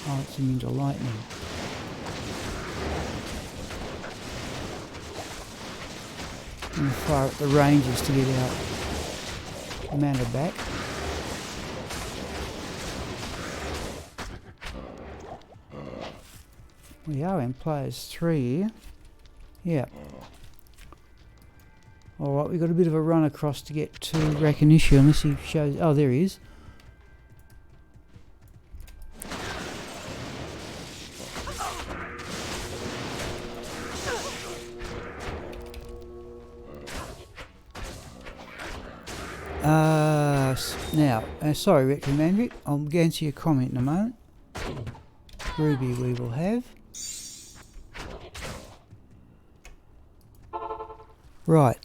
Oh, it's immune to lightning. I'm going to fire at the rangers to get our mana back. We are in players 3 here. Yeah. Alright, we've got a bit of a run across to get to Raxka unless he shows... Oh, there he is. Now, sorry, Retro Mandrick, I'll answer your comment in a moment. Ruby we will have. Right,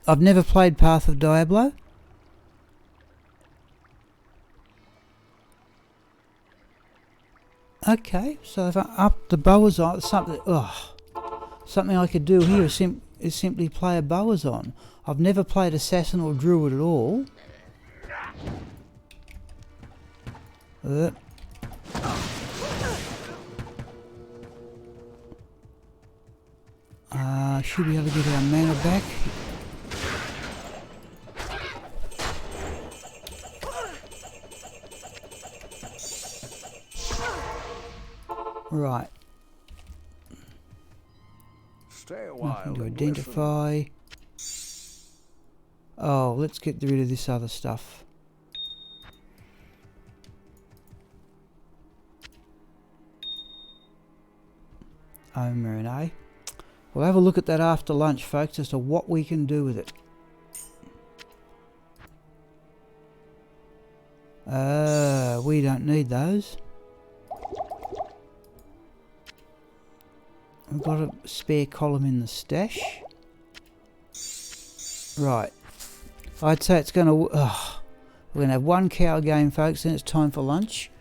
I've never played Path of Diablo. Okay, so if I up the Boazon, something I could do here is simply play a Boazon. I've never played Assassin or Druid at all. Should be able to get our mana back. Right. Stay a while. Nothing to and identify. Oh, let's get rid of this other stuff. Omer and A. We'll have a look at that after lunch, folks, as to what we can do with it. We don't need those. We've got a spare column in the stash. Right. I'd say it's going to... we're going to have one cow game, folks, then it's time for lunch.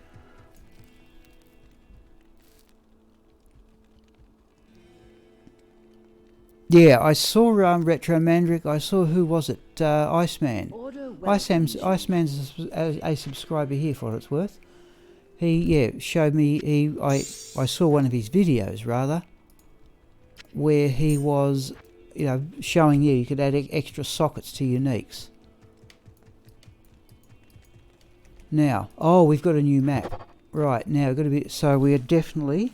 Yeah, I saw Retro Mandrick. I saw, who was it? Iceman. Iceman's a subscriber here, for what it's worth. He showed me. I saw one of his videos rather, where he was, showing you could add extra sockets to uniques. Now, we've got a new map. Right now, we've got to be. So we are definitely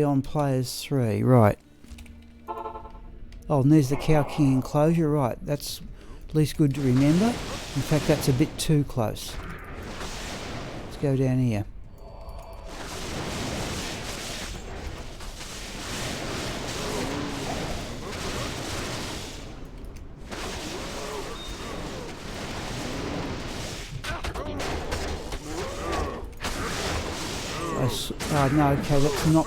on players 3. Right. Oh, and there's the Cow King enclosure. Right, that's at least good to remember. In fact, that's a bit too close. Let's go down here. No, okay, that's not...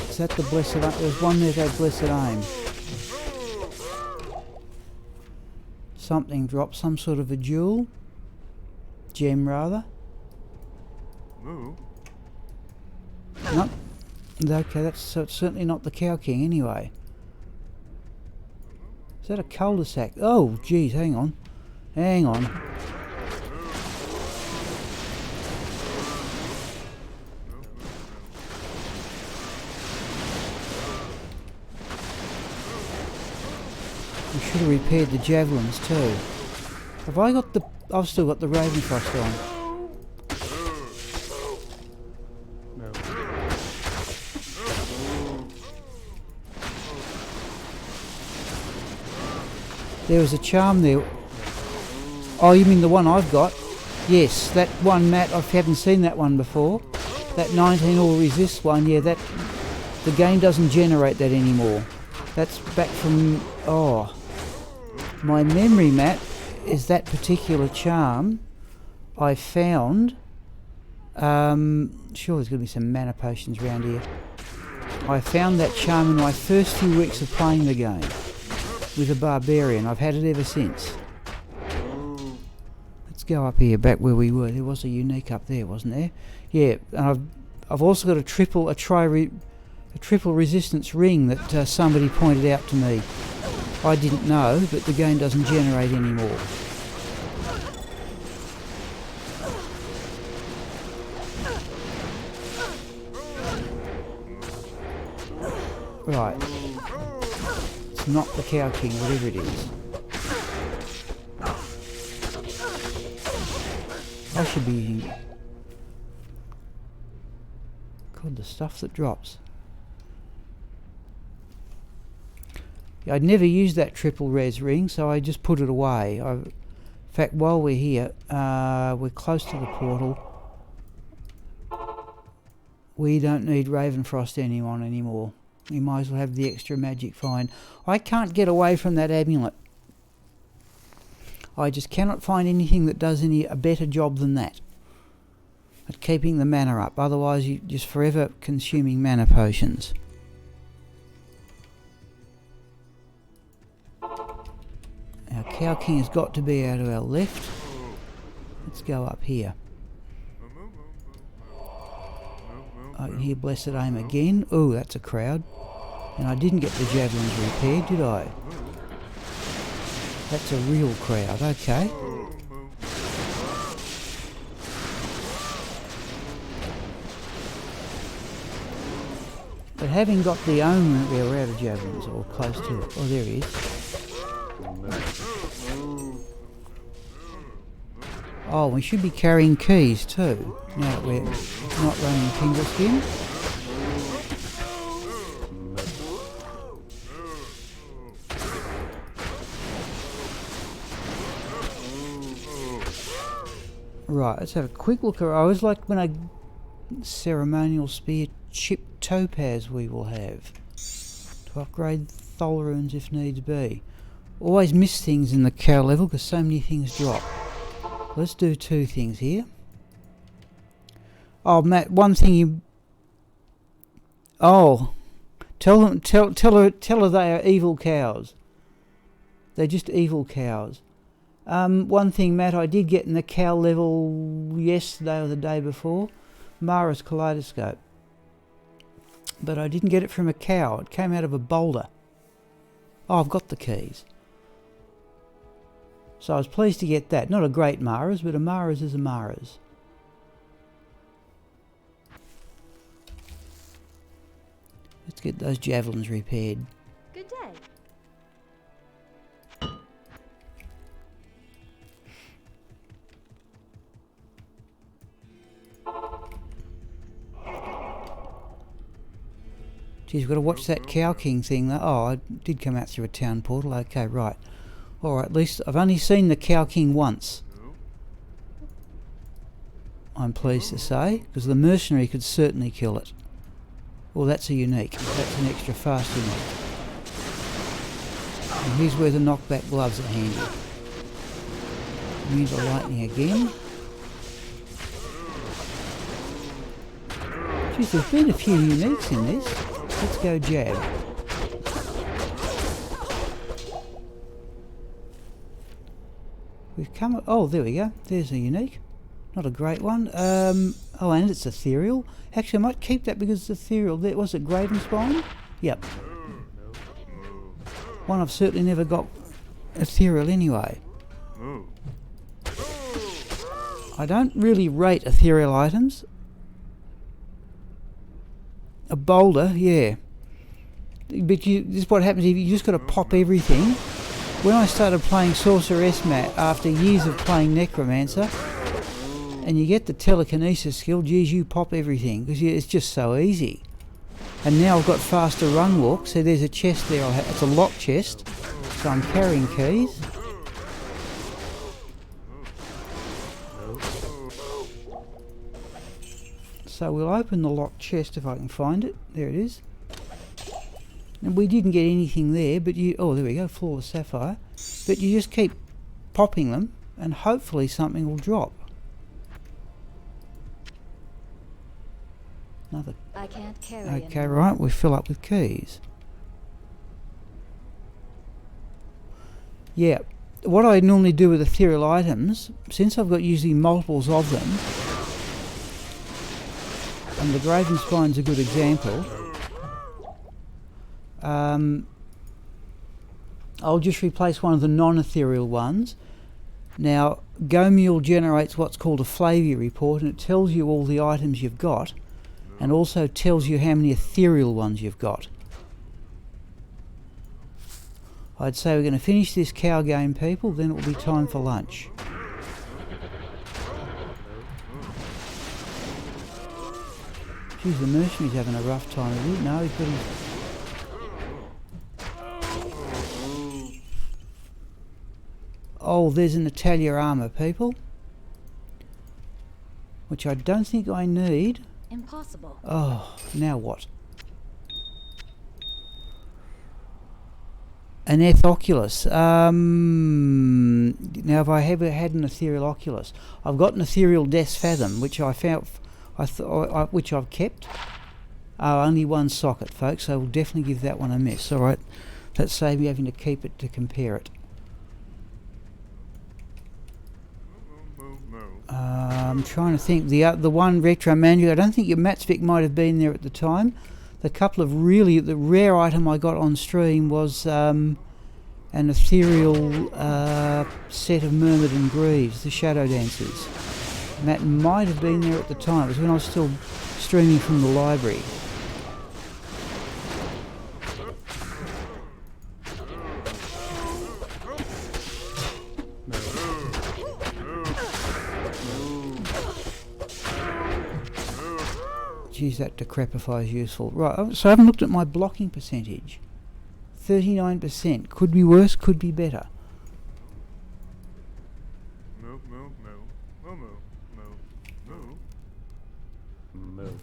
Is that the Blessed Aim? There's one there that had Blessed Aim. Something dropped, some sort of a jewel. Gem, rather. Moo. Nope. Okay, that's certainly not the Cow King anyway. Is that a cul-de-sac? Oh, geez, hang on. Hang on. We should have repaired the javelins too. Have I got the... I've still got the Ravenfrost on. No. There was a charm there. Oh, you mean the one I've got? Yes, that one, Matt, I haven't seen that one before. That 19 all resist one, yeah, that... The game doesn't generate that anymore. That's back from... Oh... My memory, Matt, is that particular charm I found... sure there's going to be some mana potions around here. I found that charm in my first few weeks of playing the game with a barbarian. I've had it ever since. Let's go up here, back where we were. There was a unique up there, wasn't there? Yeah, and I've also got a triple resistance ring that somebody pointed out to me. I didn't know, but the game doesn't generate anymore. Right. It's not the Cow King, whatever it is. I should be using... God, the stuff that drops. I'd never used that triple res ring, so I just put it away. In fact, while we're here, we're close to the portal. We don't need Ravenfrost anymore. We might as well have the extra magic find. I can't get away from that amulet. I just cannot find anything that does a better job than that at keeping the mana up. Otherwise, you're just forever consuming mana potions. Our Cow King has got to be out of our left. Let's go up here. I can hear Blessed Aim again. Oh, that's a crowd. And I didn't get the javelins repaired, did I? That's a real crowd, okay. But having got the omen, we're out of javelins, or close to it. Oh, there he is. Oh, we should be carrying keys too, now that we're not running Pindleskin. Right, let's have a quick look. I always like when I ceremonial spear chip topaz we will have to upgrade Thol runes if needs be. Always miss things in the cow level because so many things drop. Let's do two things here. Oh, Matt, one thing you... Oh, tell her they are evil cows. They're just evil cows. One thing, Matt, I did get in the cow level yesterday or the day before. Mara's kaleidoscope. But I didn't get it from a cow. It came out of a boulder. Oh, I've got the keys. So I was pleased to get that. Not a great Mara's, but a Mara's is a Mara's. Let's get those javelins repaired. Good day. Geez, we've got to watch that Cow King thing though. Oh, I did come out through a town portal. Okay, right. Alright, at least I've only seen the Cow King once. I'm pleased to say, because the mercenary could certainly kill it. Well, that's a unique. That's an extra fast unique. And here's where the knockback gloves are handy. Use the lightning again. Geez, there's been a few uniques in this. Let's go jab. We've come... Oh, there we go. There's a unique. Not a great one. Oh, and it's ethereal. Actually, I might keep that because it's ethereal. There, was it Graven Spine? Yep. One I've certainly never got ethereal anyway. I don't really rate ethereal items. A boulder, yeah. But this is what happens if you just got to pop everything. When I started playing Sorceress Mat after years of playing Necromancer, and you get the telekinesis skill, geez, you pop everything because it's just so easy. And now I've got faster run walk, so there's a chest there. It's a lock chest, so I'm carrying keys. So we'll open the locked chest if I can find it. There it is. And we didn't get anything there, but you... Oh, there we go, flawless sapphire. But you just keep popping them, and hopefully something will drop. Another... I can't carry Okay, anymore. right, we fill up with keys. Yeah, what I normally do with ethereal items, since I've got usually multiples of them, and the Graven Spine's a good example, I'll just replace one of the non-ethereal ones. Now, GoMule generates what's called a Flavia report, and it tells you all the items you've got, and also tells you how many ethereal ones you've got. I'd say we're going to finish this cow game, people, then it will be time for lunch. Geez, the mercenary's having a rough time of it. No, he's got his... Oh, there's an Natalia armour, people. Which I don't think I need. Impossible. Oh, now what? An Oculus. Now, if I ever had an ethereal Oculus, I've got an ethereal Des Fathom, which I found, which I've kept. Only one socket, folks. So we'll definitely give that one a miss. All right, that saved me having to keep it to compare it. I'm trying to think. The one retro manual. I don't think your Matsvik might have been there at the time. The rare item I got on stream was an ethereal set of Myrmidon Greaves, the Shadow Dancers. And that might have been there at the time. It was when I was still streaming from the library. Geez, that decrepify is useful. Right, so I haven't looked at my blocking percentage. 39%. Could be worse, could be better. Move, move, move, move, move, move, move.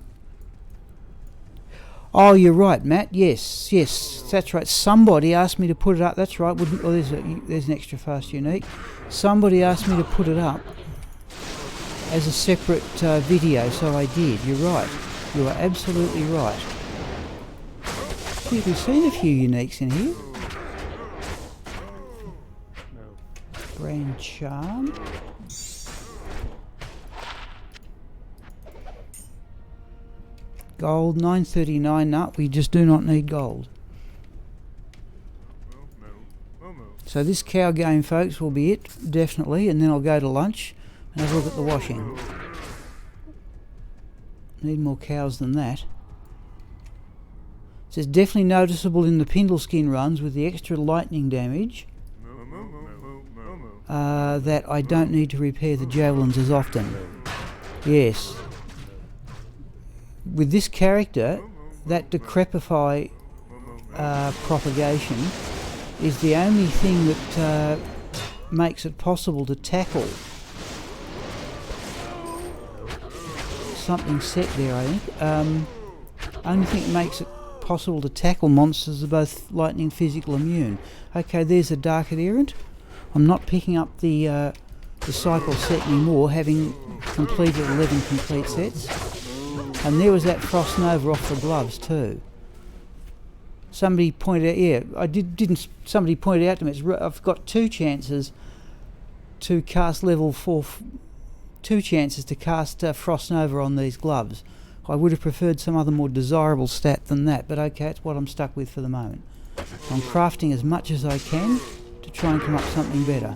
Oh, you're right, Matt. Yes, that's right. Somebody asked me to put it up. That's right. There's an extra fast unique. Somebody asked me to put it up as a separate video, so I did. You're right. You are absolutely right. We've seen a few uniques in here. Grand Charm. Gold, 939. No, we just do not need gold. So this cow game, folks, will be it, definitely, and then I'll go to lunch and have a look at the washing. Need more cows than that. So it's definitely noticeable in the Pindleskin runs with the extra lightning damage that I don't need to repair the javelins as often. Yes. With this character, that decrepify propagation is the only thing that makes it possible to tackle. Something set there, I think. Only thing that makes it possible to tackle monsters are both lightning physical immune. Okay, there's a Dark Adherent. I'm not picking up the cycle set anymore, having completed 11 complete sets. And there was that Frost Nova off the gloves too. Somebody pointed out, somebody pointed out to me, I've got 2 chances to cast level 4, 2 chances to cast Frost Nova on these gloves. I would have preferred some other more desirable stat than that, but okay, it's what I'm stuck with for the moment. I'm crafting as much as I can to try and come up with something better.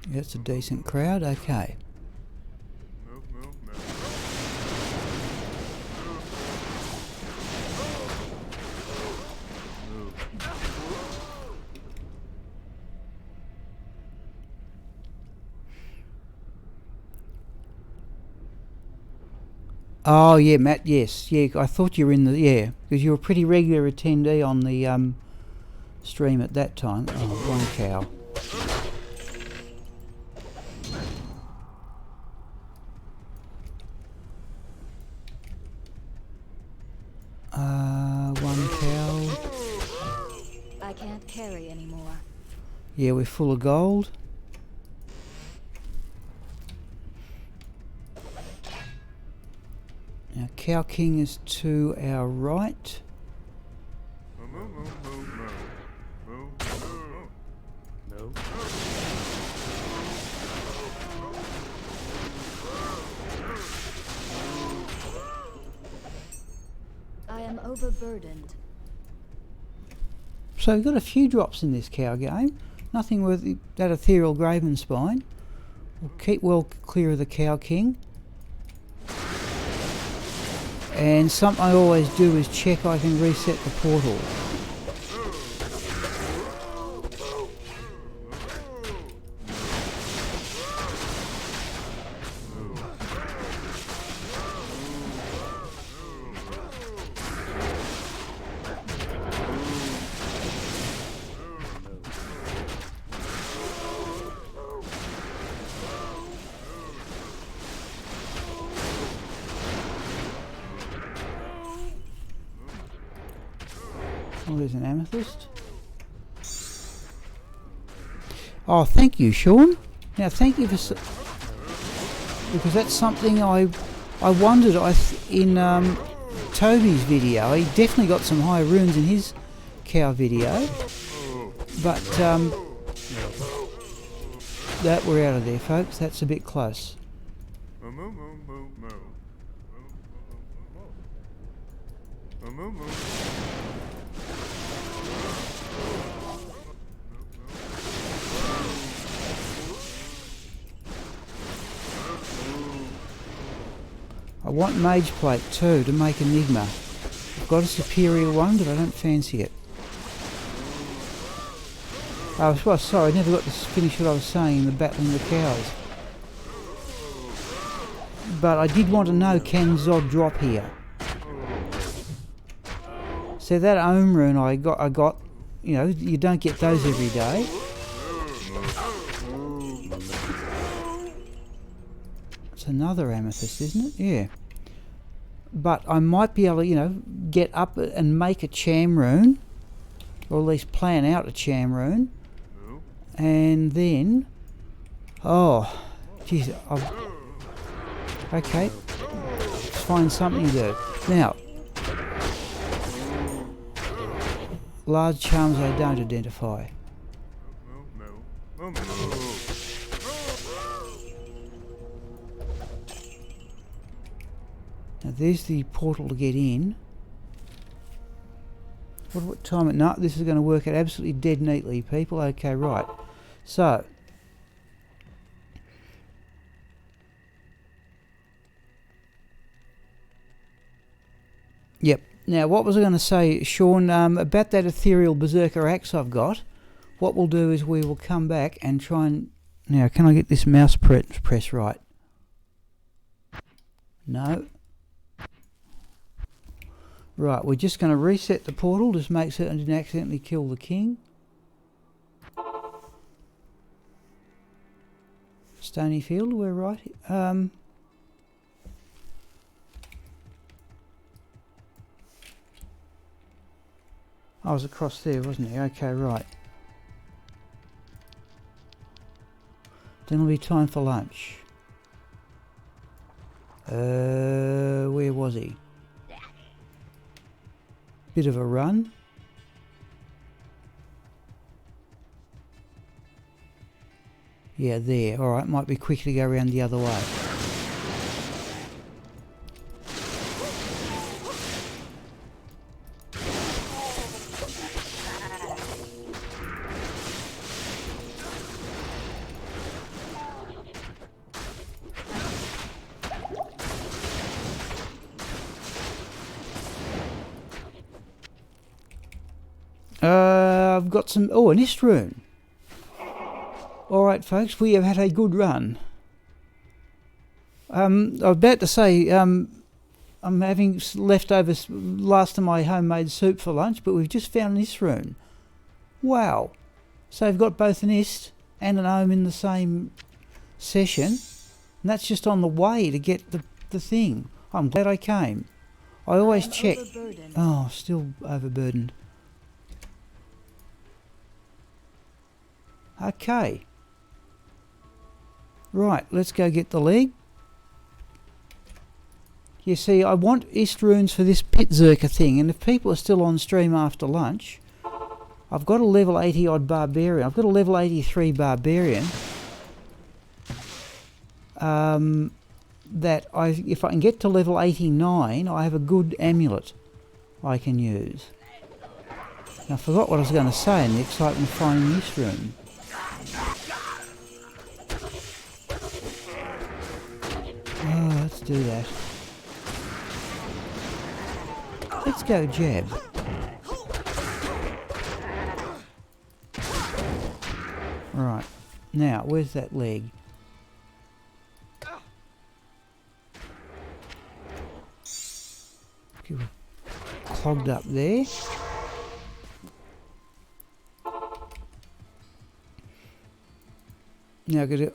That's a decent crowd, okay. Oh yeah, Matt, yes. Yeah, I thought you were in the, because you were a pretty regular attendee on the stream at that time. Oh, one cow. One cow. I can't carry anymore. Yeah, we're full of gold. Now, Cow King is to our right. No. I am overburdened. So we've got a few drops in this cow game. Nothing worth that ethereal Graven Spine. We'll keep well clear of the Cow King. And something I always do is check I can reset the portal. Oh, there's an amethyst. Oh, thank you, Sean. Now, thank you for... because that's something I wondered in Toby's video. He definitely got some high runes in his cow video. But that we're out of there, folks. That's a bit close. I want Mage Plate too to make Enigma. I've got a superior one, but I don't fancy it. Oh, sorry, I never got to finish what I was saying in the battling the cows. But I did want to know, can Zod drop here? So that Ohm rune I got, you know, you don't get those every day. It's another amethyst, isn't it? Yeah. But I might be able to, you know, get up and make a cham rune, or at least plan out a cham rune, and then, oh, geez, okay, let's find something to do. Now, large charms I don't identify. Now there's the portal to get in. What time? No, this is going to work out absolutely dead neatly, people. Okay, right. So, yep. Now, what was I going to say, Sean, about that ethereal berserker axe I've got? What we'll do is we will come back and try and... Now, can I get this mouse press right? No. Right, we're just going to reset the portal, just make certain I didn't accidentally kill the king. Stonyfield, we're right. I was across there, wasn't he? Okay, right. Then it'll be time for lunch. Where was he? Bit of a run. Yeah, there. Alright, might be quicker to go around the other way. I've got some... Oh, an Ist rune. Alright, folks, we have had a good run. I was about to say, I'm having leftovers last of my homemade soup for lunch, but we've just found an Ist rune. Wow. So we've got both an Ist and an Ohm in the same session. And that's just on the way to get the thing. I'm glad I came. I always check... Oh, still overburdened. Okay. Right, let's go get the leg. You see, I want Ist runes for this pit zerker thing, and if people are still on stream after lunch, I've got a level 80 odd barbarian. I've got a level 83 barbarian. That if I can get to level 89, I have a good amulet I can use. Now, I forgot what I was going to say in the excitement of finding this rune. Oh, let's do that. Let's go jab. Right. Now, where's that leg? Okay, we're clogged up there. Now, I've got to...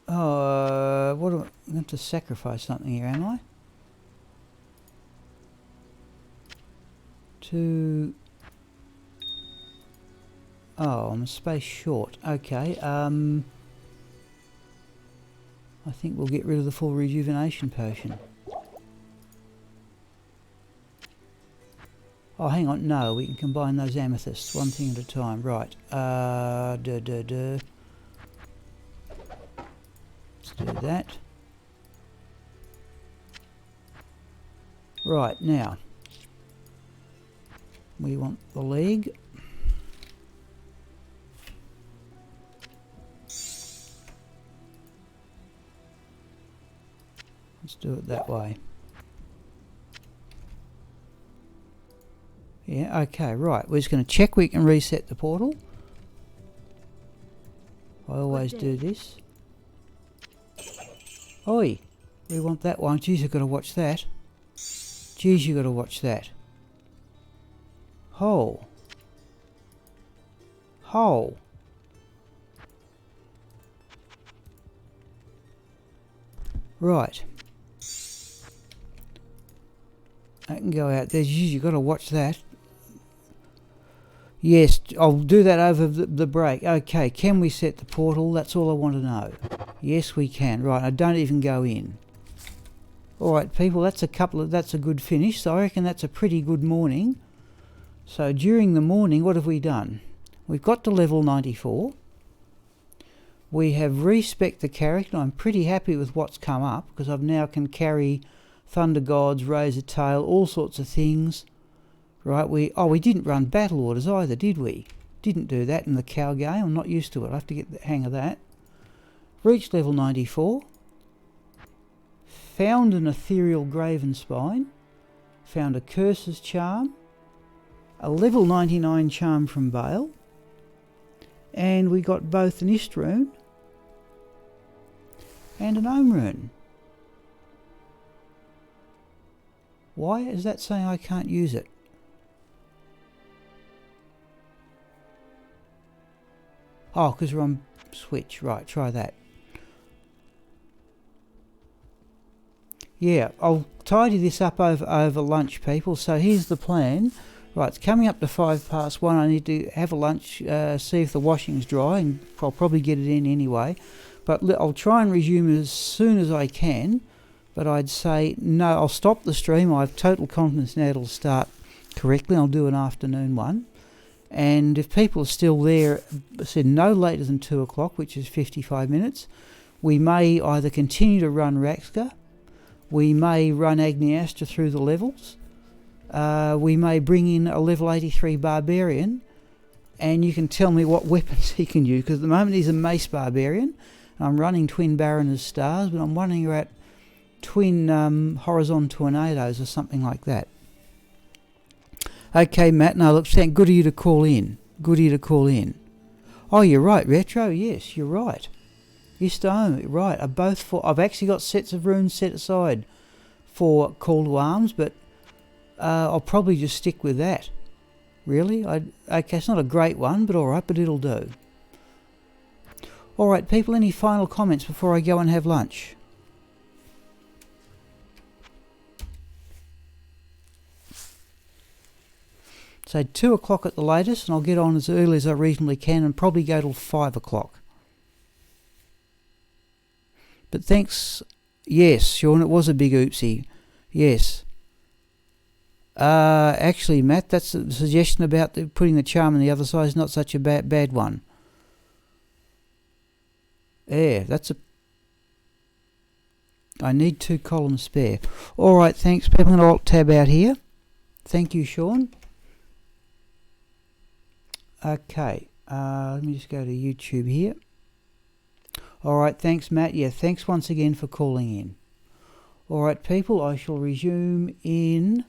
Oh, what am I going to sacrifice something here, am I? to... Oh, I'm a space short. Okay, I think we'll get rid of the full rejuvenation potion. Oh, hang on, no, we can combine those amethysts, one thing at a time. Right, Let's do that. Right, now, we want the leg. Let's do it that way. Yeah, okay, right. We're just going to check we can reset the portal. I always do this. Oi, we want that one. Geez, you've got to watch that. Geez, you've got to watch that. Hole. Hole. Right. That can go out there. Geez, you've got to watch that. Yes, I'll do that over the break. Okay, can we set the portal? That's all I want to know. Yes, we can. Right, I don't even go in. All right, people, that's a good finish. So I reckon that's a pretty good morning. So during the morning, what have we done? We've got to level 94. We have respec the character. I'm pretty happy with what's come up because I've now can carry Thunder Gods, Razor Tail, all sorts of things. Right, we didn't run battle orders either, did we? Didn't do that in the cow game. I'm not used to it. I have to get the hang of that. Reached level 94. Found an ethereal graven spine. Found a curse's charm. A level 99 charm from Bale. And we got both an Ist rune and an Ohm rune. Why is that saying I can't use it? Oh, because we're on Switch. Right, try that. Yeah, I'll tidy this up over lunch, people. So here's the plan. Right, it's coming up to 1:05. I need to have a lunch, see if the washing's dry, and I'll probably get it in anyway. But I'll try and resume as soon as I can. But I'd say, no, I'll stop the stream. I have total confidence now it'll start correctly. I'll do an afternoon one. And if people are still there, I said no later than 2 o'clock, which is 55 minutes, we may either continue to run Raxka, we may run Agniastra through the levels, we may bring in a level 83 Barbarian, and you can tell me what weapons he can use, because at the moment he's a Mace Barbarian. I'm running Twin Baroness Stars, but I'm wondering about Twin Horizon Tornadoes or something like that. Okay, Matt, no, look, thank good of you to call in. Good of you to call in. Oh, you're right, Retro, yes, you're right. Istome, right, are both for... I've actually got sets of runes set aside for Call to Arms, but I'll probably just stick with that. Really? Okay, it's not a great one, but alright, but it'll do. Alright, people, any final comments before I go and have lunch? So 2 o'clock at the latest, and I'll get on as early as I reasonably can and probably go till 5 o'clock. But thanks. Yes, Sean, it was a big oopsie. Yes. Actually, Matt, that's a suggestion about putting the charm on the other side is not such a bad one. Yeah, that's a... I need 2 columns spare. Alright, thanks, people. I'm going to alt-tab out here. Thank you, Sean. Okay, let me just go to YouTube here. Alright, thanks, Matt. Yeah, thanks once again for calling in. Alright, people, I shall resume in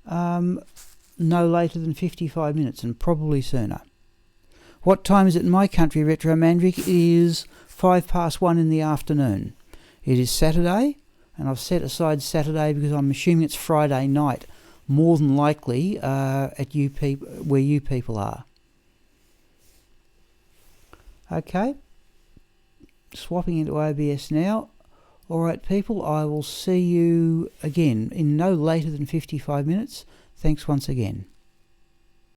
no later than 55 minutes, and probably sooner. What time is it in my country, Retro Mandrick? It is 1:05 in the afternoon. It is Saturday, and I've set aside Saturday because I'm assuming it's Friday night, more than likely at where you people are. Okay, swapping into OBS now. Alright, people, I will see you again in no later than 55 minutes. Thanks once again.